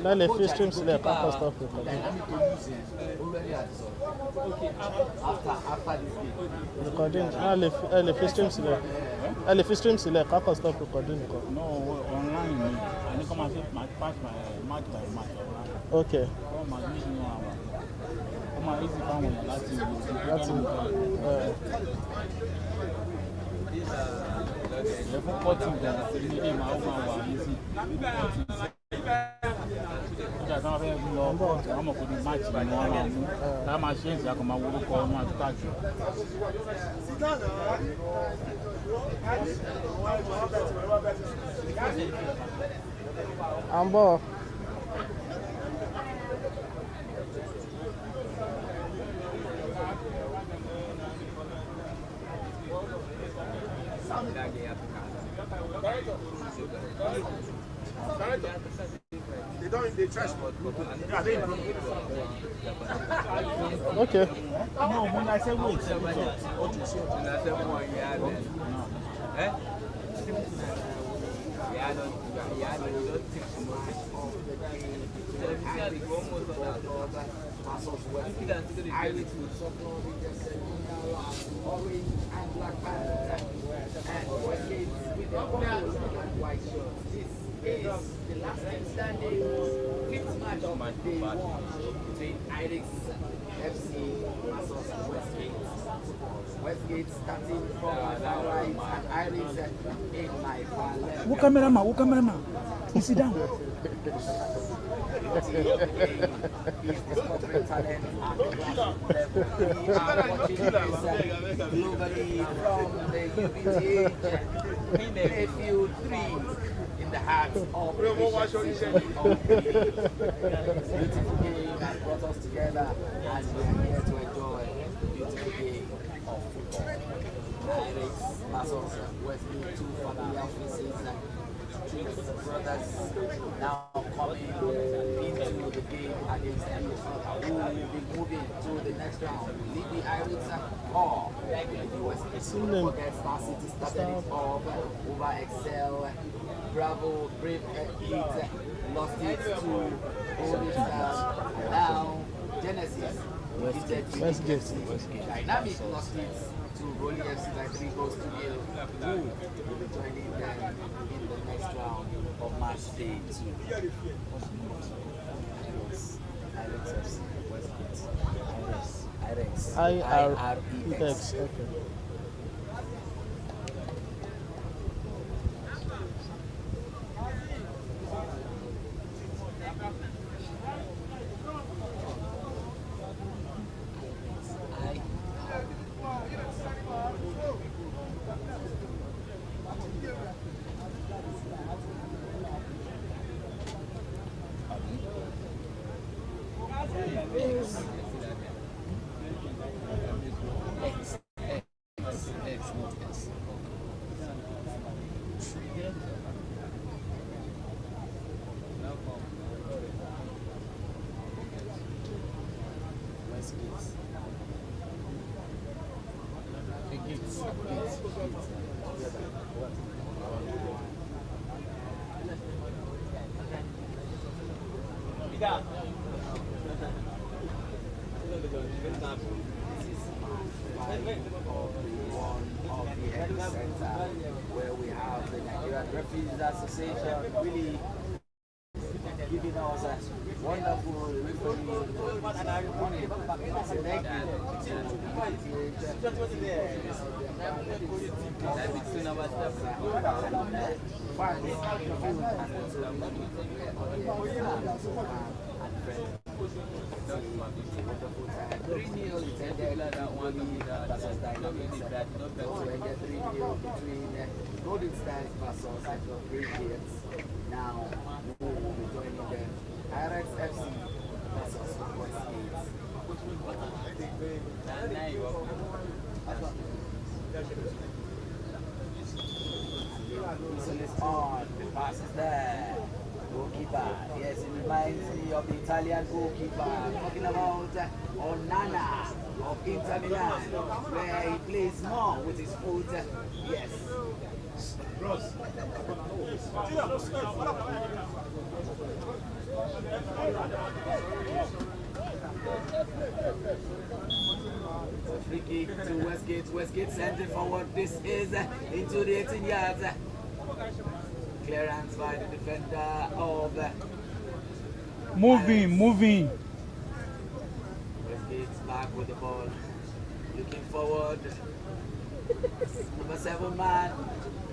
M: Là, les filles stream sur les papas stop recording. Recording. Ah, les filles stream sur les. Ah, les filles stream sur les papas stop recording.
L: No, online. I need come and pass my match by match.
M: Okay.
L: Come and use me one. Come and easy found one. That's level 14 that is really my own easy. I don't have no more. I'm going to match in one. That machine is like my work for one touch.
M: Ambo.
B: They don't they trash. Yeah, they improve.
M: Okay.
L: No, when I say wait,
A: Is the last time standing fifth match of day one between Irix FC versus Westgate. Westgate starting from my right and Irix in my far left.
L: Who cameraman? You sit down.
A: Is the corporate talent at the grassroots level. We are watching this globally from the UBTH Mayfield 3 in the heart of the beautiful game that brought us together, and we are here to enjoy the beautiful game of football. Irix versus Westgate, two familiar faces, two brothers now coming into the game against who will be moving to the next round. Will it be Irix or will it be Westgate? Don't forget, Star City started it off over Excel. Bravo, Brave Heat lost it to Holy Stars. Now, Genesis defeated Westgate. Dynamic lost it to Rolling FC by 3 goals to 0. Who will be joining them in the next round of match day 2? Irix FC, Westgate. Irix.
M: IREX. Okay.
A: Where we have the Nigerian Referees Association really giving us a wonderful referee. Golden Stars versus Green Gates. Now, who will be joining them? Irix FC versus Westgate. Whistle is on, the pass is there. Goalkeeper, yes, it reminds me of the Italian goalkeeper. Talking about Onana. of Inter Milan, where he plays more with his foot. Yes. Free kick to Westgate. Westgate sends it forward. This is into the 18 yards. Clearance by the defender of
L: Moving.
A: Westgate's back with the ball. Looking forward. Number 7 man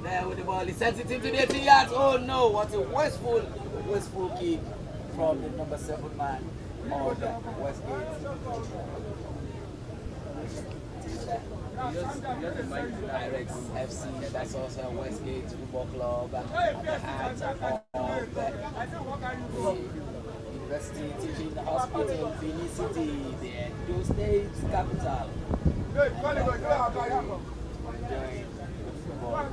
A: there with the ball. He sends it into the 18 yards. Oh no, what a wasteful kick from the number 7 man of Westgate. Irex FC, that's also Westgate Football Club at the heart of the University Teaching Hospital, Benin City, the Edo State capital. Enjoying football.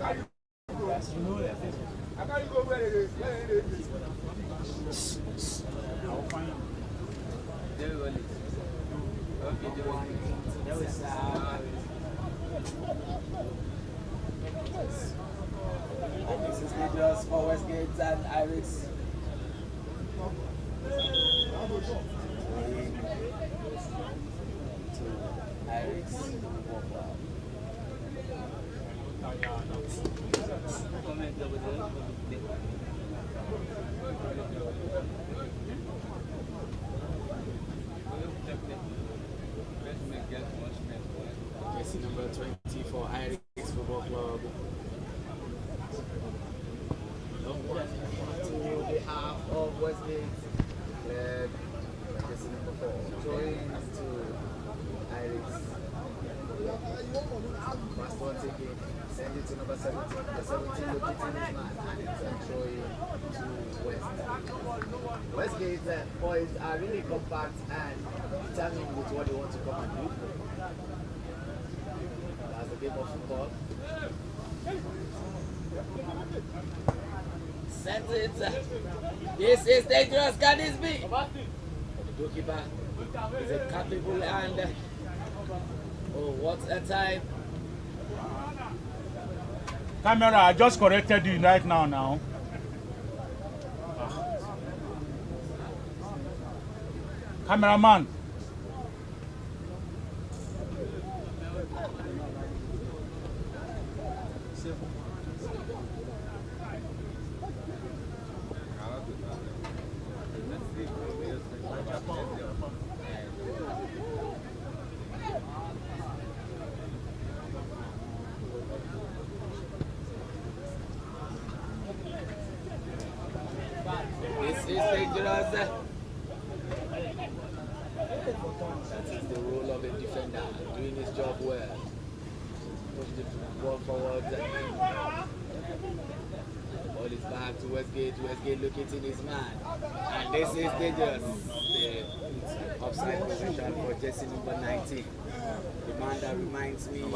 A: And this is dangerous for Westgate and Iris. To Iris. Jersey number 20 for Iris Football Club. To the half of Westgate. Jersey number 4. Throwing to Iris. Fast one taking. Send it to number 17. Number 17 locating his man. And it's a throwing to West. Westgate boys are really compact and determined with what they want to come and do. That's the game of football. Sends it. This is dangerous. Can this be? The goalkeeper is a capable and oh, what a time.
L: Camera, I just corrected you right now. Cameraman.
A: This is dangerous. That is the role of a defender, doing his job well. Push the ball forward. Ball is back to Westgate. Westgate locating his man. And this is dangerous. The offside position for Jersey number 19. The man that reminds me of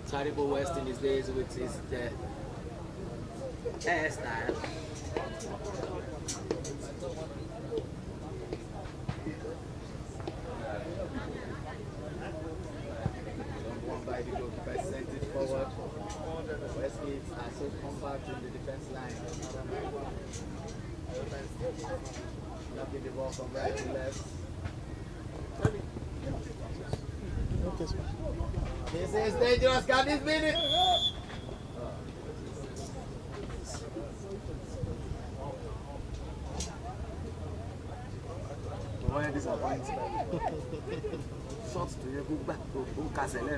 A: Terrible West in his days with his hairstyle. By the goalkeeper sent it forward. Westgate are so compact in the defense line. Knocking the ball from right to left. This is dangerous. Can this be it? Why disappointed? Shots to your good back to Castle.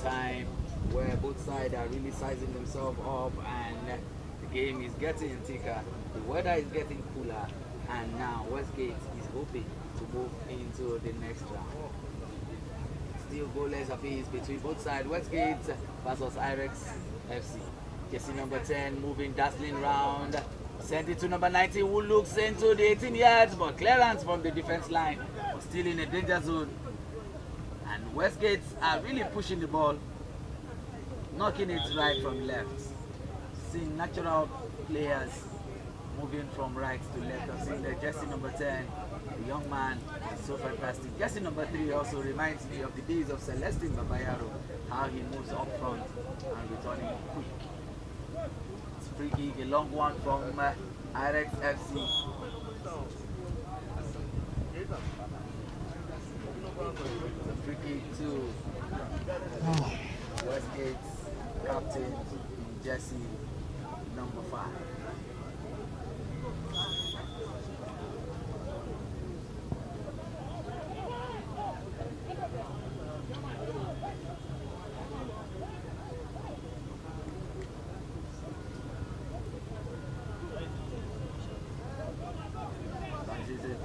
A: time where both sides are really sizing themselves up and the game is getting thicker. The weather is getting cooler, and now Westgate is hoping to move into the next round. Still goalless apiece between both sides. Westgate versus Irex FC. Jersey number 10 moving dazzling round. Sent it to number 19 who looks into the 18 yards, but clearance from the defense line. But still in a danger zone. And Westgate are really pushing the ball, knocking it right from left. Seeing natural players moving from right to left. I've seen the jersey number 10, the young man, is so fantastic. Jersey number 3 also reminds me of the days of Celestine Babayaro, how he moves up front and returning quick. It's a free kick, a long one from Irex FC. It's a free kick to Westgate's captain in jersey number 5.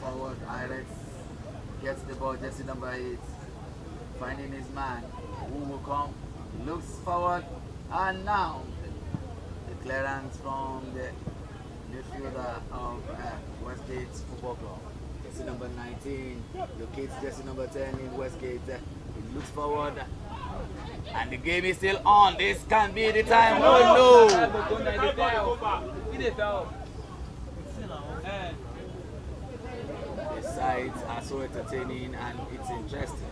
A: Forward, Irex gets the ball, jersey number 8, finding his man, who will come, looks forward, and now the clearance from the midfielder of Westgate Football Club. Jersey number 19 locates jersey number 10 in Westgate. He looks forward, and the game is still on. This can be the time. Oh no! The sides are so entertaining and it's interesting.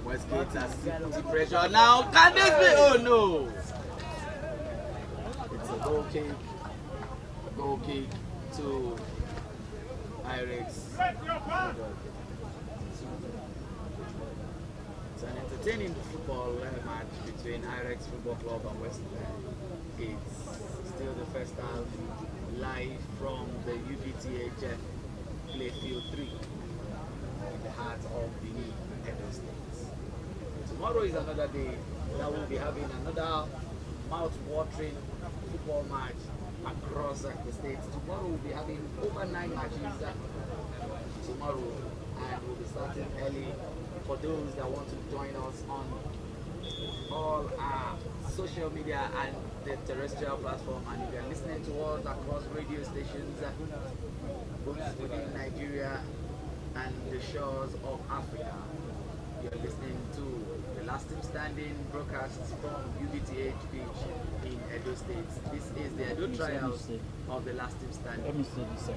A: Westgate has put pressure now. Can this be? Oh no! It's a goal kick to Irex. It's an entertaining football match between Irex Football Club and Westgate. Still the first half, live from the UBTH Playfield 3 in the heart of Benin, Edo State. Tomorrow is another day that we'll be having another mouth-watering football match across the state. Tomorrow we'll be having over 9 matches tomorrow, and we'll be starting early. For those that want to join us on all our social media and the terrestrial platform, and if you're listening to us across radio stations both within Nigeria and the shores of Africa, you're listening to the Last Team Standing broadcast from UBTH Beach in Edo State. This is the Edo trials of the Last Team Standing.
L: Let me say this.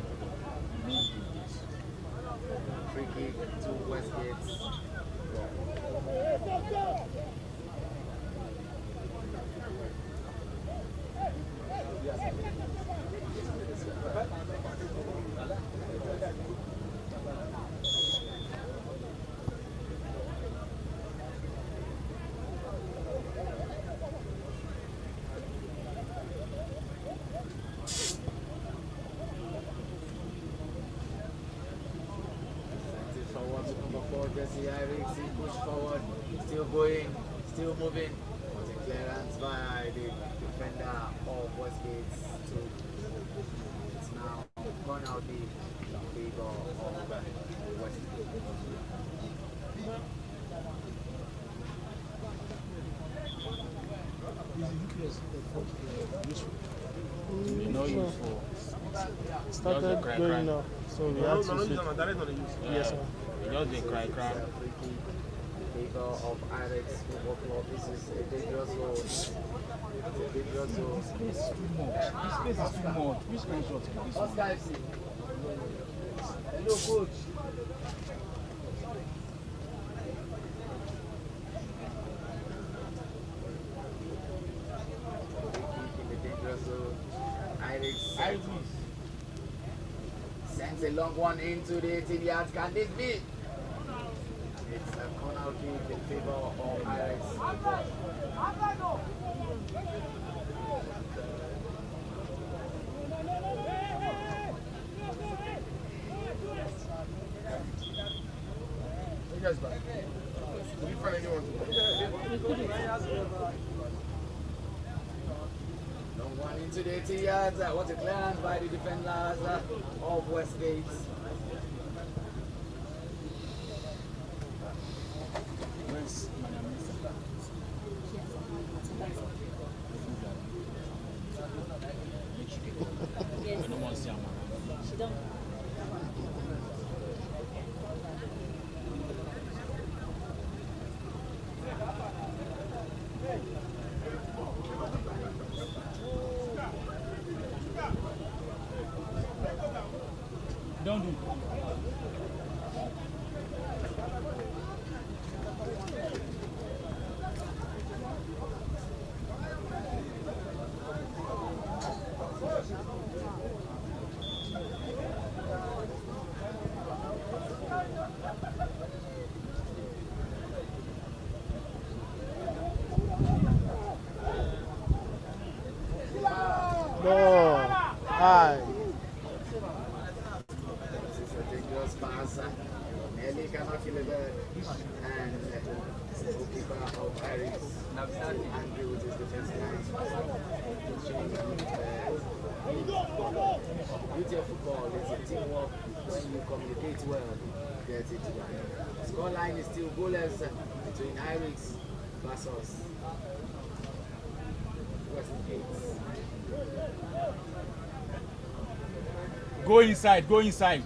A: Free kick to Westgate. Jersey Irex push forward, still going, still moving. Was a clearance by the defender of Westgate. It's now gone out in favor of Westgate.
M: Started going now, so we had to switch. Yes, sir.
L: Just the cry.
A: Favor of Irex Football Club. This is a dangerous zone. It's a dangerous zone.
L: This space is too much. This space is too much. Which kind of shot is this one?
A: Oscar FC. Hello, coach. In the dangerous zone. Irex sends a long one into the 18 yards. Can this be? It's a corner kick in favor of Irex.
N: guys back? Did you find anyone?
A: No one into the 80 yards. What a clearance by the defenders of Westgate.
L: Where's Madam Lisa? I don't want to see her, man.
I: She don't.
L: Don't do.
M: No. Aye.
A: Dangerous pass. Nelly cannot kill it. And goalkeeper of Paris, Andrew with his defense line. Beauty of football is a teamwork. When you communicate well, you get it right. Score line is still goalless between Iris versus Westgate.
L: Go inside, go inside.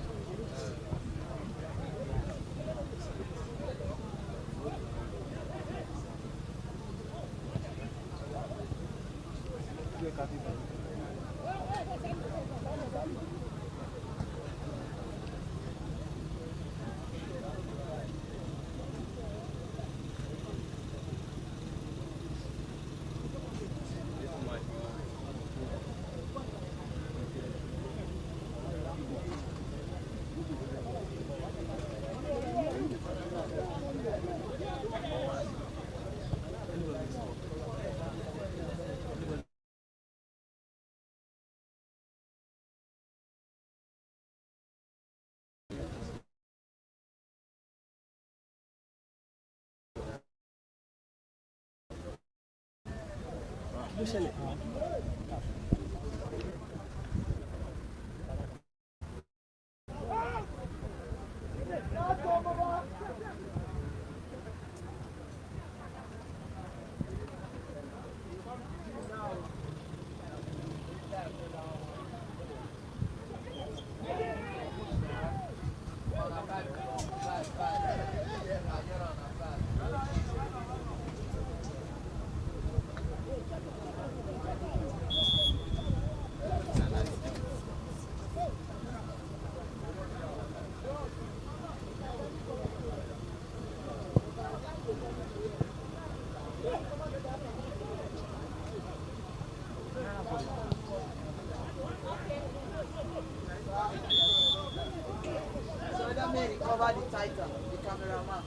O: Cover the title, the cameraman.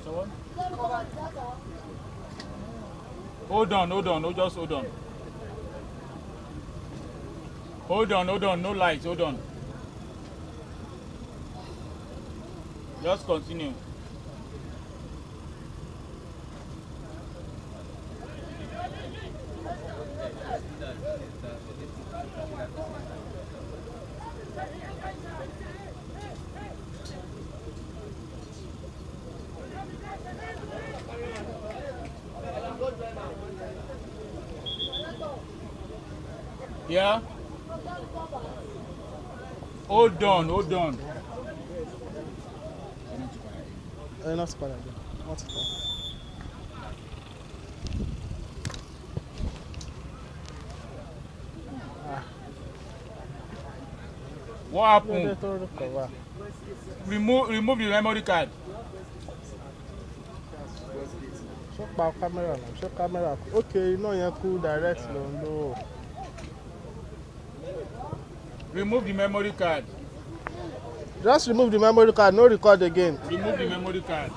L: So what?
O: Cover the title.
L: Hold on, no, just hold on. Hold on, no lights, hold on. Just continue. Yeah? Hold on.
M: Not spoiler. Not spoiler.
L: What happened? Remove the memory card.
M: Show camera now. Show camera. Okay, no, you cool direct no.
L: Remove the memory card.
M: Just remove the memory card, no record again.
L: Remove the memory card.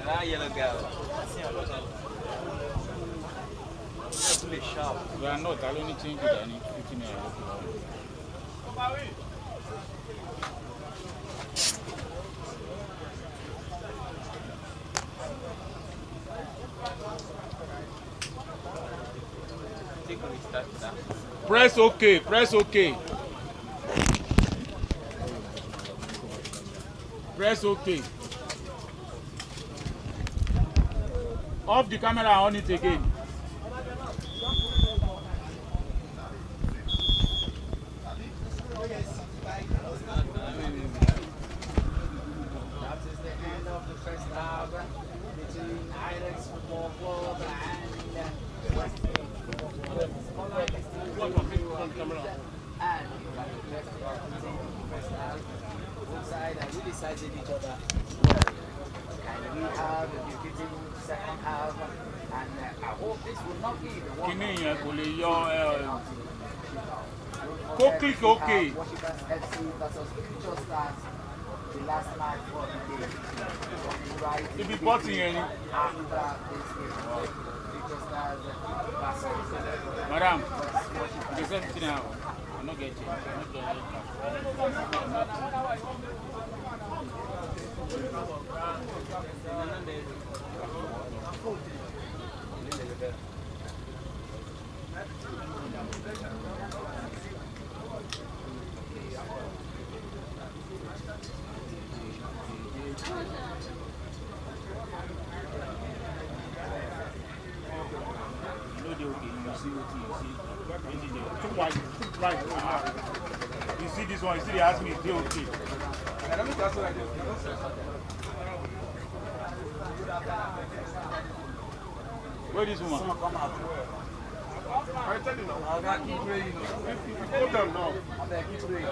P: That yellow girl.
L: We are not. I only change it. I need 15 minutes. Press OK, press OK. Press OK. Off the camera, on it again.
A: Decided each other, and we have the beginning second half, and I hope this will not be the one.
L: Go click OK.
A: Washington FC versus Future Stars, the last match for the day. Right,
L: If you bought in any,
A: after this game, Future Stars versus
L: Madam, you said it now. I'm not getting it. You see this one, you see they ask me if they okay. Where is this woman?
N: I tell you now. I got keep praying. If you go down now. I keep praying.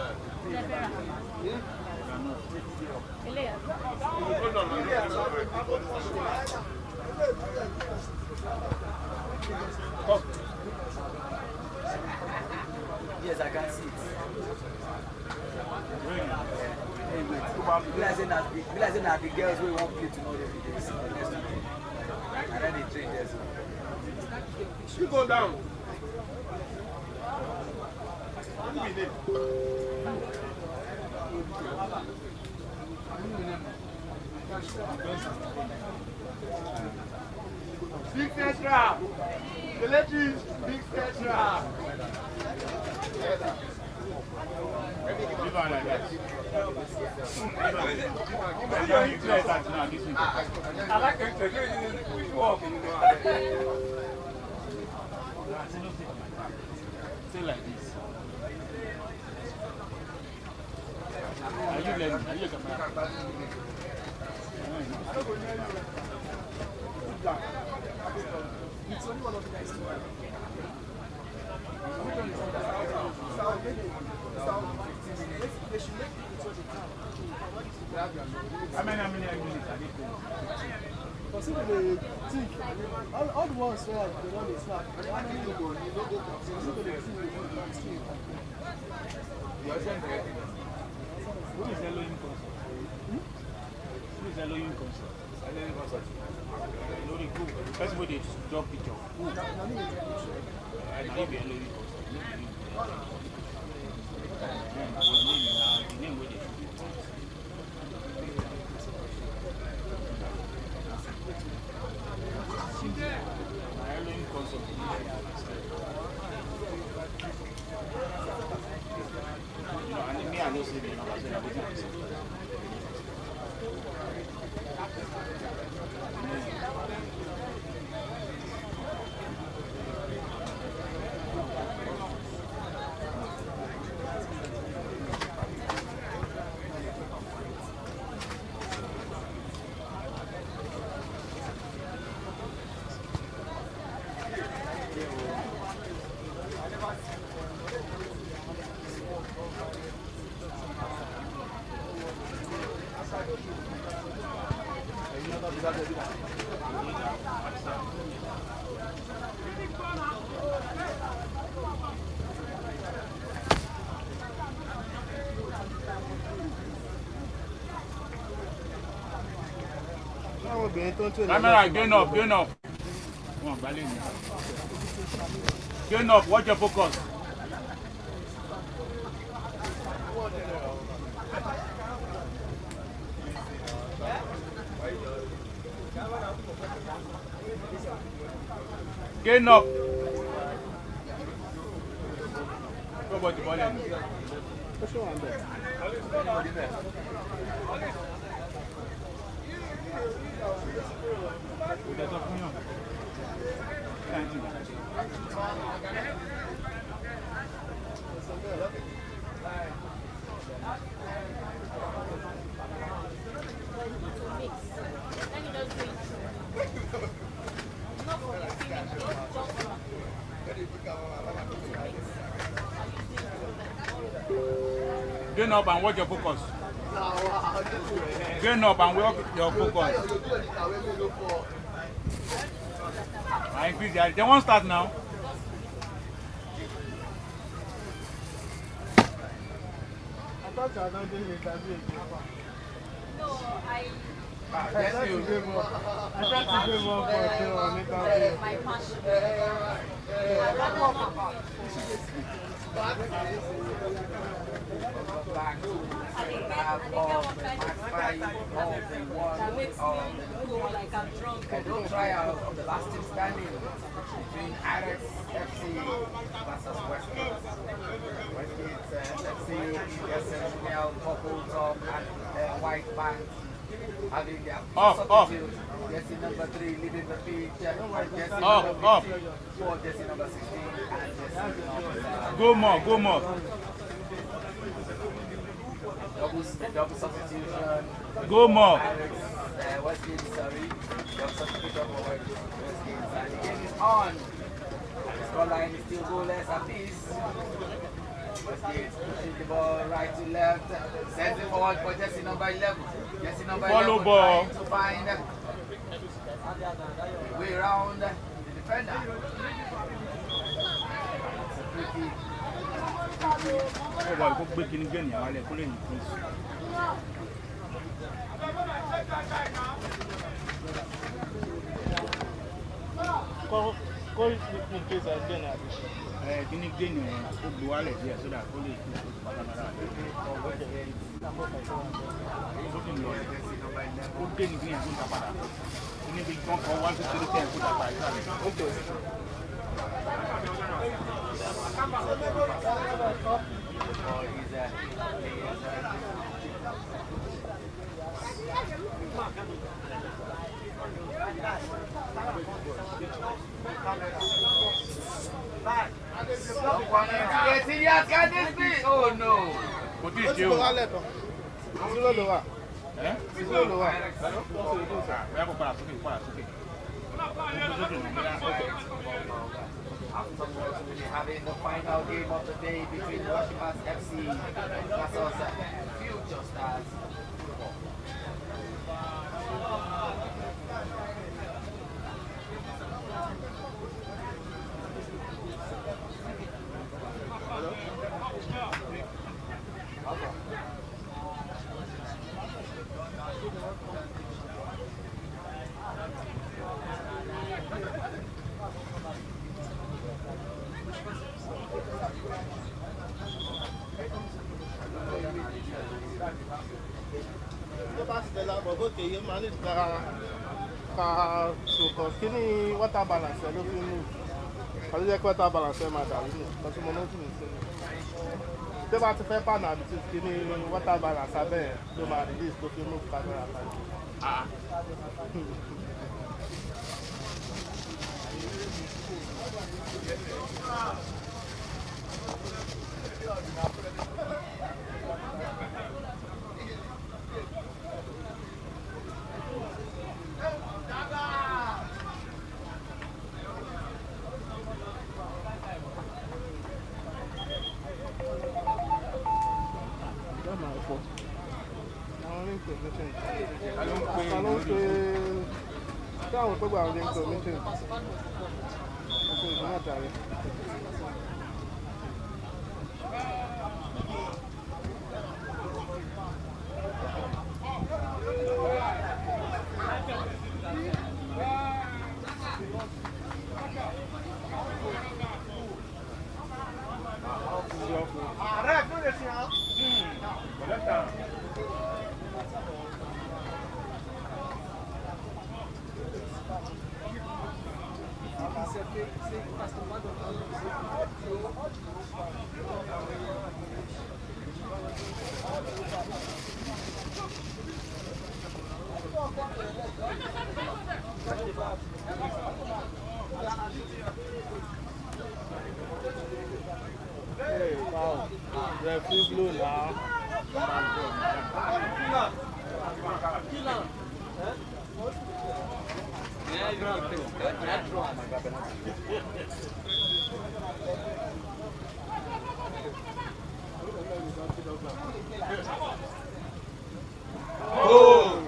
A: Yes, I can see it. Realizing that the girls will won't play tomorrow every day. And then they train there.
N: You go down. Big Tetra! The legends, Big Tetra! I like it.
L: Stay like this. Are you learning? Are you
N: It's only one of the guys. They should make it into the town.
L: How many minutes are they playing?
N: Because if they think, all the ones where they run the snap, how many you go, you don't go to the team,
L: Who is Elohim Concert? Who is Elohim Concert? Elohim Concert. Elohim who? The person where they drop picture. Who? I know be Elohim Concert. The name where they Elohim Concert. And me, I know say the number, so I go Camera, gain up, gain up. Come on, Balin. Gain up, watch your focus. Gain up. Go about the ball in.
M: What's your one there?
L: There's a phone. Thank you. Gain up and watch your focus. Gain up and watch your focus. I increase the. They won't start now.
M: I thought you were not doing it.
I: No, I.
M: I tried to give up. I tried to give up for you on interview.
I: My passion.
Q: Don't try out of the last team standing between Ajax FC versus Westgate. Westgate FC, SNL, purple top and white pants. Having their substitute, jersey number 3 leading the pitch, jersey number 4, jersey number 16, and jersey number
L: Go more, go more.
Q: double substitution.
L: Go more.
Q: Westgate, sorry. Double substitution for Westgate. And the game is on. The scoreline is still goalless at least. Westgate pushing the ball right to left. Sends it forward for jersey number 11. Jersey number 11
L: Follow ball.
Q: trying to find the way around the defender. It's a free kick.
L: Oh boy, go quick in again. Yeah, I'll pull in.
M: Call in case again.
L: Can you gain the wallet here so that only
Q: Can this be? Oh no!
L: What is you?
Q: Having the final game of the day between Washimas FC versus Future Stars Football.
M: Okay, you manage kí ni water balance ló fi mú kọ́ ló jẹ́ kí water balance máa dàrú nù kọ́ tí mo ní tún sí i tí bá ti fẹ́ pàànà àbí tí kí ni water balance abẹ́ ló máa release tó fi mú camera kan. Táwọn tó gba àwọn information ọ̀sẹ̀ ìgbọ́n àtàrí. Hey, wow. They're free blue now.
L: Oh!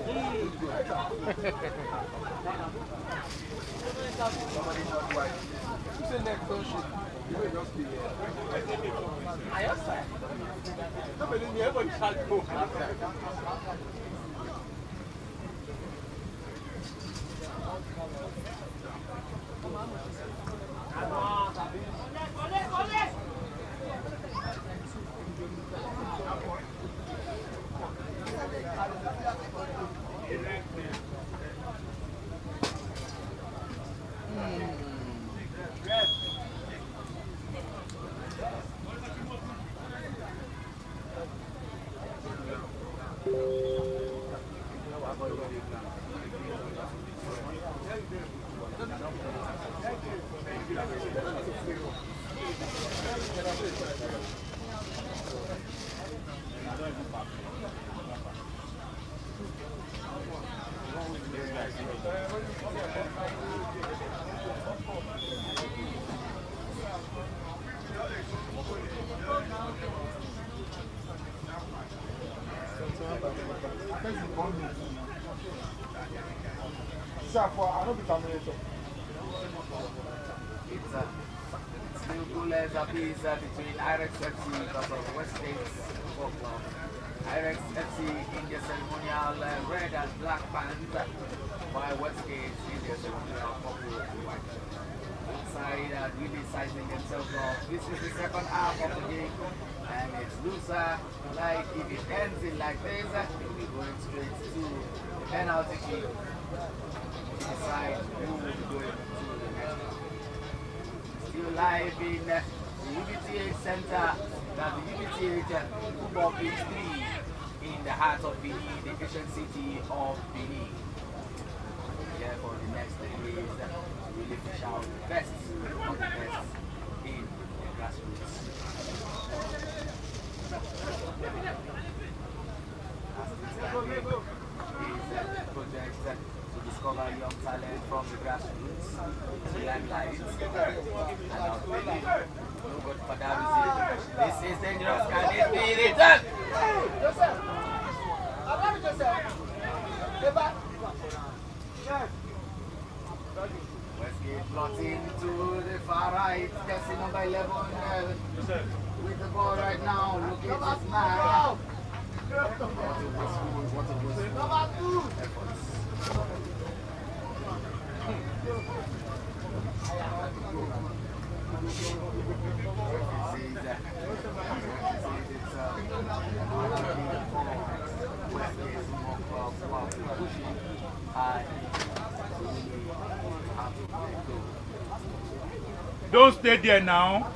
Q: It's still goalless apiece between Irex FC versus West States Football Club. Irex FC in the ceremonial red and black pants, while West States in the ceremonial purple and white. Inside really sizing themselves up. This is the second half of the game, and it's loser. Like if it ends in like this, we'll be going straight to the penalty kick. Decide who will be going to the next round. Still live in the UBTH Center, that's the UBTH Football Pitch 3 in the heart of Benin, the ancient city of Benin. Here for the next 3 days to really fish out the best of the best in the grassroots. Project to discover young talent from the grassroots to limelight and outplay. No good for that. This is dangerous. Can it be returned? Joseph! Westgate plotting to the far right. Jersey number 11 with the ball right now. Look at this man. What a wasteful efforts.
L: Don't stay there now.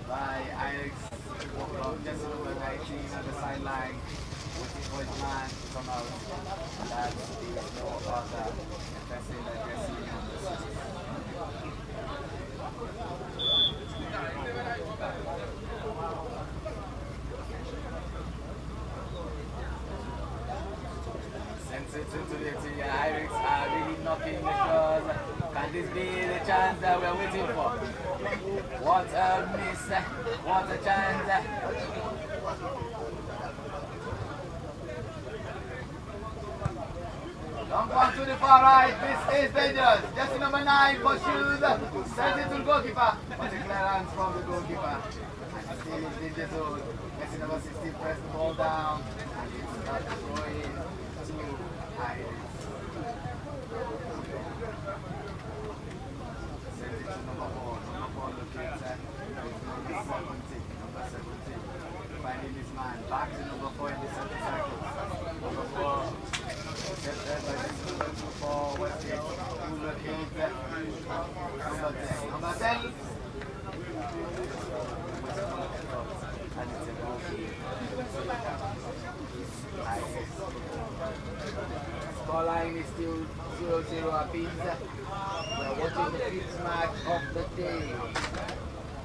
L: By Alex, just number 19 on the sideline, waiting for his man to come out. That is no other person than Jesse number 6. Sends it into the 18
Q: this be the chance that we're waiting for? What a miss, what a chance. Long one to the far right, this is dangerous. Just number 9 for shoes. Sends it to the goalkeeper. But a clearance from the goalkeeper. And still in danger zone. Messi number 16 press the ball down. And it's not throwing to Iris. Sends it to number 4. Number 4 locates number 17. Finding this man. Back to number 4 in the center circle. Number 4. For Westgate, who locates number 10. And it's a goal. Scoreline is still 0-0 apiece. We're watching the 5th match of the day.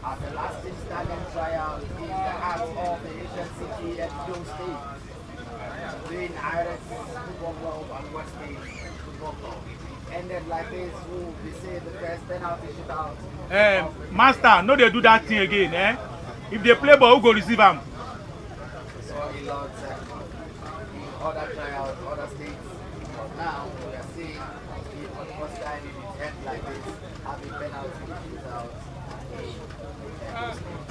Q: At the last standing trial in the heart of the Asian city at Edo State. Between Iris Football Club and Westgate Football Club. Ended like this, we say the first penalty shootout.
L: Master, no they do that thing again, eh? If they play ball, who go receive them?
Q: So a lot in other trials, other states. But now we are seeing the first time in its end like this, having penalty shootout in Edo State.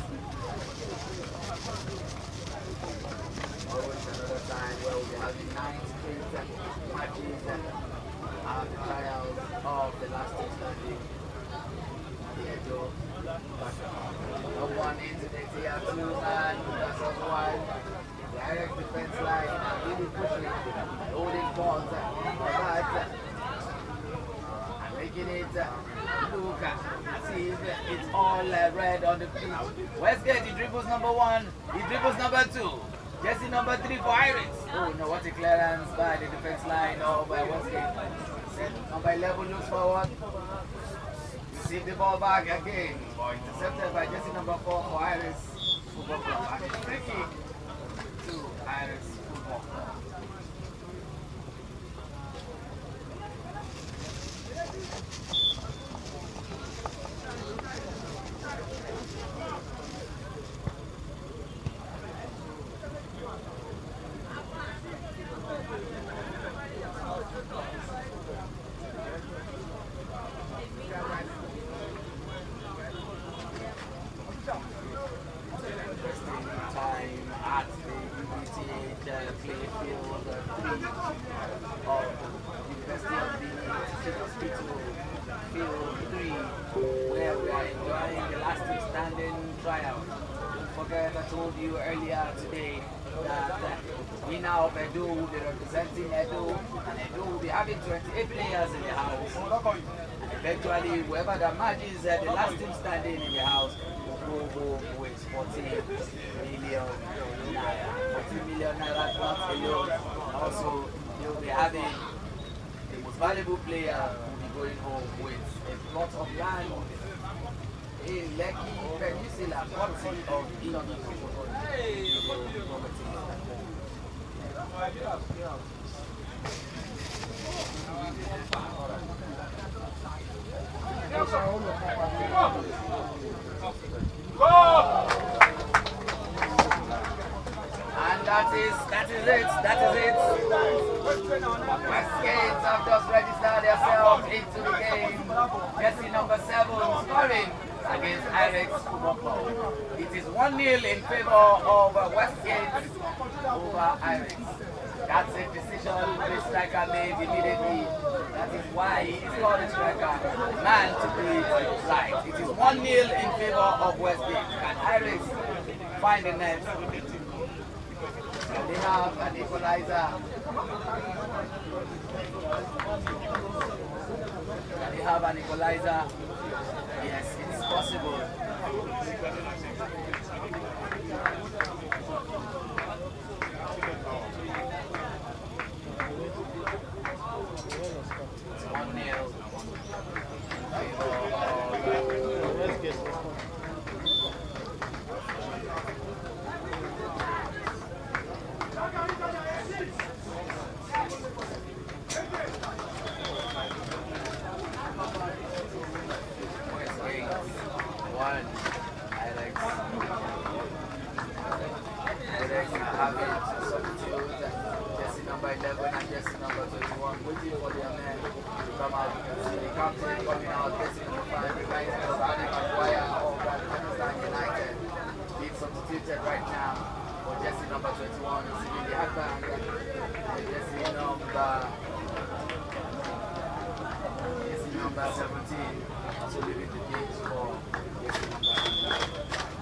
Q: Always another time where we'll be having 9 straight matches at the trials of the last two standing. Here Edo. No one into the tier 2 man versus 1. The Irish defense line are really pushing, holding balls for that. And making it look, see if it's all red on the pitch. Westgate, he dribbles number 1, he dribbles number 2. Jersey number 3 for Iris. Oh no, what a clearance by the defense line of Westgate. Number 11 looks forward. Receive the ball back again. Intercepted by Jersey number 4 for Iris Football Club. And it's free kick to Iris Football Club. Edo will be representing Edo, and Edo will be having 28 players in the house. And eventually, whoever that matches the last team standing in the house will go home with 14 million naira. 14 million naira not alone. Also, you'll be having the most valuable player will be going home with a plot of land in Lekki Peninsula, courtesy of Elon And that is it. Westgate have just registered themselves into the game. Jersey number 7 scoring against Irex Football Club. It is 1-0 in favor of Westgate over Irex. That's a decision the striker made immediately. That is why he is called a striker. The man to do it right. It is 1-0 in favor of Westgate. Can Irex find the net? And they have an equalizer. And they have an equalizer. Yes, it's possible. It's 1-0. semi-final, jersey number 5, remains Harry Maguire of Manchester United. Being substituted right now for jersey number 21, Sidi Akbang, jersey number 17, also leaving the pitch for jersey number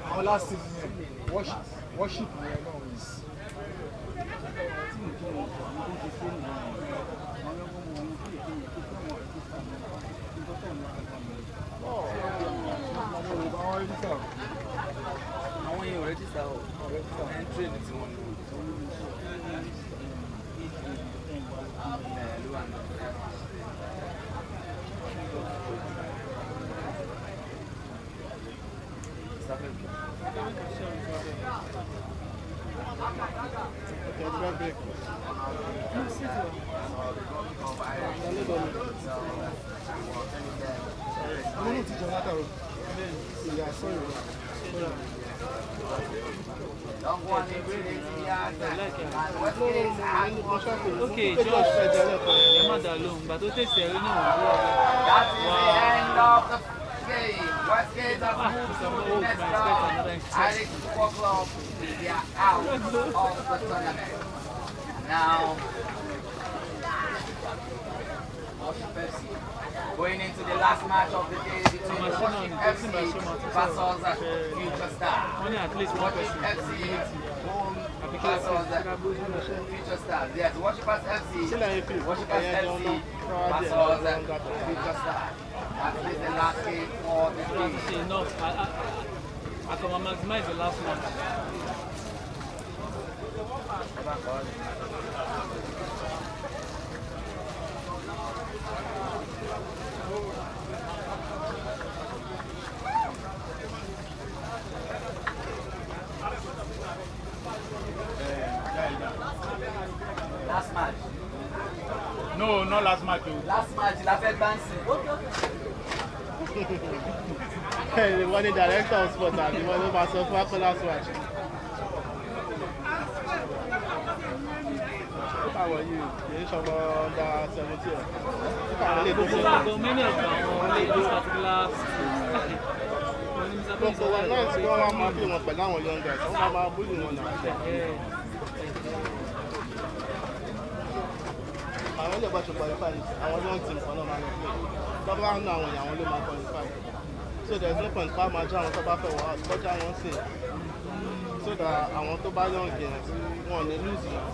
N: Our last season, worship is
P: àwọn yẹn ò rẹ́jísítà ọ̀ ẹ̀ńtírì ní tiwọn.
C: Okay, Josh, ẹ má dà lóhùn, gbà tó tẹ̀sí ẹ̀rí náà wọ́n wọ́.
Q: That is the end of the game. Westgate has moved to the next round. Irish Football Club, they are out of the tournament. Now, Worship FC going into the last match of the day between Worship FC versus Future Star. Worship FC home versus Future Stars. Yes, Worshipers FC versus Future Star. That is the last game for the day.
C: Enough. I can maximize the last one.
Q: Last match.
L: No, not last match.
Q: Last match, Lafayette Bansi.
M: The one director of sport and the one who was of last match. How are you? You're from under 17.
C: Many of them this particular.
M: Gbogbo wa náà tí wọ́n wá máa bí wọn pẹ̀lú àwọn young guys, wọ́n máa búlù wọn náà. Àwọn ilé ìgbàṣọ qualify, àwọn young team kan náà máa lọ play. Tọ́ba ń ná àwọn èèyàn àwọn ló máa qualify. So there is no point pa máa já àwọn tó bá fẹ́ wọ́n kọjá wọn sí. So that àwọn tó bá young yẹn wọn ò ní lose yẹn.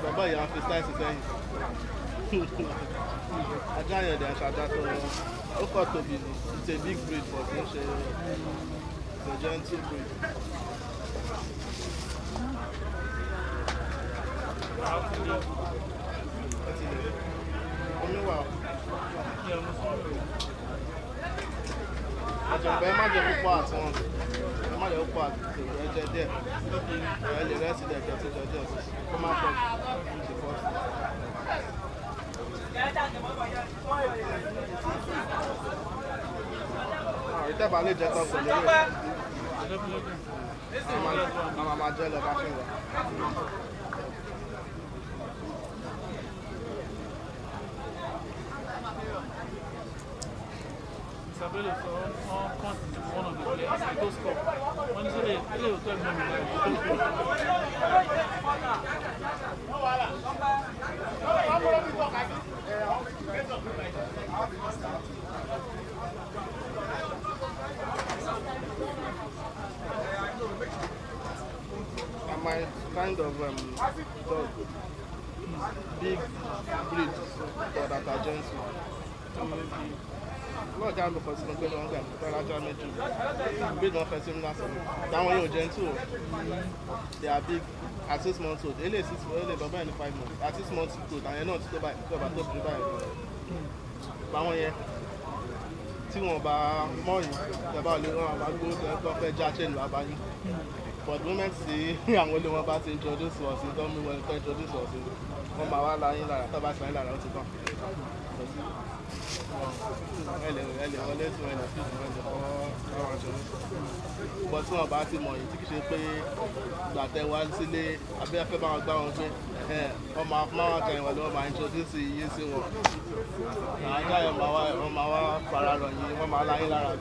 M: Bàbá ìyá fi sáìsì sẹ́yìn. Ajá yẹn dẹ̀ ṣàjá tó wọn. Ó kọ́ tóbi ni. It's a big breed but kì í ṣe the gentle breed. Omi wà. Àjọ̀gbẹ́ má jẹ́ púpọ̀ àti wọn. Ẹ má jẹ́ púpọ̀ àti ẹ jẹ díẹ̀. Ẹ lè rẹ́sì dẹ̀ kẹ́tì jọ díẹ̀ kó má pọ̀ jù fọ́ sí. Ìtẹ́bà lè jẹ́ tán pẹ̀lú rẹ̀. Màmá máa jẹ́ lọ bá ṣe wà.
C: Isabelle for one of the players. I go score. One is a little 12 minutes.
M: kind of dog. Big breed, but that are gentle. Not down because it's not going on them. Big one person last one. That one you're gentle. They are big at 6 months old. Only 6 months, but 5 months. At 6 months old, and you're not to buy. So about to buy. That one here. Tí wọ́n bá mọ̀ yín, ìjọba ò lè rán àwọn agbó tó fẹ́ já chain wá bá yín. But the moment tí àwọn olè wọn bá ti introduce wọ̀ sí, tó mú wọn tó introduce wọ̀ sí, wọ́n máa wá láyín lára, tó bá sàn yín lára ó ti tán. Ẹlẹ̀ wọlé tí wọ́n lè fi ìwọ̀n lè fọ́ àwọn aṣọ ní. But tí wọ́n bá ti mọ̀ yín tí kì í ṣe pé gbàtẹ́ wá sílé abẹ́fẹ́ bá wọn gbá wọn pé wọ́n máa fún àwọn kan ìwọ̀n lọ́wọ́ máa introduce yín sí wọn. Àwọn ajá yẹn wọ́n máa wá fara rọ̀ yín, wọ́n máa láyín lára.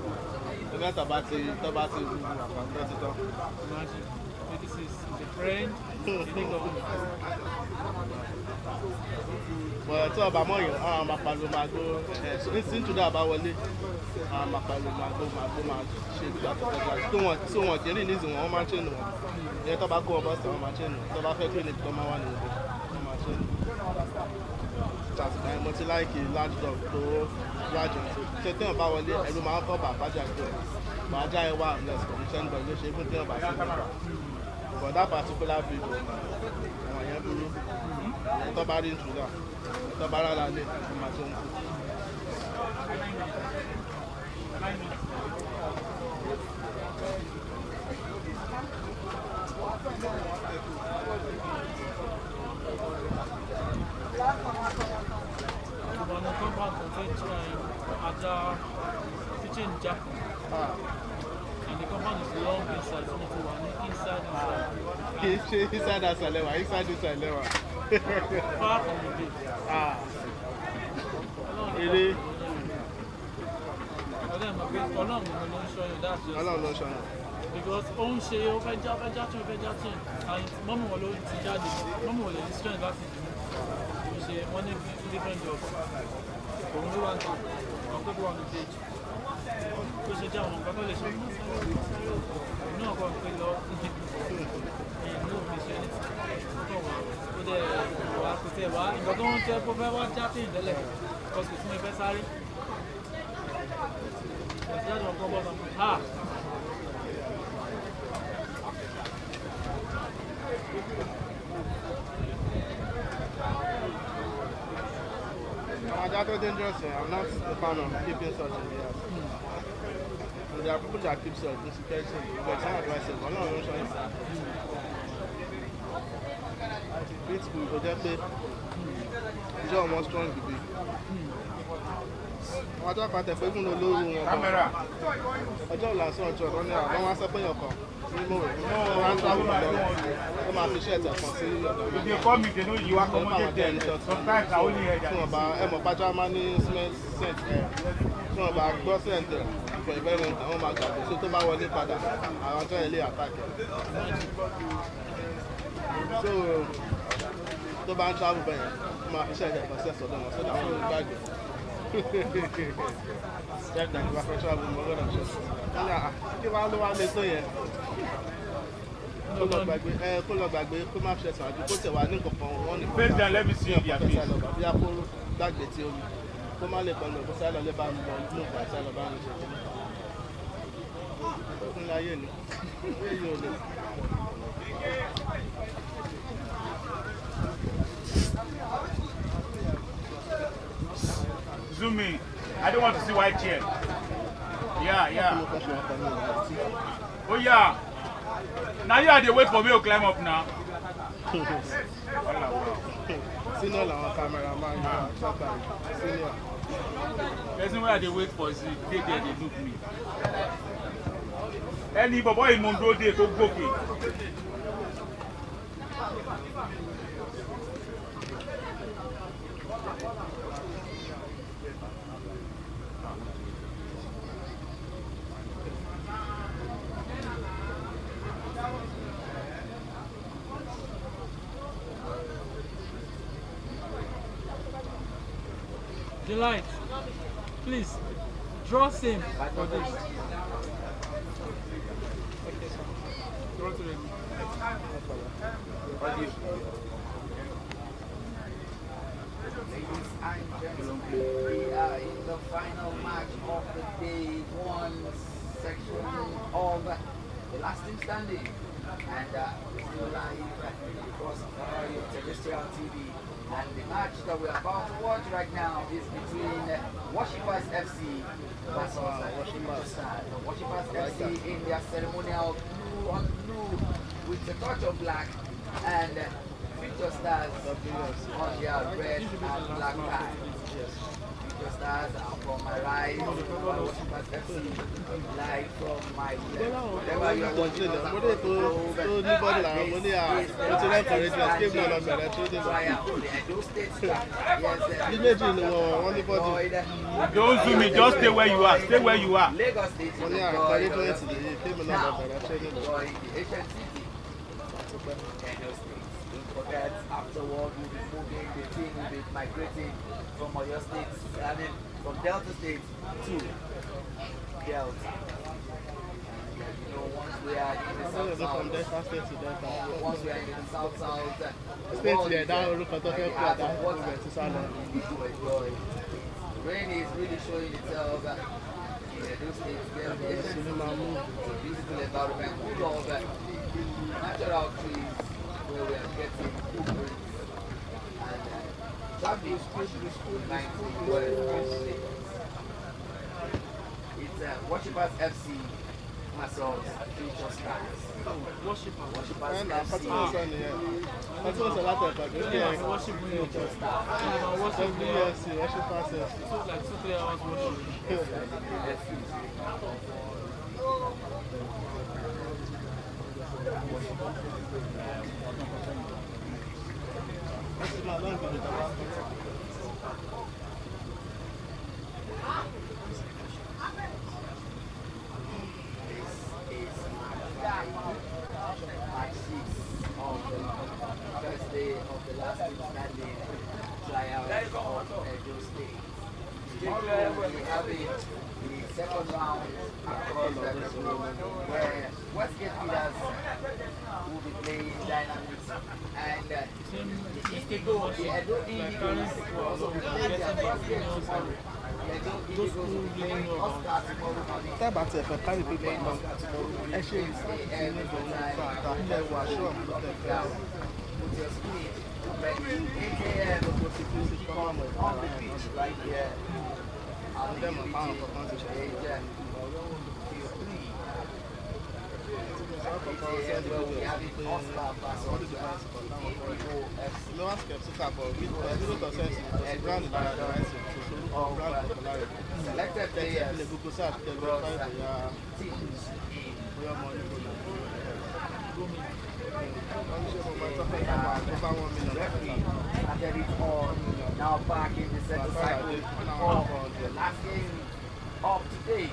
M: Ẹgbẹ́ tọ́ba ti wù àpapọ̀ ti tán.
L: This is the friend.
M: But tí ọba mọ̀ yìí àwọn àmàpàlò máa gbó ní túdà bá wọlé àwọn àmàpàlò máa ṣe ìgbà tó kọjá tí wọ́n kì í rìn níìsín wọn máa ń ṣẹ́nu wọn ìyẹn tó bá kó wọn bọ́ sí wọn máa ṣẹ́nu tó bá fẹ́ clinic tó máa wà ní ìbò wọn máa ṣẹ́nu. Mo ti láìkì large dog tó large ṣe tí wọ́n bá wọlé ẹ̀rù máa ń kọ́ bàbájà tó bàbájà ẹ̀ wà less condition dog ló ṣe fún tí wọ́n bá sí wọn. But that particular breed àwọn yẹn burú tó bá rí intruder tó bá rárá lé ó máa tó ń kú.
L: And the compound is long inside, so
M: Inside Asalewa, inside Asalewa.
L: Far from the gate.
M: Really?
L: Ọlọ́run ló ń ṣọ́ yẹn. Because ó ń ṣe ó fẹ́ já chain and mọ́mù wọn ló ti jáde mọ́mù wọn lè ní strength láti dùn ṣe wọ́n ní different jobs òun ló wà ní àwọn tó wà ní stage tó ṣe jẹ́ àwọn nǹkan tó lè ṣe òun náà kọ́ pé lọ èyí ló fi ṣe ní tó wà ó dẹ̀ wà kò tẹ̀ wá nǹkan tó ń jẹ́ kó fẹ́ wá já chain tẹ́lẹ̀ because kò tún ẹgbẹ́ sáré ẹ̀sìn láti wọn kọ́ bọ́ sọ́kùn
M: That is dangerous. I'm not a fan of keeping such in the house. There are people that keep such in security, but it's not advisable. I'm not sure it's it's good, but just it's almost strong to be. I don't want to put on the low camera. I don't like so much. I don't want to put your car.
L: If you call me, they know you accommodate them. Sometimes I only hear that.
M: So, tó bá ń travel bẹ́ẹ̀ máa fi ṣẹ́jẹ̀ kan sẹ́sọ̀ lọ́nà sọ́dọ̀ àwọn olùgbàgbé. Jẹ́gbà ìgbà fẹ́ travel mọ́ lọ́nà ṣe. Kí wá ló wá lé tó yẹn? Kó lọ gbàgbé kó má fi ẹ̀sán àjò kó tẹ̀ wá ní nǹkan wọ́n ní kọ́ta. Bí a kó gbàgbé tí omi kó má lè kọ́nà kó sálọ lé bá ń lọ inú ìgbà sálọ bá ń ṣe kí ní. Ó kún láyé ni. Èyí ò lè.
L: Zoom in. I don't want to see white chair. Yeah. Oh yeah. Now you are they wait for me to climb up now.
M: Senior our cameraman, senior.
L: Person where they wait for is they there they look me. Any boy in Mondo they go go. Delight, please draw same for this.
Q: Ladies and gentlemen, we are in the final match of the day one section of the last team standing. And still live across terrestrial TV. And the match that we're about to watch right now is between Worshippers FC versus Future Stars. Worshippers FC in their ceremonial blue on blue with a touch of black, and Future Stars on their red and black tie. Future Stars are from my right, Worshippers FC live from my left. Whenever you are watching us across the globe, this is try out the Edo State Cup. Yes,
L: Don't zoom in, just stay where you are. Stay where you are.
Q: Lagos State is enjoy now enjoy the Asian City. Edo State. Don't forget, afterward we'll be moving, the team will be migrating from Oyo State, from Delta State to Delta. You know, once we are in the south-south, once we are in the south-south, rain is really showing itself in Edo State. There's a beautiful environment full of natural trees where we are getting good breeze. And traffic is well. It's Worshippers FC versus Future Stars. Worshippers FC. Match 6 of the first day of the last team standing tryout of Edo State. Tomorrow we have the second round across the globe where Westgate Leaders will be playing Dynamics, and the Edo Indigoes will also be playing their first game tomorrow. The Edo Indigoes will be playing Oscar tomorrow morning. With your speed, 8 a.m. on the pitch right here. I'll be age 3. Where we have it Oscar versus Indigo FC. Selected players across teams referee started it on, now back in the center cycle for the last game of today.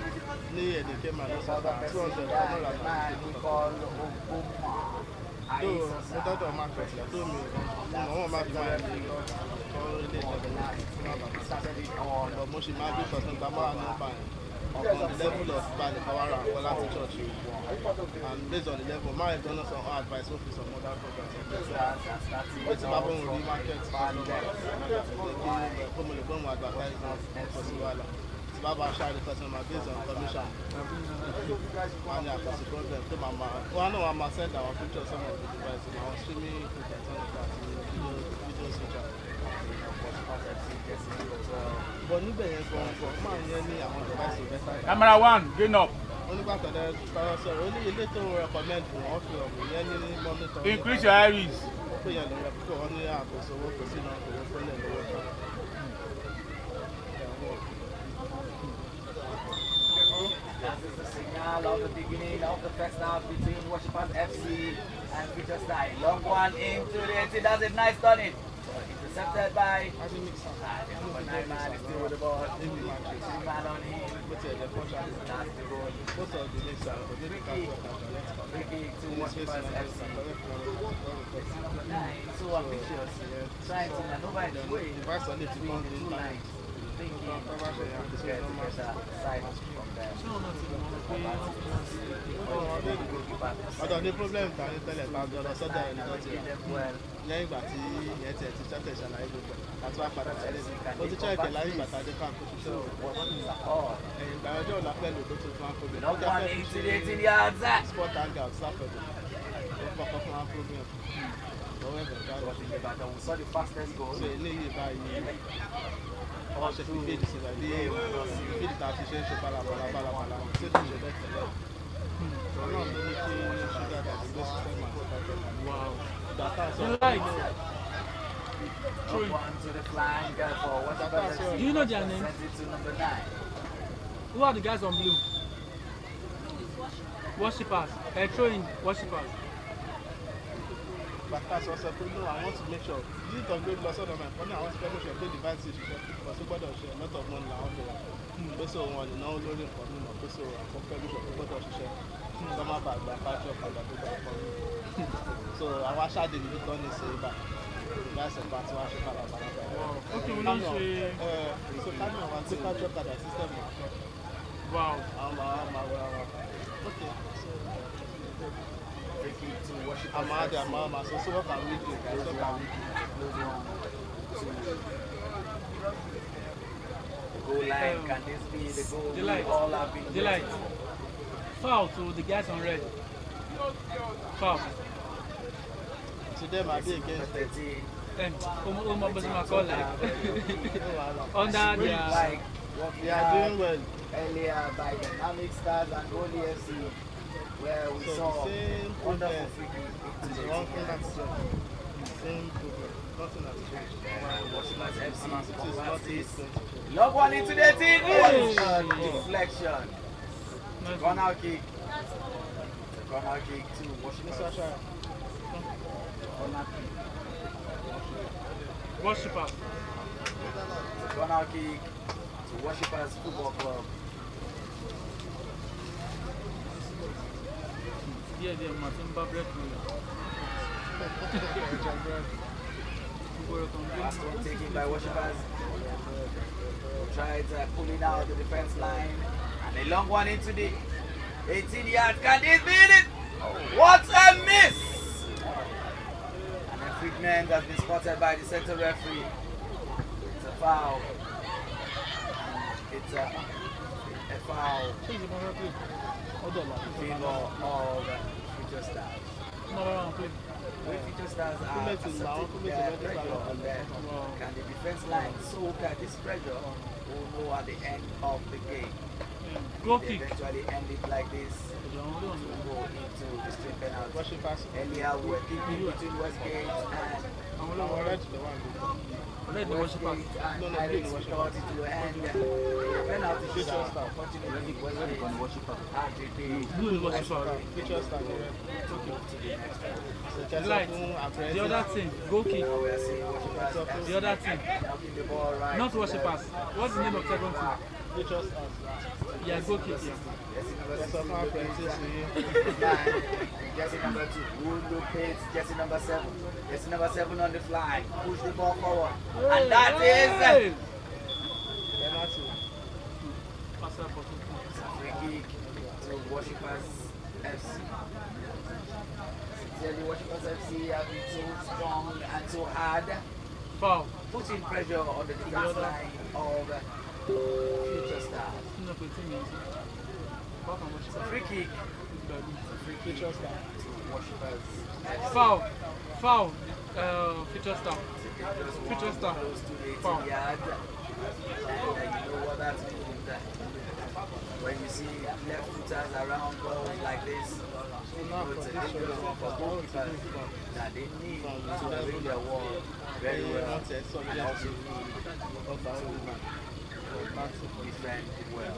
Q: The other person that the man we call Obama. Started it on
M: on the level of Balipawara and Quality Church. And based on the level, my have done some advice office on other programs. It's about when we market, Baba share the customer based on commission. And yeah, that's the problem. So Mama, well, I know Mama sent our picture some of the devices. I was streaming video switcher. But you better go man, any amount of devices.
L: Camera one, gain up.
M: Only back at the only a little recommend for offer of any monitor.
L: Increase your iris.
M: Only have so what to see now for the
Q: This is the signal of the beginning of the first half between Worshippers FC and Future Stars. Long one into it. It does a nice turning. Intercepted by the number 9 man is still with the ball. 2 man on him. That's the goal. Free to Worshippers FC. Number 9 so ambitious. Trying to maneuver his way between the 2 lines. Thinking to get the better side from that.
M: ọ̀dọ̀ ní problem ta ní tẹ́lẹ̀ ta jọlọ sọ́dọ̀ ẹni tó ti rà lẹ́yìn ìgbà tí ìyẹn tiẹ̀ ti tẹ́tẹ̀ ṣàlàyé gbogbo àti wá padà sílé ó ti ṣẹ́ẹ̀kẹ̀ láyé ìgbà tá a dé káàkó ṣiṣẹ́ ẹ̀yìn ìgbà ọjọ́ ọ̀la pẹ̀lú tó tún fún akóbi ó jẹ́ fẹ́ fi ṣe sport hangout sáfẹ̀dọ̀ ó kọ́kọ́ fún akóbi ẹ̀ lọ́wọ́ ẹ̀bẹ̀ káàkiri so eléyìí báyìí wọ́n ṣe fi fíìdì sílẹ̀ bí fíìdì tá a ti ṣe ń ṣe balabala tí ó ti ṣe bẹ́ẹ̀ tẹ́lẹ̀ náà ló ní kí ṣúgà dàbí gbé sísẹ́mù àti pàtó ìgbà tá a sọ
L: Do you know their names? Who are the guys on blue? Worshippers. Throwing worshippers.
M: But that's also no, I want to make sure. You need to go to Losson of my phone. I want to make sure the device is because somebody will share a lot of money around the world. So one now loading for me, no. So I'm comparing with somebody will share. Some of the patch up and the for me. So I was shot the return is back. That's a part of our
L: Okay, we don't say.
M: So can you want to patch up that system?
L: Wow.
M: Okay. I'm out there, mama. So what can we do? What can we do?
Q: The goal line, can this be the goal?
L: Delight. Foul to the guys on red. Foul.
M: To them, I be against
Q: 13.
L: Under their.
Q: They are doing well. Earlier by Dynamic Stars and Goldie FC. Where we
M: so
Q: saw
M: wonderful free kick. One thing that's the same problem. Nothing has changed.
Q: Love one into the team. Deflection. Corner kick. Corner kick to Worshippers.
L: Worshippers.
Q: Corner kick to Worshippers Football Club.
L: Yeah, Matimba bread.
Q: Last one taken by Worshippers. Tried pulling out the defense line. And a long one into the 18-yard. Can this be it? What a miss! And a Friedman has been spotted by the center referee. It's a foul. It's a foul. Favor of Future Stars. Future Stars are accepting their pressure on them. Can the defense line soak this pressure or know at the end of the game? They eventually end it like this. Go into the straight penalty. Earlier we were keeping between Westgate and Westgate and Irish got it to the end. Penalty shootout. Unfortunately, Westgate had to pay.
L: The other team, goal kick. The other team, not Worshippers. What's the name of second team? Yeah, goal kick.
Q: Jersey number 2, Wood Lopez, jersey number 7. Jersey number 7 on the fly. Push the ball forward. And that is free kick to Worshippers FC. The Worshippers FC have been so strong and so hard.
L: Foul.
Q: Putting pressure on the defense line of Future Stars. Free kick. Future Stars. Worshippers.
L: Foul. Future Star. Foul.
Q: And you know what that means. When you see left footers around balls like this, it's a dangerous one for goalkeepers that they need to read their wall very well and also need defend well.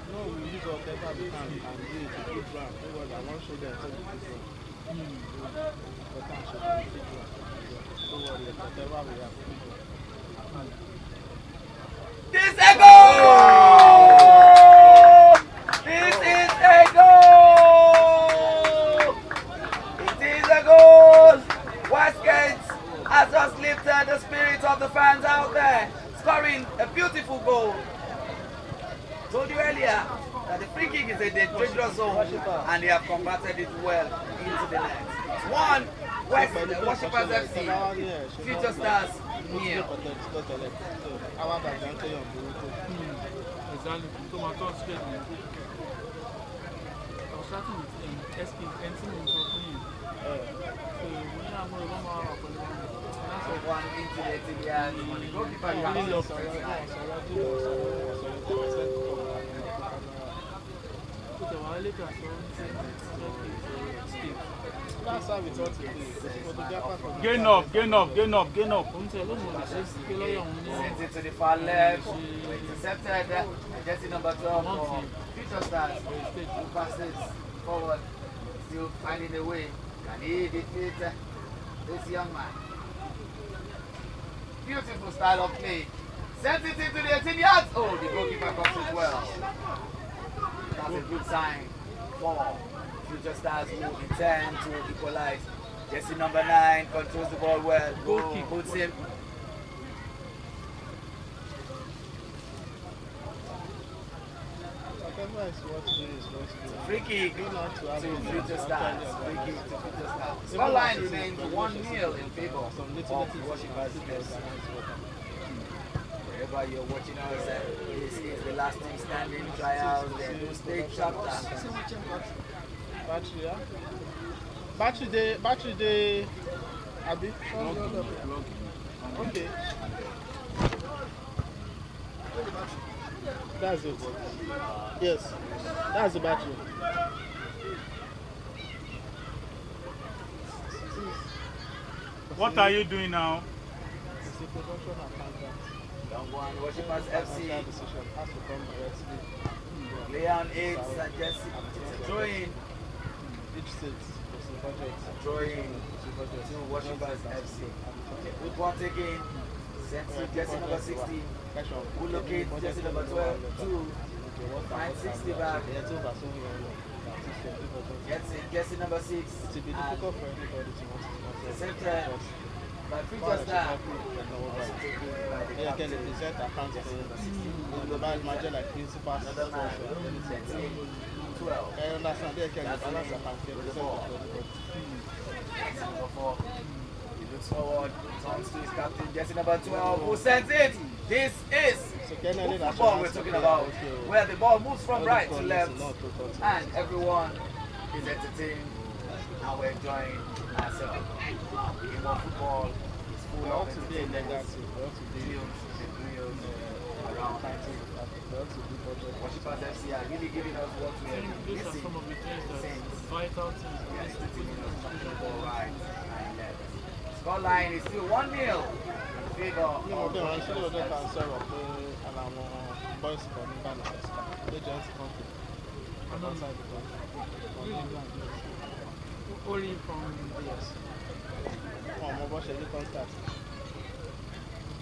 M: No, we use whatever we can and do it to good round. I want to show them to the good round. But I should be good round. Don't worry, whatever we have.
Q: This is a goal! This is a goal! It is a goal! Westgate has just lifted the spirit of the fans out there, scoring a beautiful goal. Told you earlier that the free kick is a dangerous zone and they have converted it well into the net. 1 West Worshippers FC, Future Stars nil.
L: Exactly. So my thought straight. I was starting with SP and team was opening. So we have more than 1 hour for the
Q: one into the goalkeeper.
M: That's how we thought it is.
L: Gain up.
Q: Sent it to the far left. Intercepted. Jersey number 12 for Future Stars. Who passes forward. Still finding a way. Can he defeat this young man? Beautiful style of play. Sent it into the 18 yards. Oh, the goalkeeper comes it well. That's a good sign for Future Stars who intend to equalize. Jersey number 9 controls the ball well. Puts him. Free kick to Future Stars. Free kick to Future Stars. Scoreline remains 1-0 in favor of Worshippers FC. Wherever you're watching us, this is the last team standing trials, the new stage chapter.
M: Battery, yeah? Battery day, Abi? Okay. That's it. Yes, that's the battery.
L: What are you doing now?
M: It's a production accountant.
Q: Young one, Worshippers FC.
M: Has to come directly.
Q: Leon 8 suggests throwing.
M: Each state is the budget.
Q: Throwing to Worshippers FC. Good one taken. Sent to jersey number 16. Who locates jersey number 12. 2. Find 60 back. Gets in jersey number 6.
M: It will be difficult for anybody to want to
Q: centered by Future Star.
M: Yeah, can present accounts for the bad manager like principal.
Q: 12.
M: I understand they can balance account.
Q: He looks forward, turns to his captain, jersey number 12, who sends it. This is football we're talking about, where the ball moves from right to left, and everyone is entertained, and we're enjoying ourselves. Game of football is full of entertainment. Around Worshippers FC are really giving us what we are missing.
L: Vital things.
Q: Right and left. Scoreline is still 1-0 in favor of
M: boys from Ghana. They just come outside the country.
L: Only from yes.
M: Oh, my boss, you contact.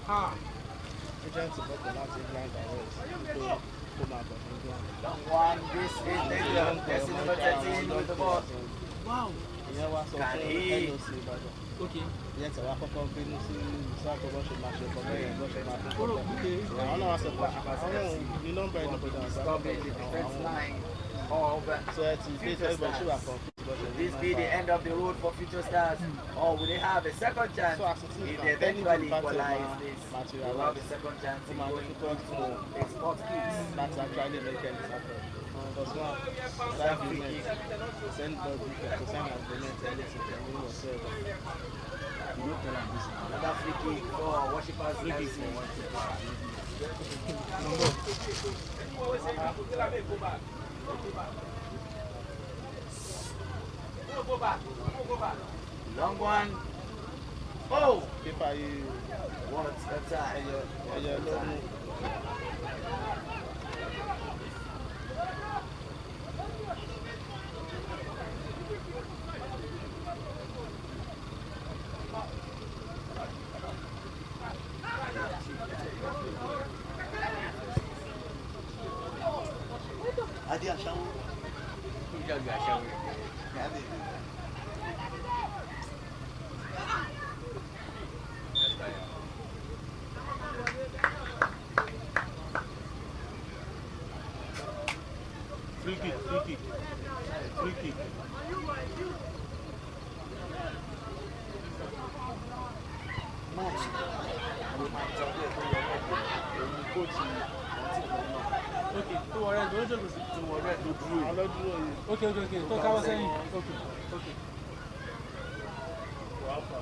L: Ah.
M: Agents about the last England direct.
Q: One, this is Jersey number 13 with the ball.
L: Wow.
Q: Can he?
L: Okay.
M: Yes, I have a company to start to watch a match for me and watch a match for them. I don't know what's the plan. I don't know, you don't buy no product.
Q: Stop it, the defense line of Future Stars. Will this be the end of the road for Future Stars? Or will they have a second chance if they eventually equalize this? They will have a second chance in going to export kicks.
M: That's actually making it happen. Because one, that free kick, send the send agreement and listen to me whatsoever.
Q: Another free kick for Worshippers FC. Long one. Oh!
M: If I
Q: what a time.
N: Adi aṣawo.
Q: Ìjọba aṣawo.
L: Free kick, free kick. Free kick. Okay, tó wọ red, lójú kò sí tó wọ red ló dúró yìí. Àlọ́ dúró yìí. Okay, okay, okay, tó káwọ́ sẹ́yìn. Okay, okay. Wàá fà.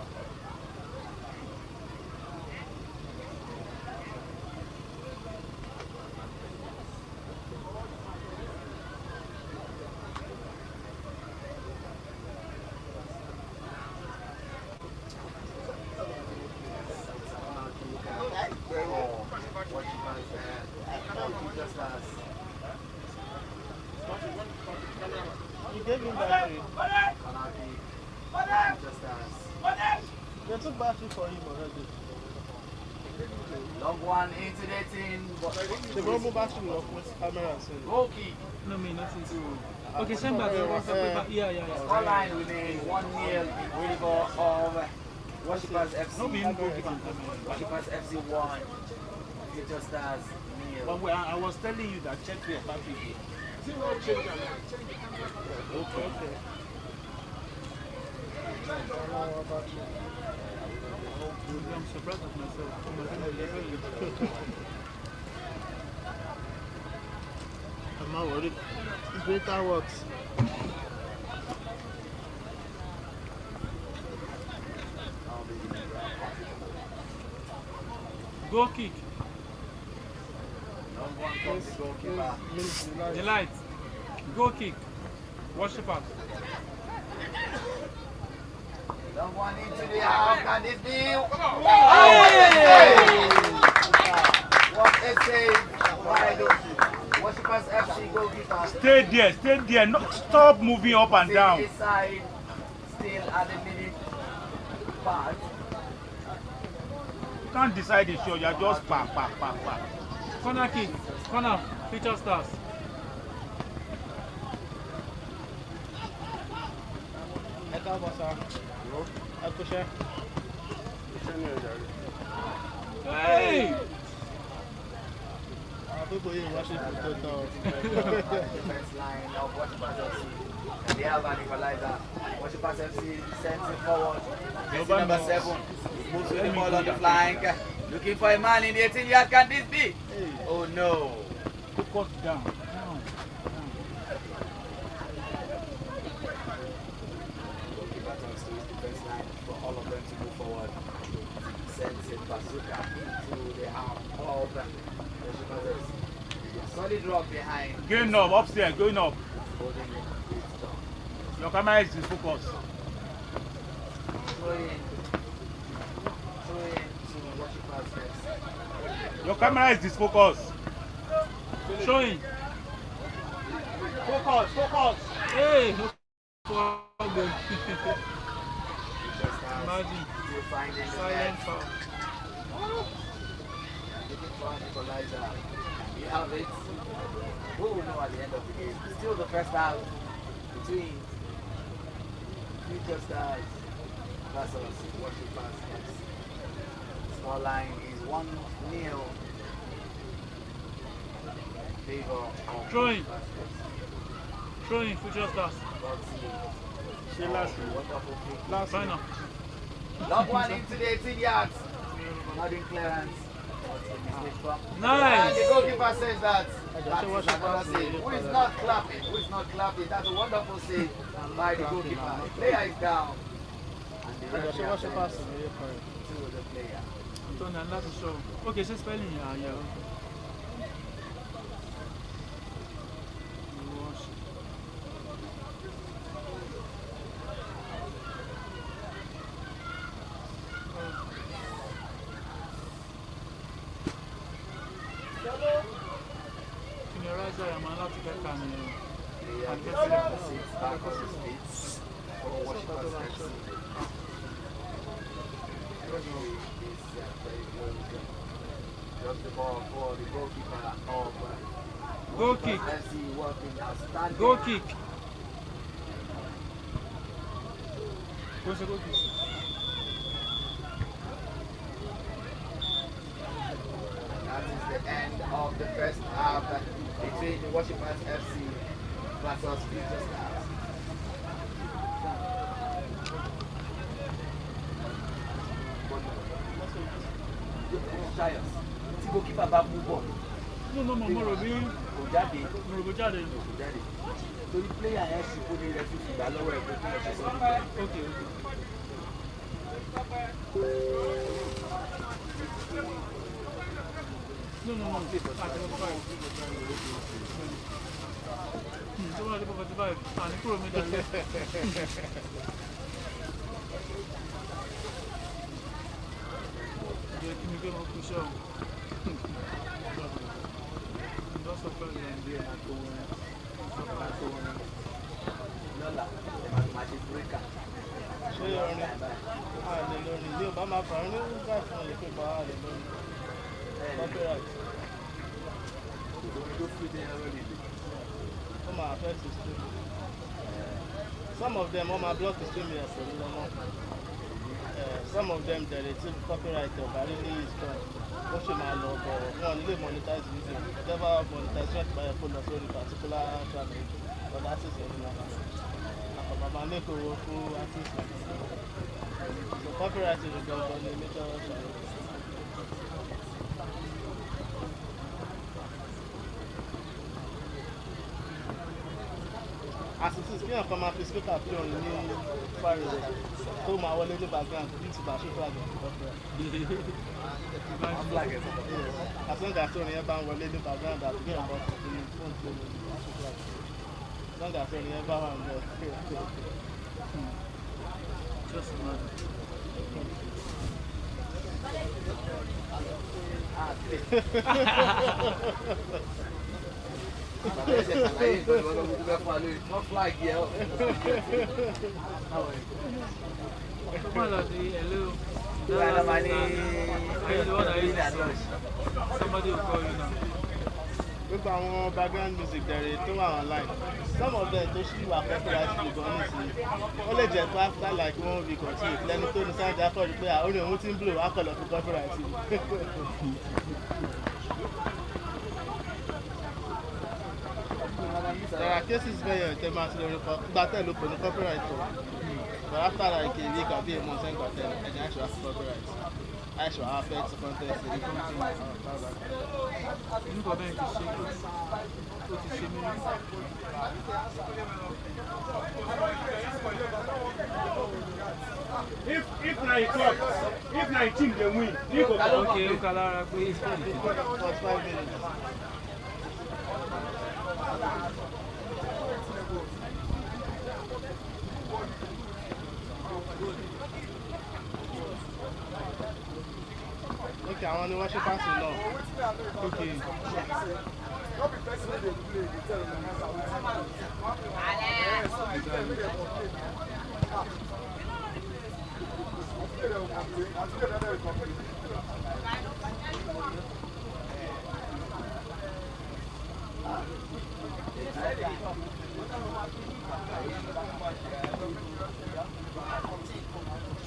M: You gave him battery. They took battery for him already.
Q: Long one into the team.
M: The normal battery of camera.
Q: Goal kick.
C: No, me nothing to. Okay, send back. Yeah.
Q: Scoreline remains 1-0 in favor of Worshippers FC.
L: No, me goalkeeper.
Q: Worshippers FC 1. Future Stars 0.
L: But I was telling you that check your battery. Okay.
C: I'm surprised at myself.
M: I'm not worried. It's better works.
C: Goal kick. The light. Goal kick. Worshippers.
Q: Long one into the half. Can this be? What a save by the Worshippers FC goalkeeper.
L: Stay there. No, stop moving up and down.
Q: This side, still at the minute part.
L: You can't decide the show. You're just pa.
C: Corner kick. Corner. Future Stars. Hey!
M: People here watching football.
Q: Defense line of Worshippers FC. And they have an equalizer. Worshippers FC sends it forward. Jersey number 7 moves with the ball on the flank. Looking for a man in the 18-yard. Can this be? Oh no.
L: Focus down.
Q: Defense line for all of them to move forward. Sends it bazooka into the half of Worshippers FC. Solid rock behind.
L: Going up, upstairs, going up.
Q: Holding it.
L: Your camera is focus.
Q: Throw in to Worshippers FC.
L: Your camera is disfocused.
C: Showing.
L: Focus.
C: Hey! No problem. Imagine.
Q: You find it.
C: Silent foul.
Q: Looking for an equalizer. You have it. We will know at the end of the game. Still the first half between Future Stars versus Worshippers FC. Scoreline is 1-0 in favor of
C: Throwing. Throwing Future Stars.
Q: Wonderful kick.
C: Final.
Q: Long one into the 18 yards. Not in clearance.
C: Nice.
Q: And the goalkeeper says that is another save. Who is not clapping? That's a wonderful save by the goalkeeper. The player is down. And the referee has sent to the player.
C: Antonio, and that's the show. Okay, so spelling. Yeah. I'm allowed to get can Goal kick. Goal kick. Where's the goal kick?
Q: That is the end of the first half between the Worshippers FC versus Future Stars. Ṣayọ̀ tí goalkeeper bá mú bọ̀.
L: No, mo rò bí
Q: kò jáde.
L: Mo rò bí jáde.
Q: Kò jáde. Torí player yẹn ṣì kó ní rẹ̀ fi gbà lọ́wọ́ ẹ̀ pé kí wọ́n ṣe sọ́dún bẹ́ẹ̀.
L: Okay. No. Tó bá dé 45, àní kúrò mi dalẹ̀. Jẹ́ kí mi gbé wọn kú ṣọ́. Lọ́sọ̀ pẹ̀lú Nàìjíríà àti owó rẹ̀.
Q: Lọ́la, máa ṣe búrẹ́kà.
M: Ṣé orin àlè lórí ilé ọba máa fà ní nígbà tí wọ́n lè pè bá àlè lórí copyright? Ó máa affect the stream. Some of them wọ́n máa block the stream yẹn pẹ̀lú lọ́mọ. Some of them dẹ̀ lè tí copyright ọ̀bá lílé strong. Ó ṣì máa lọ bọ̀ wọ́n nílé monetize video. Whatever monetization ti bá yẹ kó lọ sórí particular channel. But that is it now. Bàbá make owó fún artist. So copyright is gangan ní major channel. Àṣìṣe kí ọ̀kan máa fi speaker play orin ní fire rẹ̀ tó máa wọlé ní background bí ti bá ṣe flag ẹ̀ copyright. As long as orin yẹn bá ń wọlé ní background àti bí ọ̀kan kò ní fóònù tó lè ṣe flag. As long as orin yẹn bá wà ń bẹ̀.
L: Just imagine.
Q: Bàbá ẹ̀ṣẹ̀ ṣàlàyé ìtọ́jú ọlọ́run tó fẹ́ fún wa lórí wọ́n flag yẹ ọ́.
L: Hello. Somebody will call you now.
M: Gbogbo àwọn background music dẹ̀rẹ̀ tó wà online, some of them tó ṣì wà copyright free gan nísìnyí. Ó lè jẹ́ pé after like 1 week or 2 lẹ́nu tó ní sáńdì akọ̀rí pé orin òun ti ń blow akọ̀lọ̀ fún copyright. There are cases where your item has been recorded look on the copyright too. But after like a week or a month, and the actual copyright. Actual affects the content.
L: If 9 o'clock, if 19 they win, you go okay, you can please 45 minutes.
M: Okay, I want to watch it pass now. Okay.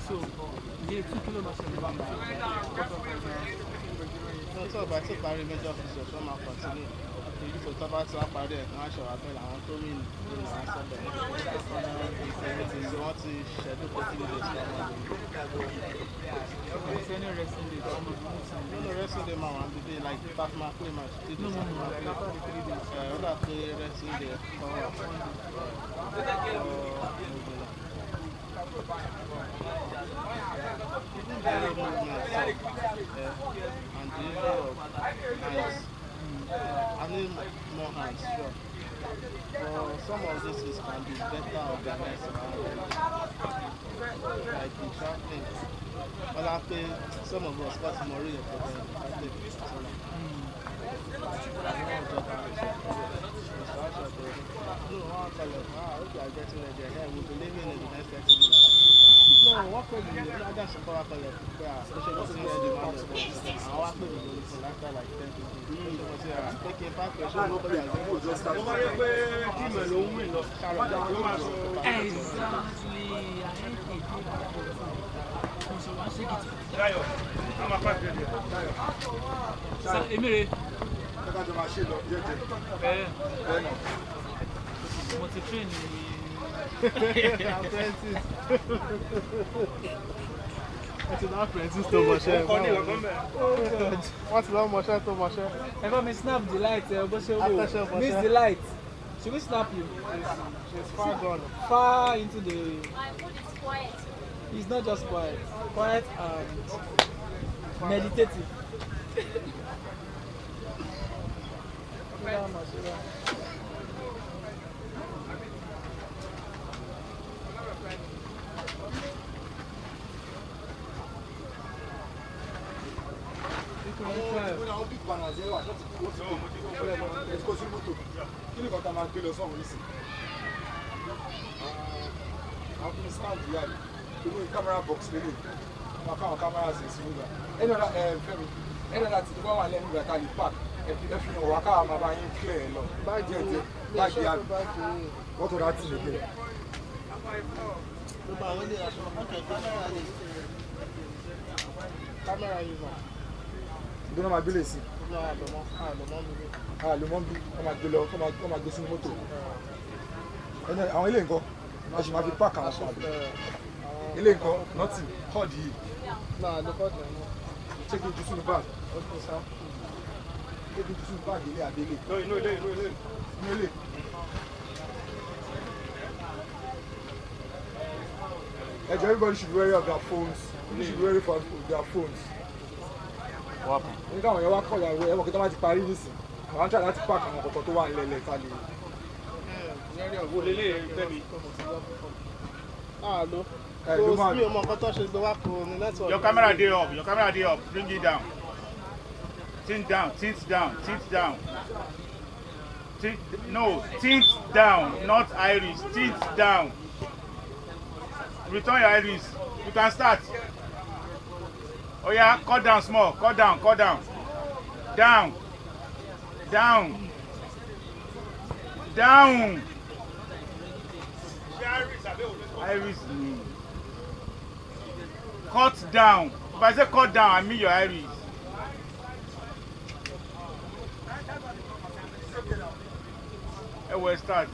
L: So, il y a 2 km.
M: Tó bá ti parí major officers wọ́n máa continue. Èyí tó tọ́ bá ti wá parí ẹ̀ kan aṣọ àbẹ̀lẹ̀ àwọn tó rìn nínú àwọn sọ́bẹ̀. Ìfẹ̀yìntì wọ́n ti schedule for 3 days lọ́wọ́.
L: Any wrestling day?
M: No wrestling day máa wà ní bíbí like Batman play match. No, after the 3 days. Ó dà pé wrestling day kọ́ wà fún very movement and delivery of hands. I need more hands, sure. But some of this is can be better organized like the traveling. Well, I pay some of us got more real for them. I think I get ready here. We'll be leaving in the next 30 minutes. No, what could you do? I got some power color. Especially what's in the demand. I want to be going for after like 10 15. Taking 5 questions, nobody has been just started.
L: Emire. Multi-train.
M: Apprentice. It's an apprentice to Moshe. What's wrong, Moshe to Moshe?
L: Ever me snap the light, Miss
M: Moshe.
L: the light. Should we snap you?
M: She's far gone.
L: Far into the.
I: My mood is quiet.
L: He's not just quiet. Quiet and meditative.
B: Camera box really. Camera is smoother. Any other thing go and let me that you park. If you know waka am about him clear lo. Back here. What other thing again?
M: Camera user.
B: You don't have a sí.
M: No,
B: le mọ́ bí ọmọ àgbẹ̀ lọ ọmọ àgbẹ̀ sínú mọ́tò. Àwọn ilé nǹkan wọ́n ṣe máa fi páàkì àwọn sọ̀rọ̀. Ilé nǹkan nọ́ọ̀tì họ́ọ̀dì yìí.
M: Náà ló kọ́ tẹ̀ náà.
B: Ṣé kí n jù sínú báàgì? Ṣé kí n jù sínú báàgì ilé àdélé? Inú ilé. Everybody should be wary of their phones. You should be wary of their phones. Nígbà àwọn yẹn wá kọ̀ ìyàwó ẹ̀wọ̀n kí tó máa ti parí nísìn. Àwọn ń try láti pààkì àwọn kọ̀ọ̀kan tó wà nílẹ̀ ká lè.
L: Wo lélẹ̀ tẹ́bi?
M: Ló. So mi ò mọ nǹkan tó ṣe gbé wá kó ní network.
L: Your camera dey up. Bring it down. Tint down. Tint down, not iris. Tint down. Return your iris. You can start. Oh yeah, cut down small. Cut down. Down. Iris. Cut down. If I say cut down, I mean your iris. We'll start.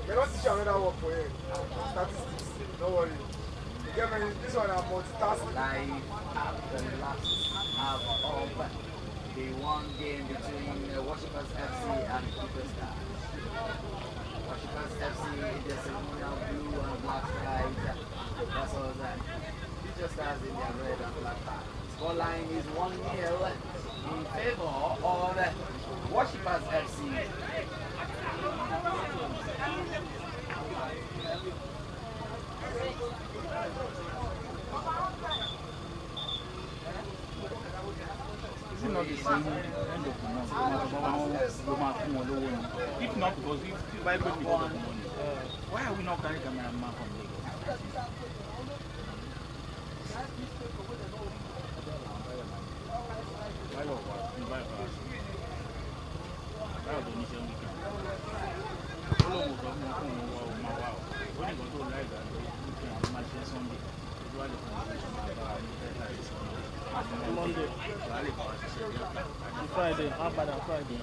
B: May not teach you another work for you. Statistics. Don't worry. Yeah, man, this one I'm multitasking.
Q: Live after the last half of the one game between Worshippers FC and Superstar. Worshippers FC in the ceremonial blue and black stripes versus Future Stars in their red and black tie. Scoreline is 1-0 in favor of Worshippers FC.
L: Is it not the same end of the month? If not, because if I put me out of the money, why are we not carrying cameraman from Lagos?
M: Monday. Friday. Friday.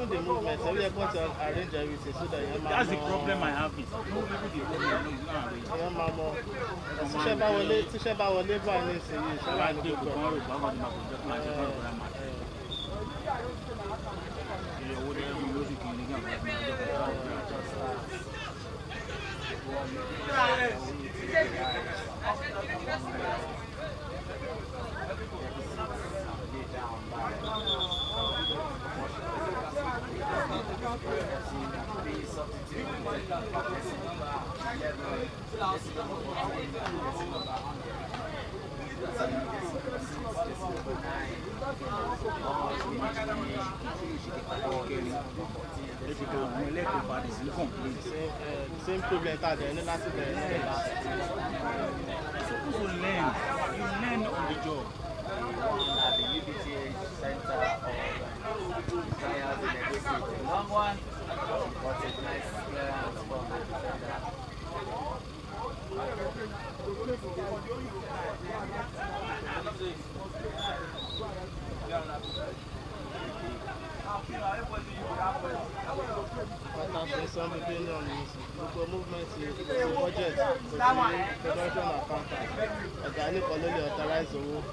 M: The movement, so we are going to arrange everything so that you
L: That's the problem I have with
M: tíṣẹ́ bá wọlé bá ní ìsinyìí iṣẹ́ wà ní gbogbo Same problem that they last
L: Supposed to learn. You learn on the job.
Q: At the UBTA Center of Trials in Edo State. A long one, but a nice clearance from the defender.
M: Some depending on local movement, the budget, the production account. I can only authorize the work.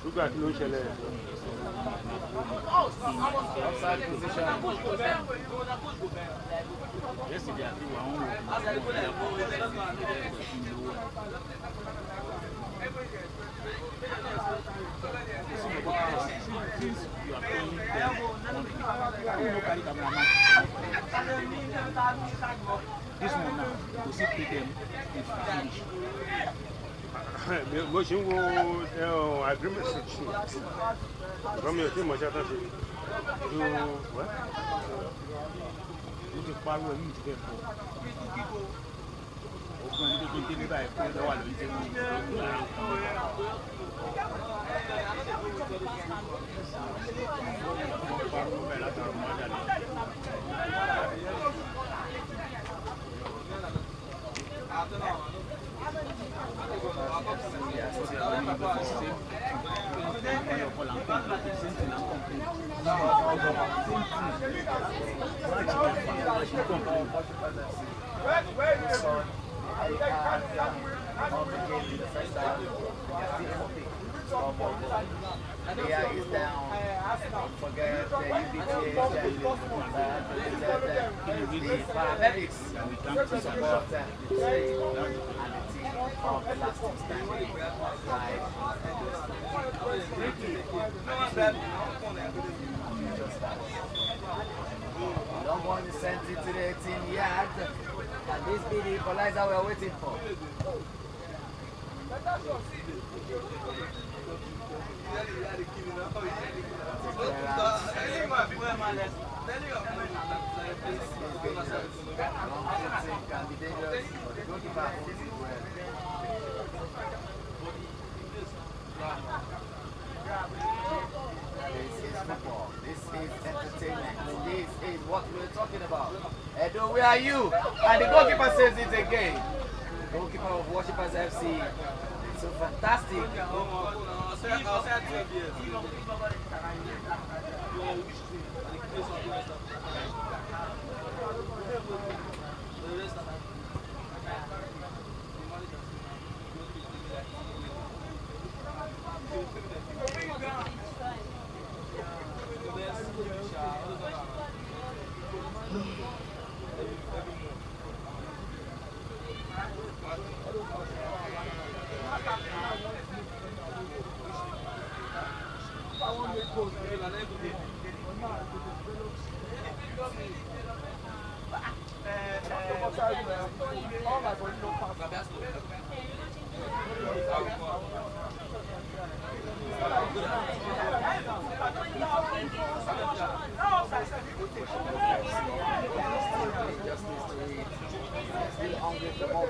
L: Look at no challenge.
Q: Outside position.
L: Yesterday, I think we this one now, we see put them if we finish. Mo ṣe ń wo agreement section. Ìgbọ́n mi ò tí mo ṣe àtàṣe. Mo ti pariwo ẹ̀mí ti fẹ́ pọ̀. Ogun ẹni tó tó ń délé báyìí pé lọ́wọ́ àlọ́ yìí tẹ́lẹ̀ ní mo pariwo bẹ́ẹ̀ látara ọmọ ọjà lọ.
Q: Here is down. Don't forget the UBTA the paramedics to support the train and the team of the last team standing. Long one is sent into the 18-yard, and this be the equalizer we are waiting for. This is entertainment. This is what we're talking about. Edo, where are you? And the goalkeeper says it again. The goalkeeper of Worshippers FC. It's so fantastic.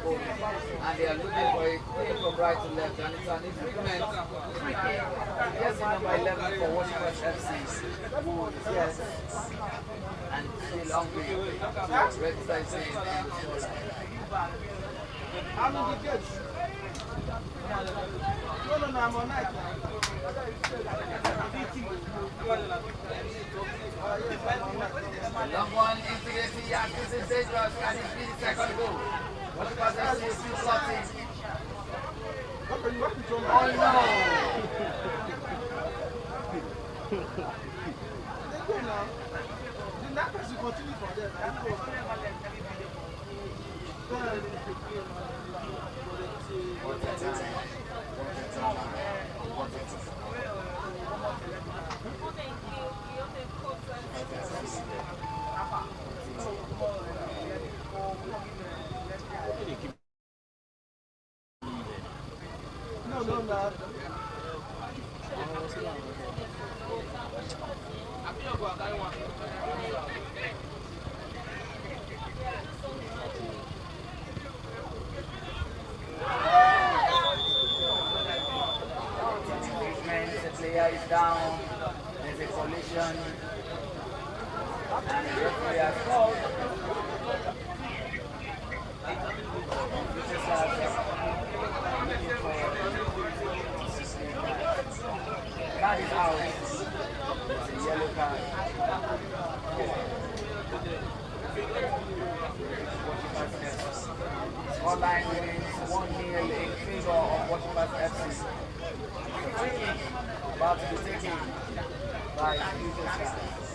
Q: both. And they are looking for it, playing from right to left. And it's an improvement. Free kick. Yes, number 11 for Washington FC. Who is yes. And still hungry to register his name in the scoreline.
N: How many gets? No, I'm on night.
Q: Long one into the T. This is dangerous. Can it be the second goal? What about that? Still plotting. Oh no!
N: That person continue for them. No.
Q: The player is down. There's a collision. And the referee has called. Card is out. It's a yellow card. Scoreline remains 1-0 in favor of Washington FC. The free kick about to be taken by Future Stars.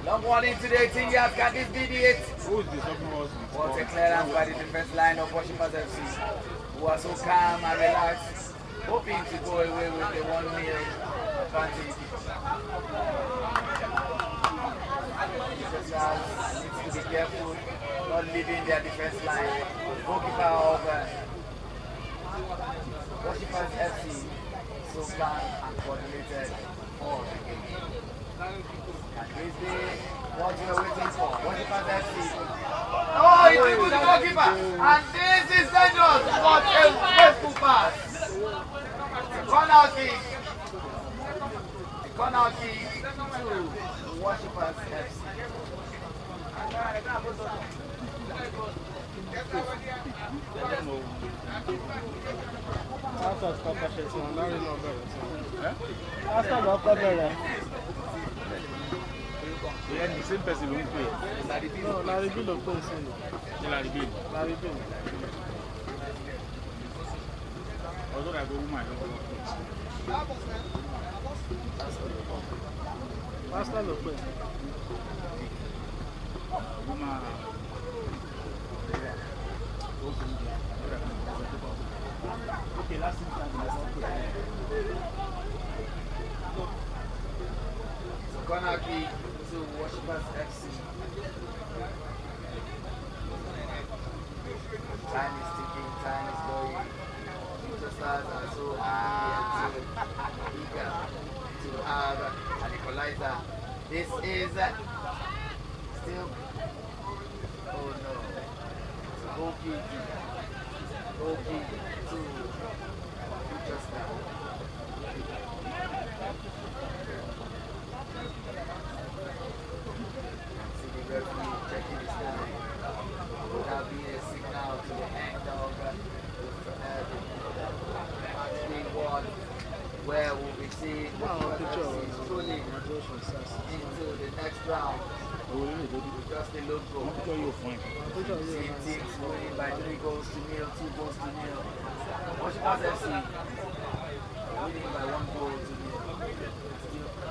Q: Long one into the 18 yards. Can this be the 8? What a clearance by the defense line of Washington FC, who are so calm and relaxed, hoping to go away with the 1-0 advantage. Future Stars needs to be careful, not leaving their defense line. Goalkeeper of Washington FC, so calm and coordinated for the game. And this is what we are waiting for. Washington FC. Oh, he dribbled the goalkeeper! And this is dangerous! What a wasteful pass! The corner kick. The corner kick to Washington FC.
L: Yeah, the same person won't play.
M: No, Larry Bill of course.
L: Larry Bill.
M: Larry Bill.
L: Although I go woman,
M: Pastor Lopez.
L: woman. Okay, last thing.
Q: Corner kick to Washington FC. Time is ticking, time is going. Future Stars are so happy and so eager to have an equalizer. This is still, oh no, goal kick to Future Stars. Checking his time. Would that be a signal to the end of the match day one, where we'll be seeing strolling into the next round with just a low goal. Seeing teams winning by 3 goals to 0, 2 goals to 0. Washington FC winning by 1 goal to 0.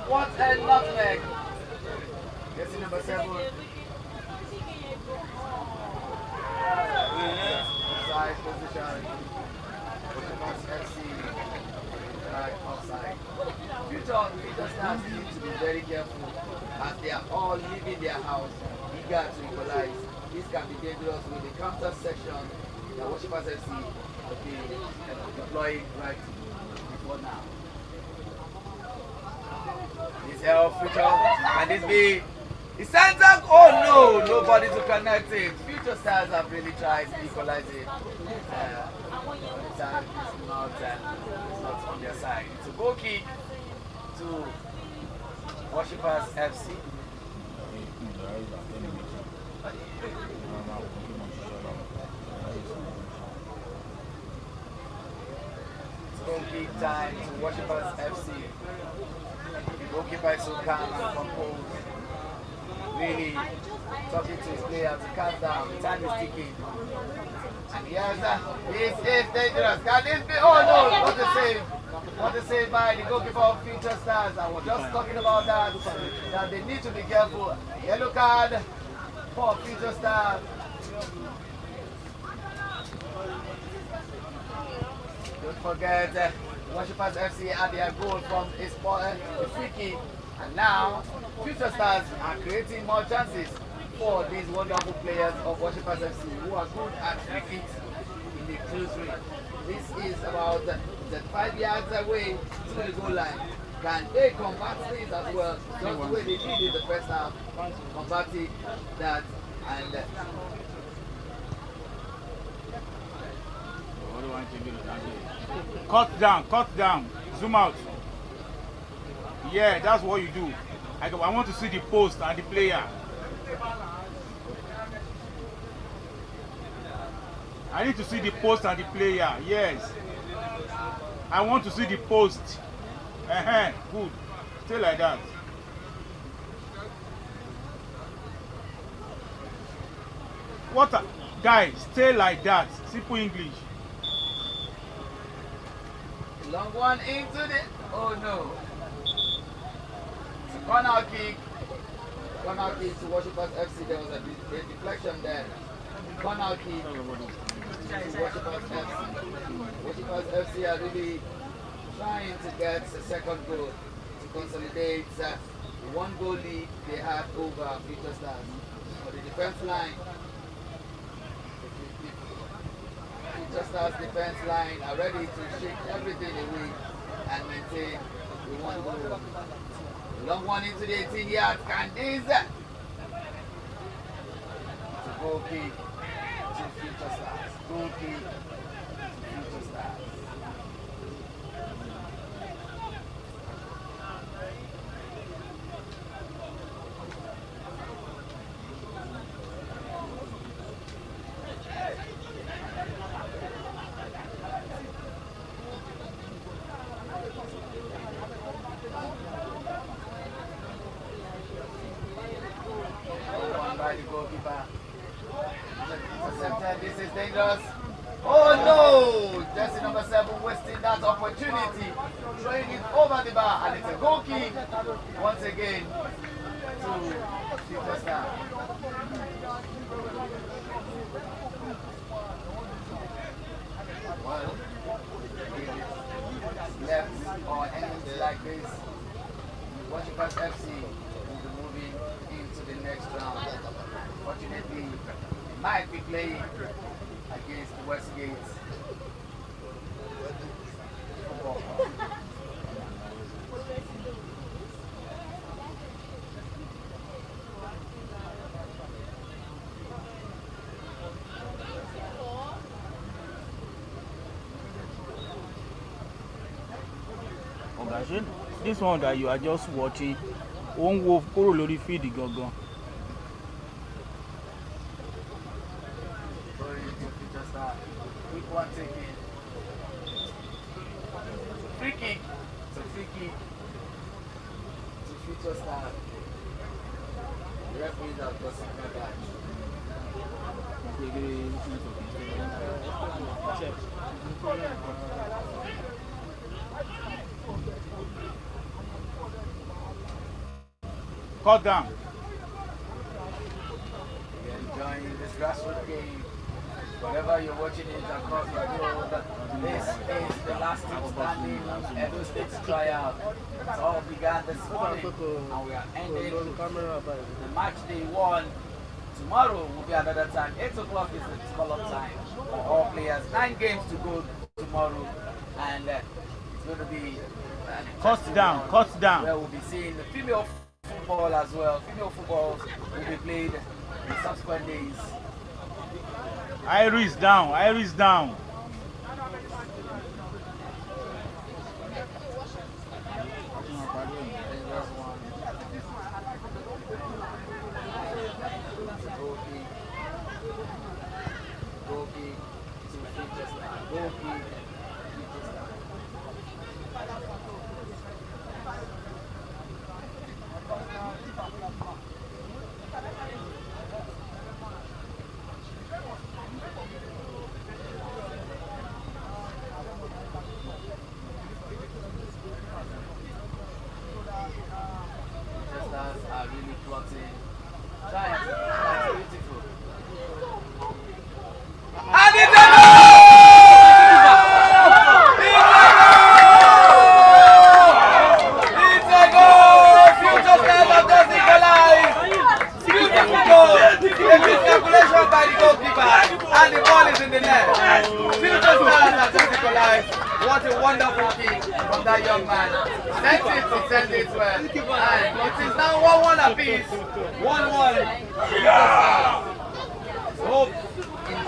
Q: What a nutmeg! Jersey number 7. Offside position. Washington FC. Right, offside. Future Stars need to be very careful as they are all leaving their house, eager to equalize. This can be dangerous with the counter section that Washington FC will be deploying right before now. This help Future. Can this be He sends up. Oh no, nobody to connect it. Future Stars have really tried to equalize it. It's not on their side. It's a goal kick to Worshippers FC. It's goal kick time to Worshippers FC. Goalkeeper is so calm and composed. Really talking to his players to calm down. The time is ticking. And yes, this is dangerous. Can this be? Oh no, what a save. What a save by the goalkeeper of Future Stars. I was just talking about that they need to be careful. Yellow card for Future Stars. Don't forget, Worshippers FC had their goal from a free kick. And now, Future Stars are creating more chances for these wonderful players of Worshippers FC who are good at free kicks in the close range. This is about 5 yards away to the goal line. Can they convert this as well? Just the way they did in the first half, converting that and
L: Cut down, zoom out. Yeah, that's what you do. I want to see the post and the player. I need to see the post and the player. Yes. I want to see the post. Good. Stay like that. Guys, stay like that. Simple English.
Q: long one into the. Oh no. Corner kick. Corner kick to Worshippers FC. There was a deflection there. Corner kick to Worshippers FC. Worshippers FC are really trying to get a second goal to consolidate the one goal lead they had over Future Stars. For the defense line, Future Stars defense line are ready to shake everything away and maintain the one goal. Long one into the 18 yards. Candice. Goal kick to Future Stars. Goal kick to Future Stars. This is dangerous. Oh no! Jersey number 7 wasting that opportunity. Throwing it over the bar, and it's a goal kick once again to Future Stars. Well, left or anything like this, Worshippers FC will be moving into the next round. Fortunately, might be playing against Westgate.
L: This one that you are just watching, won't wo kúrò lórí feed gangan.
Q: One taking. Free kick. It's a free kick to Future Stars. The referees have got something back.
L: Cut down.
Q: You're enjoying this grassroots game. Wherever you're watching it across the world, this is the last team standing Edo State's tryout. It all began this morning, and we are ending the match day 1. Tomorrow will be another time. 8 o'clock is the call-up time for all players. 9 games to go tomorrow, and it's going to be
L: cut down.
Q: Where we'll be seeing the female football football as well. Female football will be played in subsequent days.
L: Iris down, Iris down.
Q: Are really plotting. Giants, that's beautiful. And it's a goal! Future stars of the equalize. Beautiful goal. A miscalculation by the goalkeeper, and the ball is in the net. Future stars have just equalized. What a wonderful kick from that young man. Sent it well. And it is now 1-1 apiece. 1-1. Hope in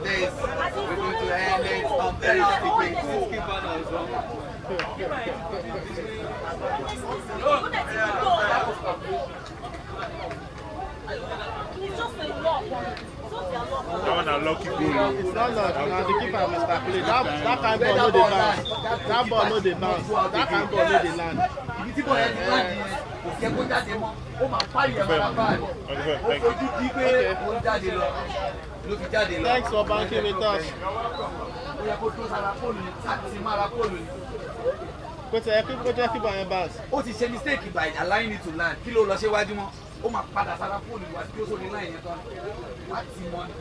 Q: this we're going to end it on penalty kicks.
L: That one a lucky goal.
M: No, the keeper miscalculate. That kind ball no dey bounce. That ball no dey bounce. That kind ball no dey land. Thanks for banking with us. Kó jẹ́ kí bàyẹn bounce.
Q: Ó ti ṣe mistake by allowing it to land. Kí ló lọ ṣe wájú mọ́? Ó máa padà sára fóònù wá tí ó sóni láì yẹn tán. Wá ti mọ́ ni.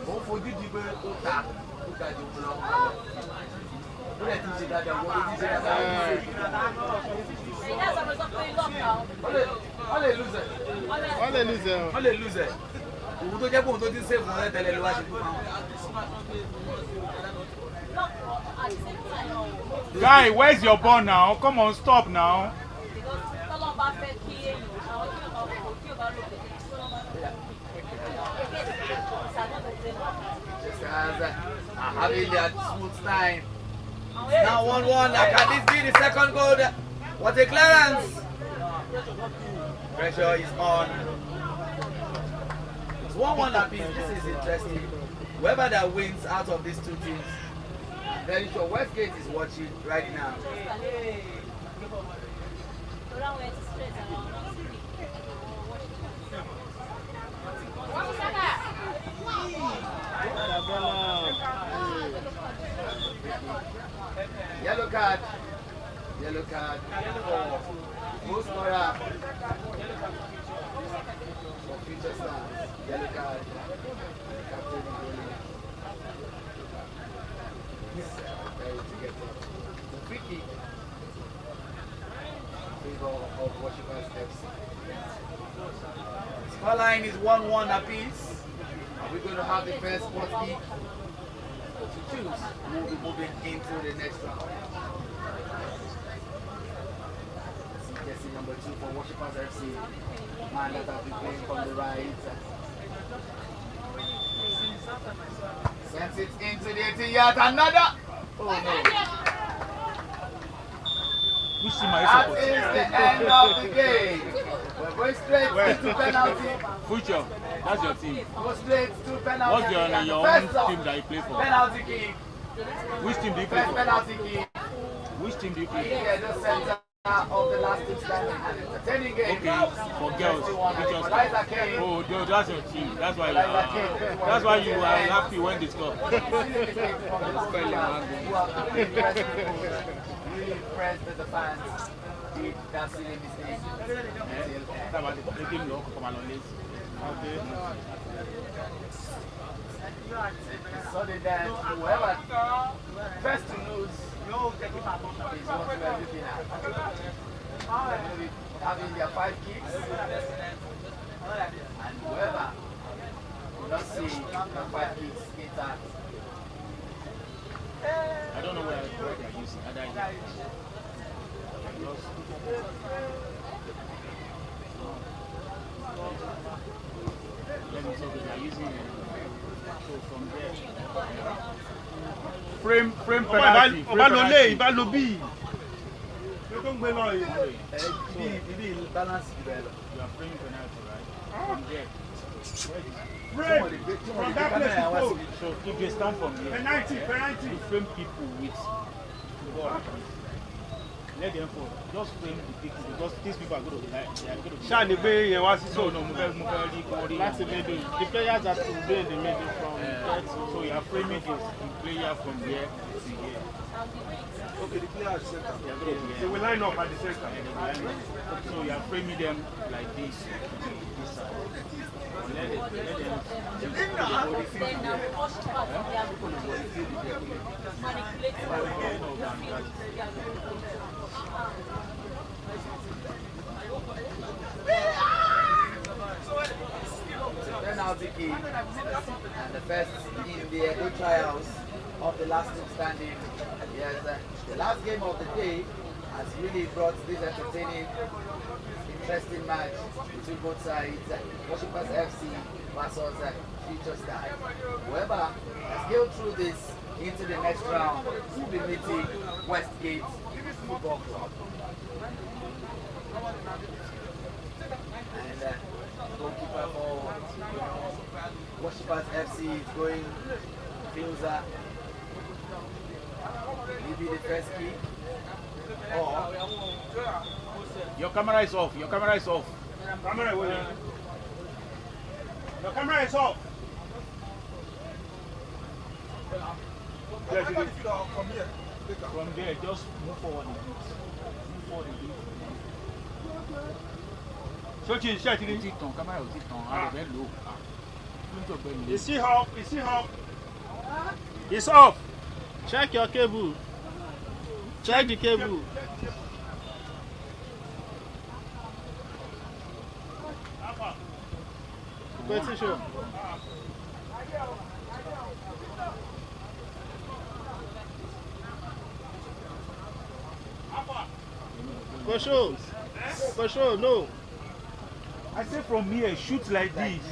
Q: Ó fojú di pé ó ta jù lọ. Ó lè ti ṣe dáadáa, wọ́n ló ti ṣe dáadáa. Wọ́n lè lose ẹ̀. Wọ́n lè lose ẹ̀. Òun tó jẹ́ pé òun tó ti ń sèfù wọn lẹ́tẹ̀lẹ́ ló wá ṣe fún wọn.
L: Guy, where's your ball now? Come on, stop now.
Q: Having that smooth time. Now 1-1. Can this be the second goal? What a clearance! Pressure is on. It's 1-1 apiece. This is interesting. Whoever that wins out of these two teams, I'm very sure Westgate is watching right now. Yellow card. Yellow card. For Mora. For Future Stars. Yellow card. Captain to get the free kick. Favor of Worshippers FC. Scoreline is 1-1 apiece. Are we going to have the first spot kick to choose who will be moving into the next round? Jersey number 2 for Worshippers FC. Man that has been playing from the right. Sends it into the 18-yard. Another. Oh no. That is the end of the game. We're going straight into penalty.
L: Future, that's your team.
Q: Go straight to penalty.
L: What's your own team that you play for?
Q: Penalty kick.
L: Which team do you play
Q: First
L: for?
Q: penalty kick.
L: Which team do you play for?
Q: Yeah, the center of the last team standing. An entertaining game.
L: Okay, for girls. Which your
Q: Kane.
L: Oh, that's your team. That's why you are happy when they score.
Q: Really impressed with the fans. Did that silly mistake. Sudden that whoever first to lose is what we are looking at. Having their 5 kicks, and whoever will not see the 5 kicks intact.
L: I don't know where they are using. Let me say they are using so from there.
M: frame
L: penalty,
M: ọba lọ lé
L: penalty.
M: ìbá lọ bí ṣé tó ń gbé lọ yìí.
P: Ibi balance well.
L: You are framing penalty, right? From there.
M: From that place to go.
L: So if they stand from here,
M: Penalty.
L: you frame people with football. Let them fall. Just frame the people because these people are going to die. They are going to.
M: ṣáà ní gbé yẹn wá sí
L: No,
M: so.
L: no, move on.
M: Láti middle. The players have to be in the middle from there to.
L: So you are framing the player from here to here.
N: Okay, the player at center.
L: They are going to be
M: They
L: here.
M: will line up at the center.
L: So you are framing them like this. This side. Let them.
P: Penalty kick and the first in the Edo trials of the last team standing. Yes, the last game of the day has really brought this entertaining, interesting match between both sides. Worshippers FC versus Future Star. Whoever has scaled through this into the next round will be meeting Westgate Football Club. And goalkeeper for Worshippers FC is going closer. Maybe the first kick. Or
L: Your camera is off. Your camera is off.
M: Camera will. Your camera is off.
N: Yes, from here.
L: From there, just move forward a bit. Move forward a bit.
M: Sọ́ọ̀tì iṣẹ́ ti
L: Ó
M: ní.
L: ti tàn, kámẹ́rà ò ti tàn, a lè fẹ́ lò ó. Kí ló ń jọ̀gbẹ́ yìí?
M: Is he up? Is he up? It's up. Check your cable. Check the cable. Petition. For sure, no.
L: I say from here, shoot like this.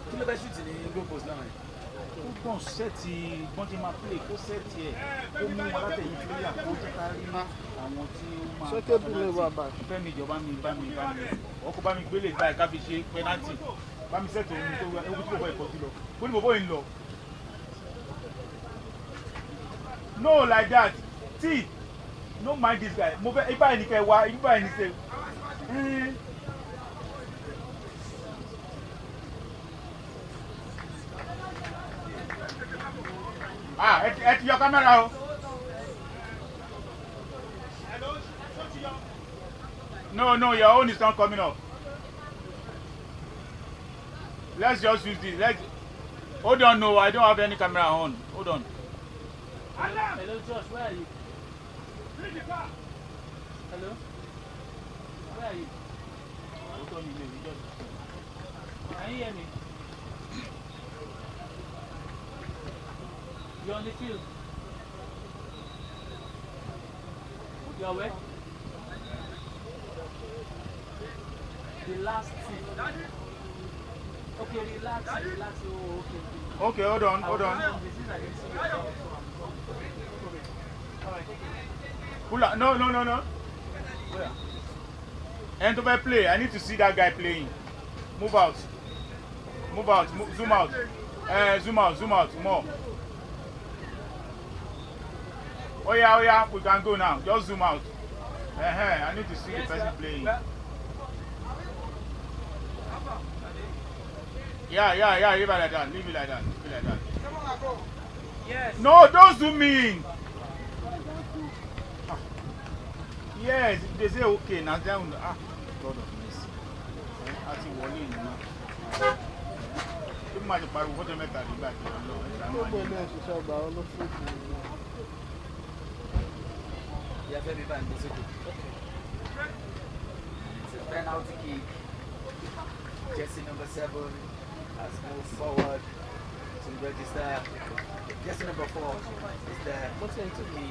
P: kí ló fẹ́ shoot ní goal post náà?
L: Ó kàn sẹ́ẹ̀tì bọ́ńdé máa play kó sẹ́ẹ̀tì ẹ̀ kó mú wọn látẹ̀yìn player kó jẹ́ ká rí àwọn tí ó máa.
M: Ṣé cable lè wà báyìí?
L: Fẹ́mi ìjọba bá mi ọkọ̀ bá mi gbélé báyìí ká fi ṣe penalty bá mi sẹ́ẹ̀tì ohun tó wẹ́ ewu tí bọ̀bọ̀ ìkọjú lọ bó ni bọ̀bọ̀ yìí ń lọ. No like that see no mind this guy mo fẹ́ ibà yìí ni kẹ́ wá ibà yìí ni ṣe. Ẹ ti yọ kámẹ́rà o. No, your own is not coming up. Let's just use this. Hold on, no, I don't have any camera on. Hold on.
C: Hello, Josh, where are you? Hello? Where are you?
L: Hold on,
C: Can you hear me? You're on the field. You're where? The last team. Okay, relax. Oh, okay.
L: Okay, hold on. Pull out. No. Where? End of a play. I need to see that guy playing. Move out. Zoom out. Zoom out. More. Oh yeah, we can go now. Just zoom out. I need to see the person playing. Yeah, leave it like that.
C: Yes.
L: No, don't zoom in. Yes, they say okay. Now down. God of mercy. Àti wọlé yìí náà. Tó máa ti pariwo fọ́jọ́ mẹ́ta nígbà tí wọ́n lọ.
M: Gbogbo ilé ìṣiṣẹ́ ọgbà olóṣèlú.
P: Yeah, baby, man, it's a penalty kick. Jesse number 7 has moved forward to to register. Jersey number 4 is there. What's going to be?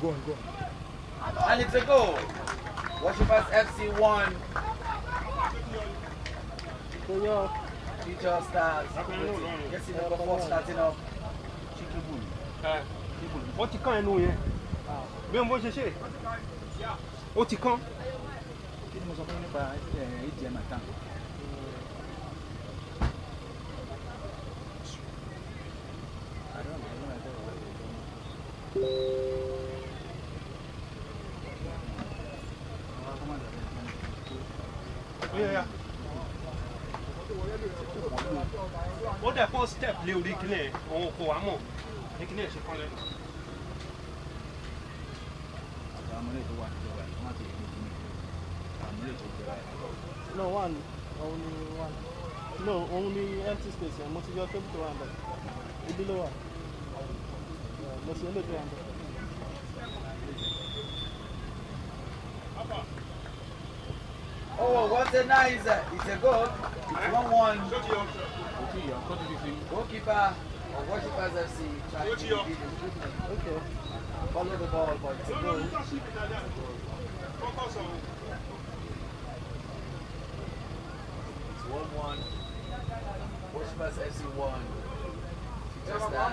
B: Go on.
P: And it's a goal. Worshippers FC 1. Future Stars. Jersey number 4 starting up.
L: Ó ti kán ẹnu yẹn. Bí wọ́n bó ṣe ṣe. Ó ti kán.
A: Kí ni mo sọ fún yín nípa ATM account?
L: Ó dẹ̀ kó step lé orí kílẹ̀ òun kò wá mọ̀ ní kílẹ̀ ṣe kán lẹ́nu.
M: No, one. Only one. No, only empty space. Mo ti yọ table to one bẹ̀. Ibi ló wà. Mo ti yọ lè tó one bẹ̀.
P: Oh, what a nice! It's a goal. It's 1-1. Goalkeeper of Worshippers FC trying to beat the improvement. Okay. Follow the ball, but it's a goal. It's 1-1. Worshippers FC 1. Just that.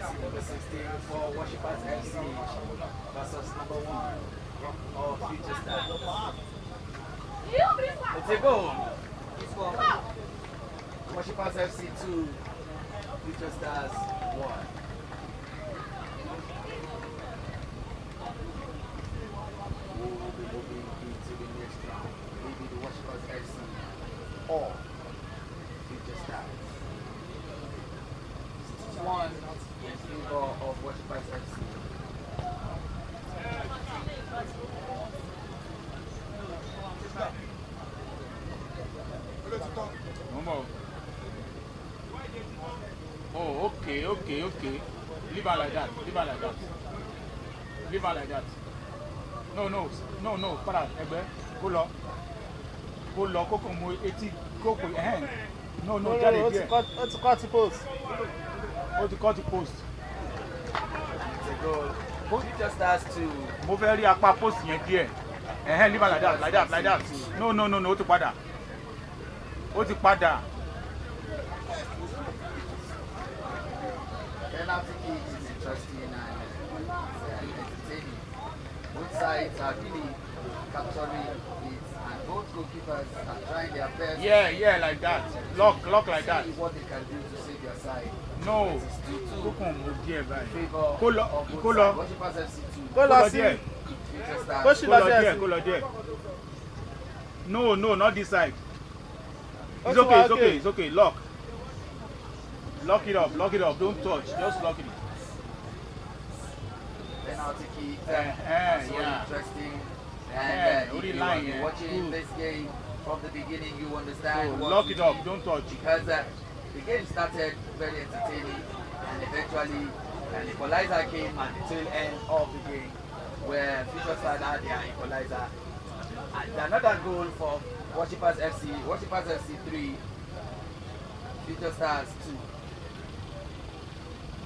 P: Number 16 for Worshippers FC versus number 1 of Future Stars. It's a goal. Worshippers FC 2, Future Stars 1. We will be moving into the next round. Maybe the Worshippers FC or Future Stars. 1 in favor of Worshippers FC.
L: Oh, okay. Leave her like that. No. Para, ẹgbẹ́. Kó lọ, kókò mú etí, kókò ẹ̀hẹ́n. No, jáde díẹ̀.
M: Ó ti cut the post.
L: Ó ti cut the post.
P: It's a goal. Future Stars 2.
L: Mo fẹ́ rí apá post yẹn díẹ̀. Ẹ̀hẹ́n, leave her like that. No, ó ti padà.
P: Penalty kick is interesting and entertaining. Both sides are really capturing it, and both goalkeepers are trying their best.
L: Yeah, like that. Lock like that.
P: See what they can do to save their side.
L: No.
P: Kókò
L: mú díẹ̀ báyìí.
P: Favor of both
L: Kó lọ.
P: sides. Worshippers FC 2.
M: Kó lọ sí.
P: Future Stars.
L: Kó lọ díẹ̀. No, not this side. It's okay. Lock it up. Don't touch. Just lock it.
P: Penalty kick.
L: Yeah.
P: Interesting. And if
L: only
P: you
L: line,
P: are watching this game from the beginning, you understand.
L: So
P: what
L: lock
P: we
L: it up.
P: did.
L: Don't touch.
P: Because the game started very entertaining, and eventually an equalizer came at the tail end of the game, where Future Stars had their equalizer. And another goal for Worshippers FC 3, Future Stars 2.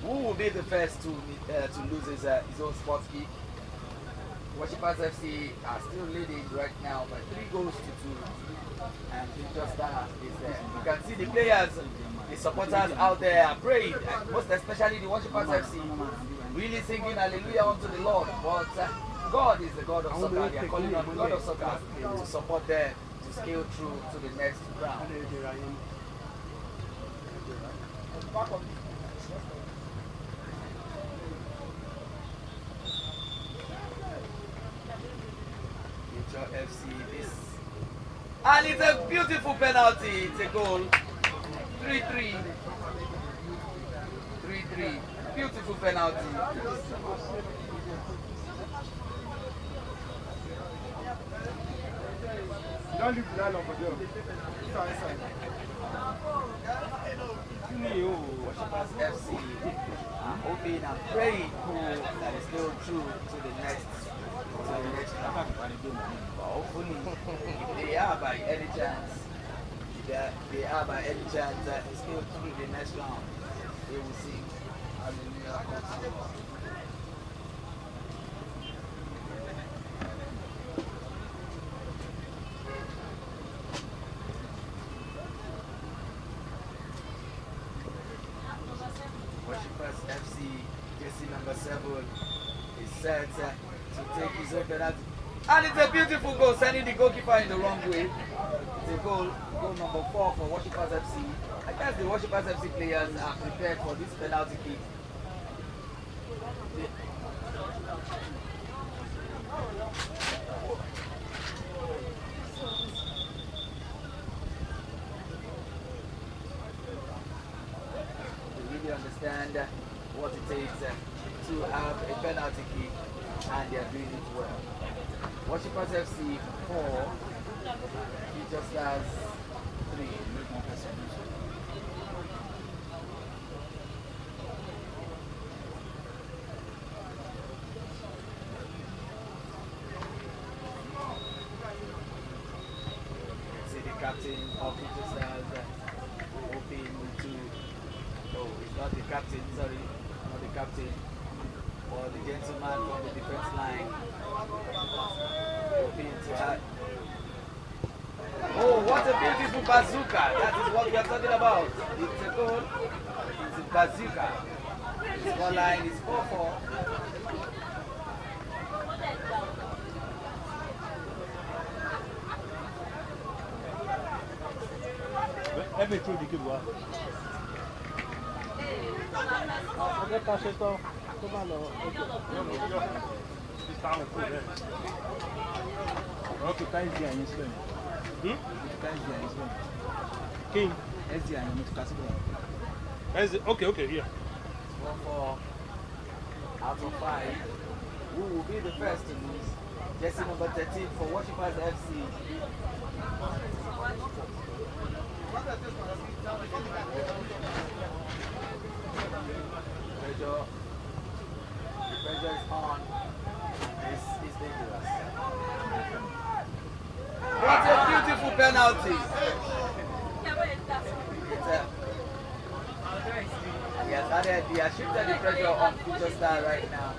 P: Who will be the first to lose his own sports kick? Worshippers FC are still leading right now by 3 goals to 2. And Future Stars is there. You can see the players, the supporters out there are praying, and most especially the Worshippers FC, really singing hallelujah unto the Lord. But God is the God of soccer. They are calling on the God of soccer to support them to scale through to the next round. Future FC this. And it's a beautiful penalty. It's a goal. 3-3. Beautiful penalty.
M: Don't leave the nylon for them. Inside.
P: Worshippers FC are hoping and praying that is still true to the next round. But hopefully, if they are by any chance, still through the next round, they will sing Hallelujah. Worshippers FC, jersey number 7, is set to take his own penalty. And it's a beautiful goal, sending the goalkeeper in the wrong way. It's a goal number 4 for Worshippers FC. I guess the Worshippers FC players are prepared for this penalty kick. Understand what it takes to have a penalty kick, and they are doing it well. Worshippers FC 4, Future Stars 3. See the captain of Future Stars hoping to. Oh, it's not the captain, sorry, not the captain, or the gentleman from the defense line. Oh, what a beautiful bazooka! That is what we are talking about. It's a goal. It's a bazooka. The scoreline is 4-4.
L: Let me through the good one.
M: Ọjọ́ ká ṣe tán tó bá lọ.
L: Okay, time is in Spain. Time is in Spain. King. SDI, I'm not casting. Okay, here.
P: 4-4 out of 5. Who will be the first to lose? Jersey number 13 for Worshippers FC. The pressure is on. This is dangerous. What a beautiful penalty! He has shifted the pressure on Future Star right now.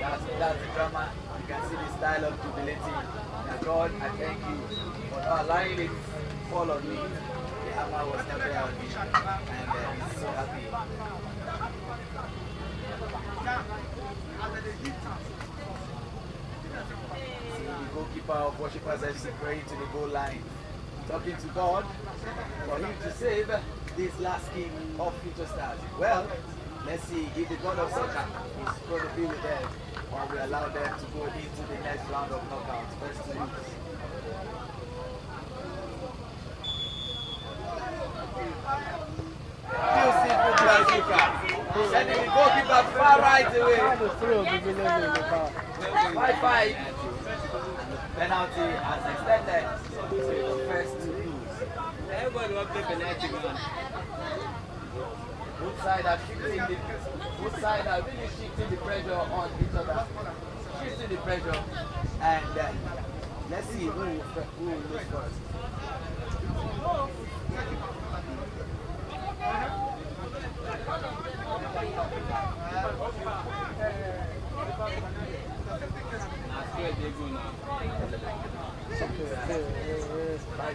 P: That's the drama. You can see the style of jubilating. Now God, I thank you for not allowing it fall on me. The hammer was not there on me, and he's so happy. See the goalkeeper of Worshippers FC praying to the goal line, talking to God for him to save this last game of Future Stars. Well, let's see if the God of soccer is going to be with them, or we allow them to go into the next round of knockouts, first to lose. Beautiful bazooka, sending the goalkeeper far right away. 5-5. Penalty has extended to the first to lose. Everybody will play penalty, man. Both sides are really shifting the pressure on each other. Shifting the pressure, and let's see who will lose first.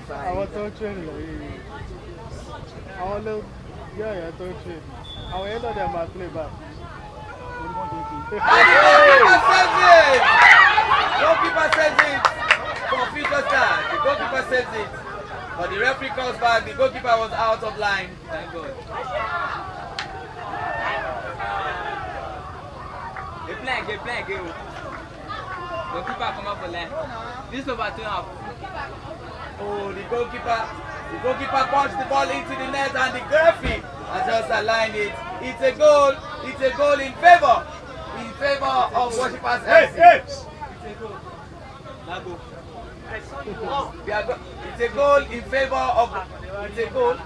M: Àwọn tó ń train lọ yìí, àwọn ló yọ ẹ̀yà tó ń train, àwọn yẹn lọ́dẹ̀ máa play back.
P: Goalkeeper says it for Future Stars. The goalkeeper says it, but the referee comes back. The goalkeeper was out of line. Thank God. They play again. Goalkeeper come up for line. This over 2.5. Oh, the goalkeeper punched the ball into the net, and the referee has just aligned it. It's a goal It's a goal in favor of Worshippers FC. It's a goal in favor of. It's a goal.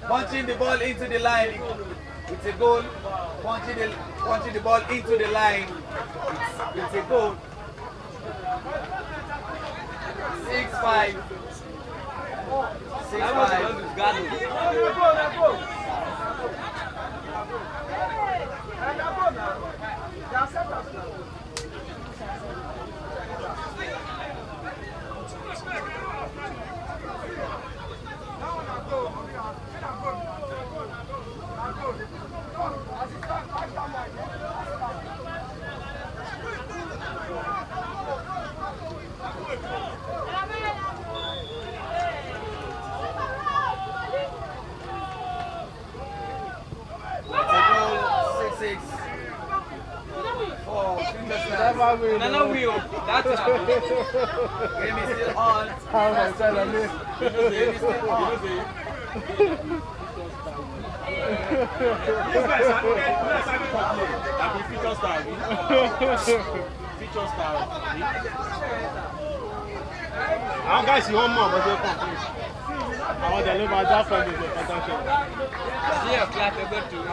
P: Punching the ball into the line. It's a goal. Punching the ball into the line. It's a goal. 6-5. 6-5.
O: Nana wheel. That's it.
P: Game is still on. Game is still on.
L: Feature star. Our guys, you want more, but they can't. I want to live my job from the potential.
O: Yeah, clap a bit too.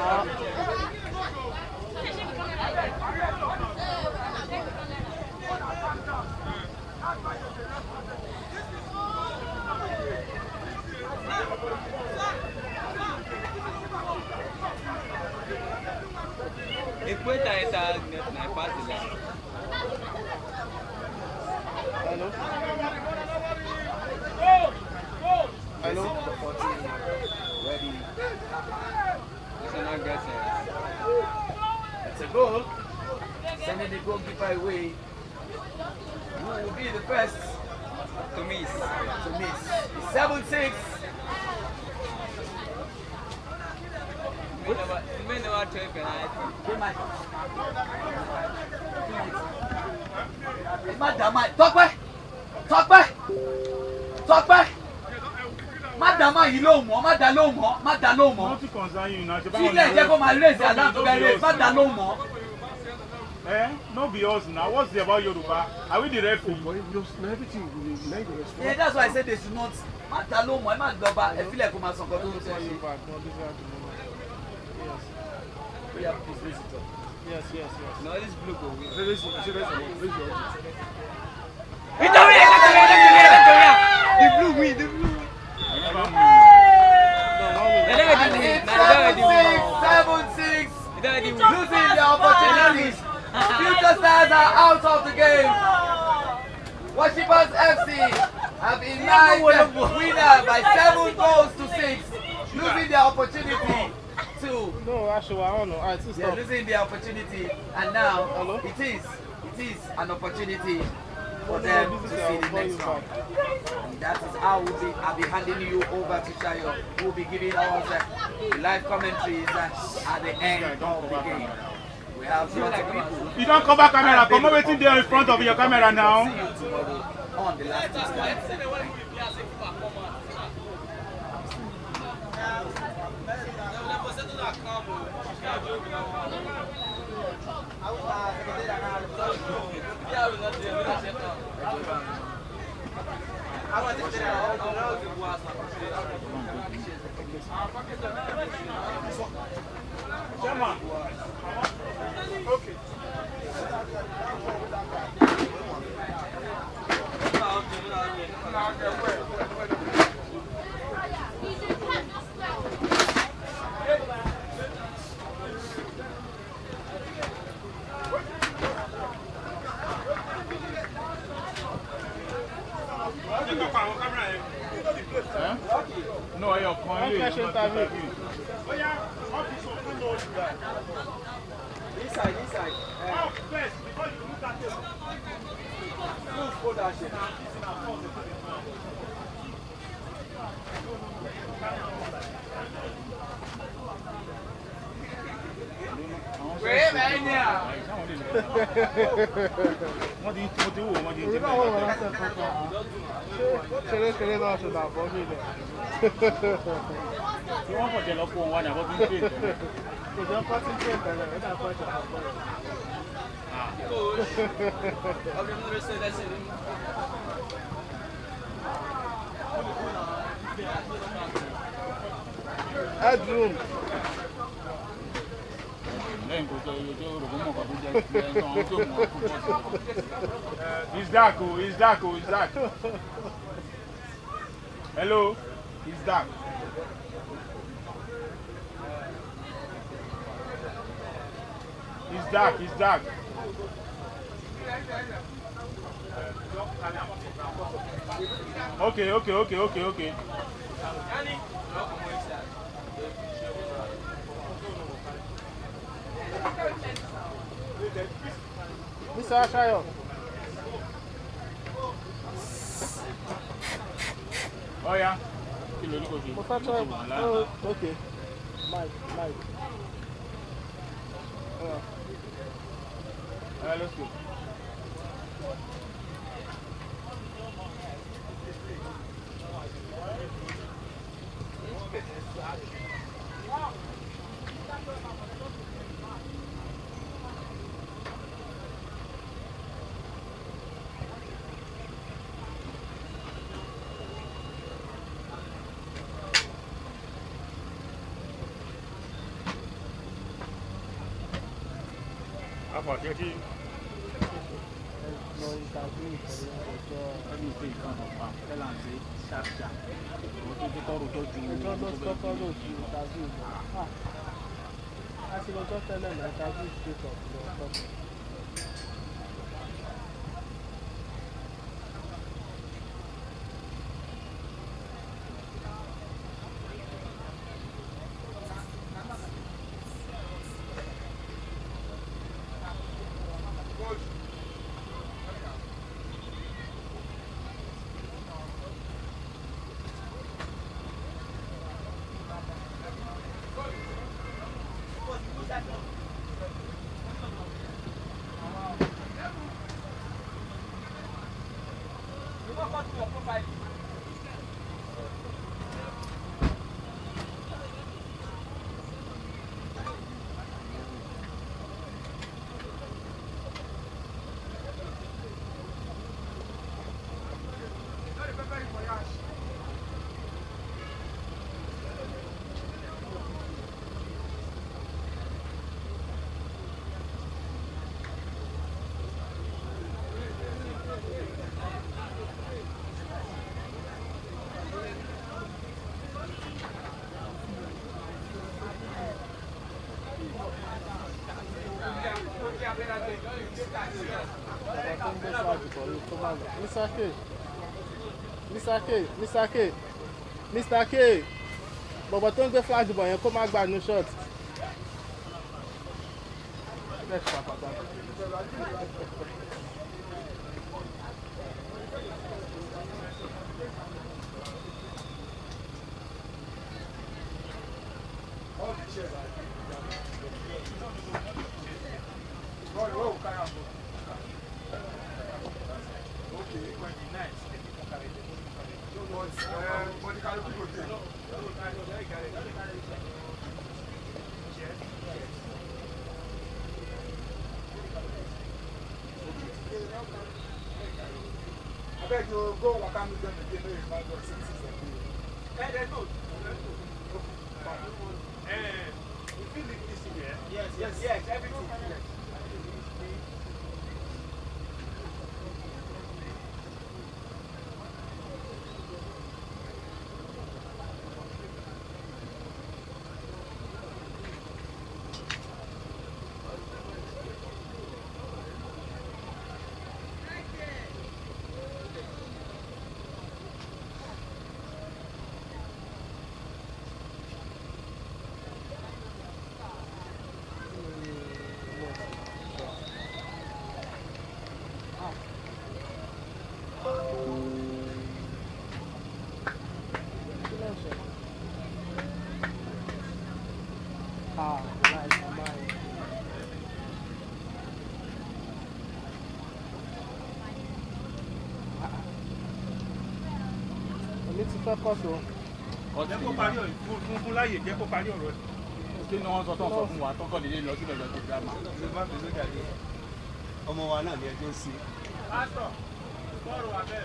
O: Equator is a party.
M: Hello? Hello?
P: Ready.
O: It's
P: a goal. Sending the goalkeeper away. Who will be the first to miss? It's 7-6. Madama yìí ló mọ̀, má dá ló mọ̀. Sílẹ̀ jẹ́ kó máa raise alarm bẹ̀rẹ̀, má dá ló mọ̀.
L: No be us now. What's it about Yoruba? Are we the referee?
P: Yeah, that's why I said they should not. Má dá ló mọ̀, ẹ má gbọ́ba, ẹ fílẹ̀ kó máa sọ nǹkan tó ń sọ yìí.
M: Yes.
O: No, this blue go win. The blue win.
P: And it's 7-6. Losing the opportunity. Future Stars are out of the game. Worshippers FC have emerged winner by 7 goals to 6. Losing the opportunity to.
M: No, actually, I don't know.
P: They're losing the opportunity, and now it is an opportunity for them to see the next round. And that is how I'll be handing you over to Shayo, who will be giving us the live commentaries at the end of the game. We have lots of people.
L: You don't cover camera. Come over there in front of your camera now.
P: See you tomorrow on the last stand.
L: No, you're calling you.
M: Inside.
L: First, before you look at it. wọ́n ti wò wọ́n ti ń
M: Èyí
L: jẹ́
M: náà wọ́n wọ́n lásẹ̀ kankan. Ṣeré náà ṣe dàbọ̀ nílẹ̀.
L: tí wọ́n kọ̀ jẹ́ lọ fún wọn wá ní àbọ̀ bí ń pè é.
M: Kò jẹ́ pátí tí ò tẹ̀lé ẹ̀dá fún ẹ̀ṣẹ̀ àpọ̀. Headroom.
L: lẹ́yìn kò jẹ́ iye tó rògbò mọ̀ kan tó jẹ́ ẹ̀yìn àwọn tó mọ̀ ọ́ fún bọ́ọ̀sì. It's dark o, it's dark o, it's dark. Hello, it's dark. It's dark, it's dark. Okay.
M: Mr. Ashayo.
L: Oh yeah. Kí ló ní kò ṣe?
M: Mo fẹ́ tọ́ ẹ̀. Okay. Mike.
L: Let's go. Apa dia sih?
M: Lọ interview pẹ̀lú ọjọ́.
L: Ẹni ìpè ìkan ọ̀pá fẹ́lá ń ṣe ṣáṣá. Òun tó tọrọ tó ju
M: Ọjọ́ ló kọ́kọ́ lò ju interview lọ. A ti lọ́jọ́ tẹ́lẹ̀ náà interview straight up lọ kọ́kọ́. Mr. K, bọ̀bọ̀ tó ń gbé flash bọ̀ yẹn kó má gbà ní shot.
B: I beg you, go walk out with them again. Maybe you might go see
O: Yes, everything.
M: èmi ti fẹ́ kọ́ tó.
L: Jẹ́ kó parí ọ̀rọ̀ fún láyè jẹ́ kó parí ọ̀rọ̀ ẹ̀. Kí ni wọ́n sọ tán sọ fún wa tán kọ́ lè lọ sílẹ̀ lọ́jọ́ gírámà.
N: Ọmọ wa náà ni ẹjọ́ sí.
L: Pásítọ̀, bọ́ọ̀rù wà bẹ́ẹ̀.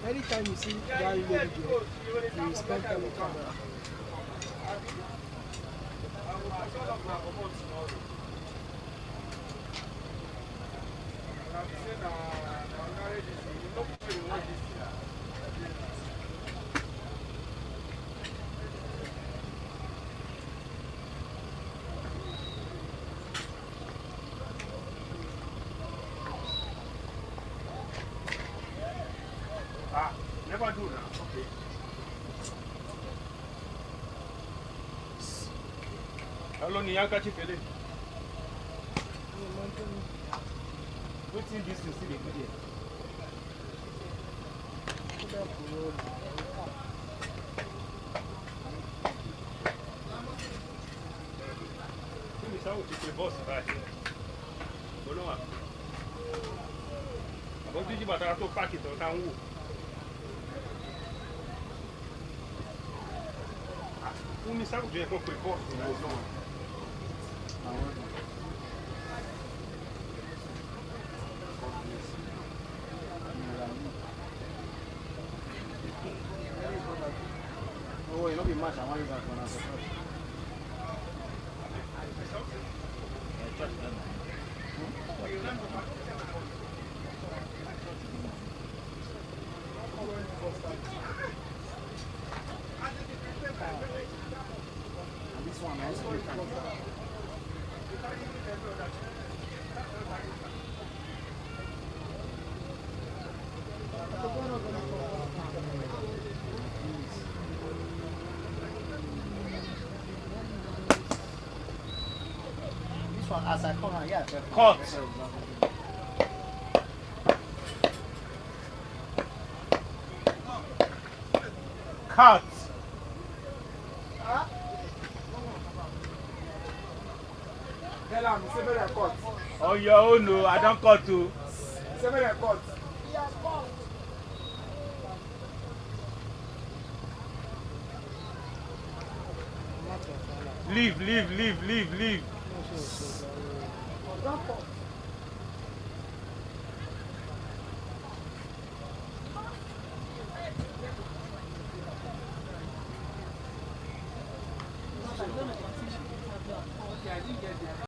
N: Anytime you see Gary Lady there, you spend time with camera.
L: Never do now. Okay. How long you catch it? What's in this? You see the video. Quindi stavo ci sei boss, vai. Buono ma. Ma poi ti batterà tuo pacchetto, sta un mi sa che con quei posti non lo so.
N: Oh, non mi mangia mai da con this one also you can this one as I come on, yeah.
L: Cut. Cut. Oh, your own, no, I don't cut to. Leave.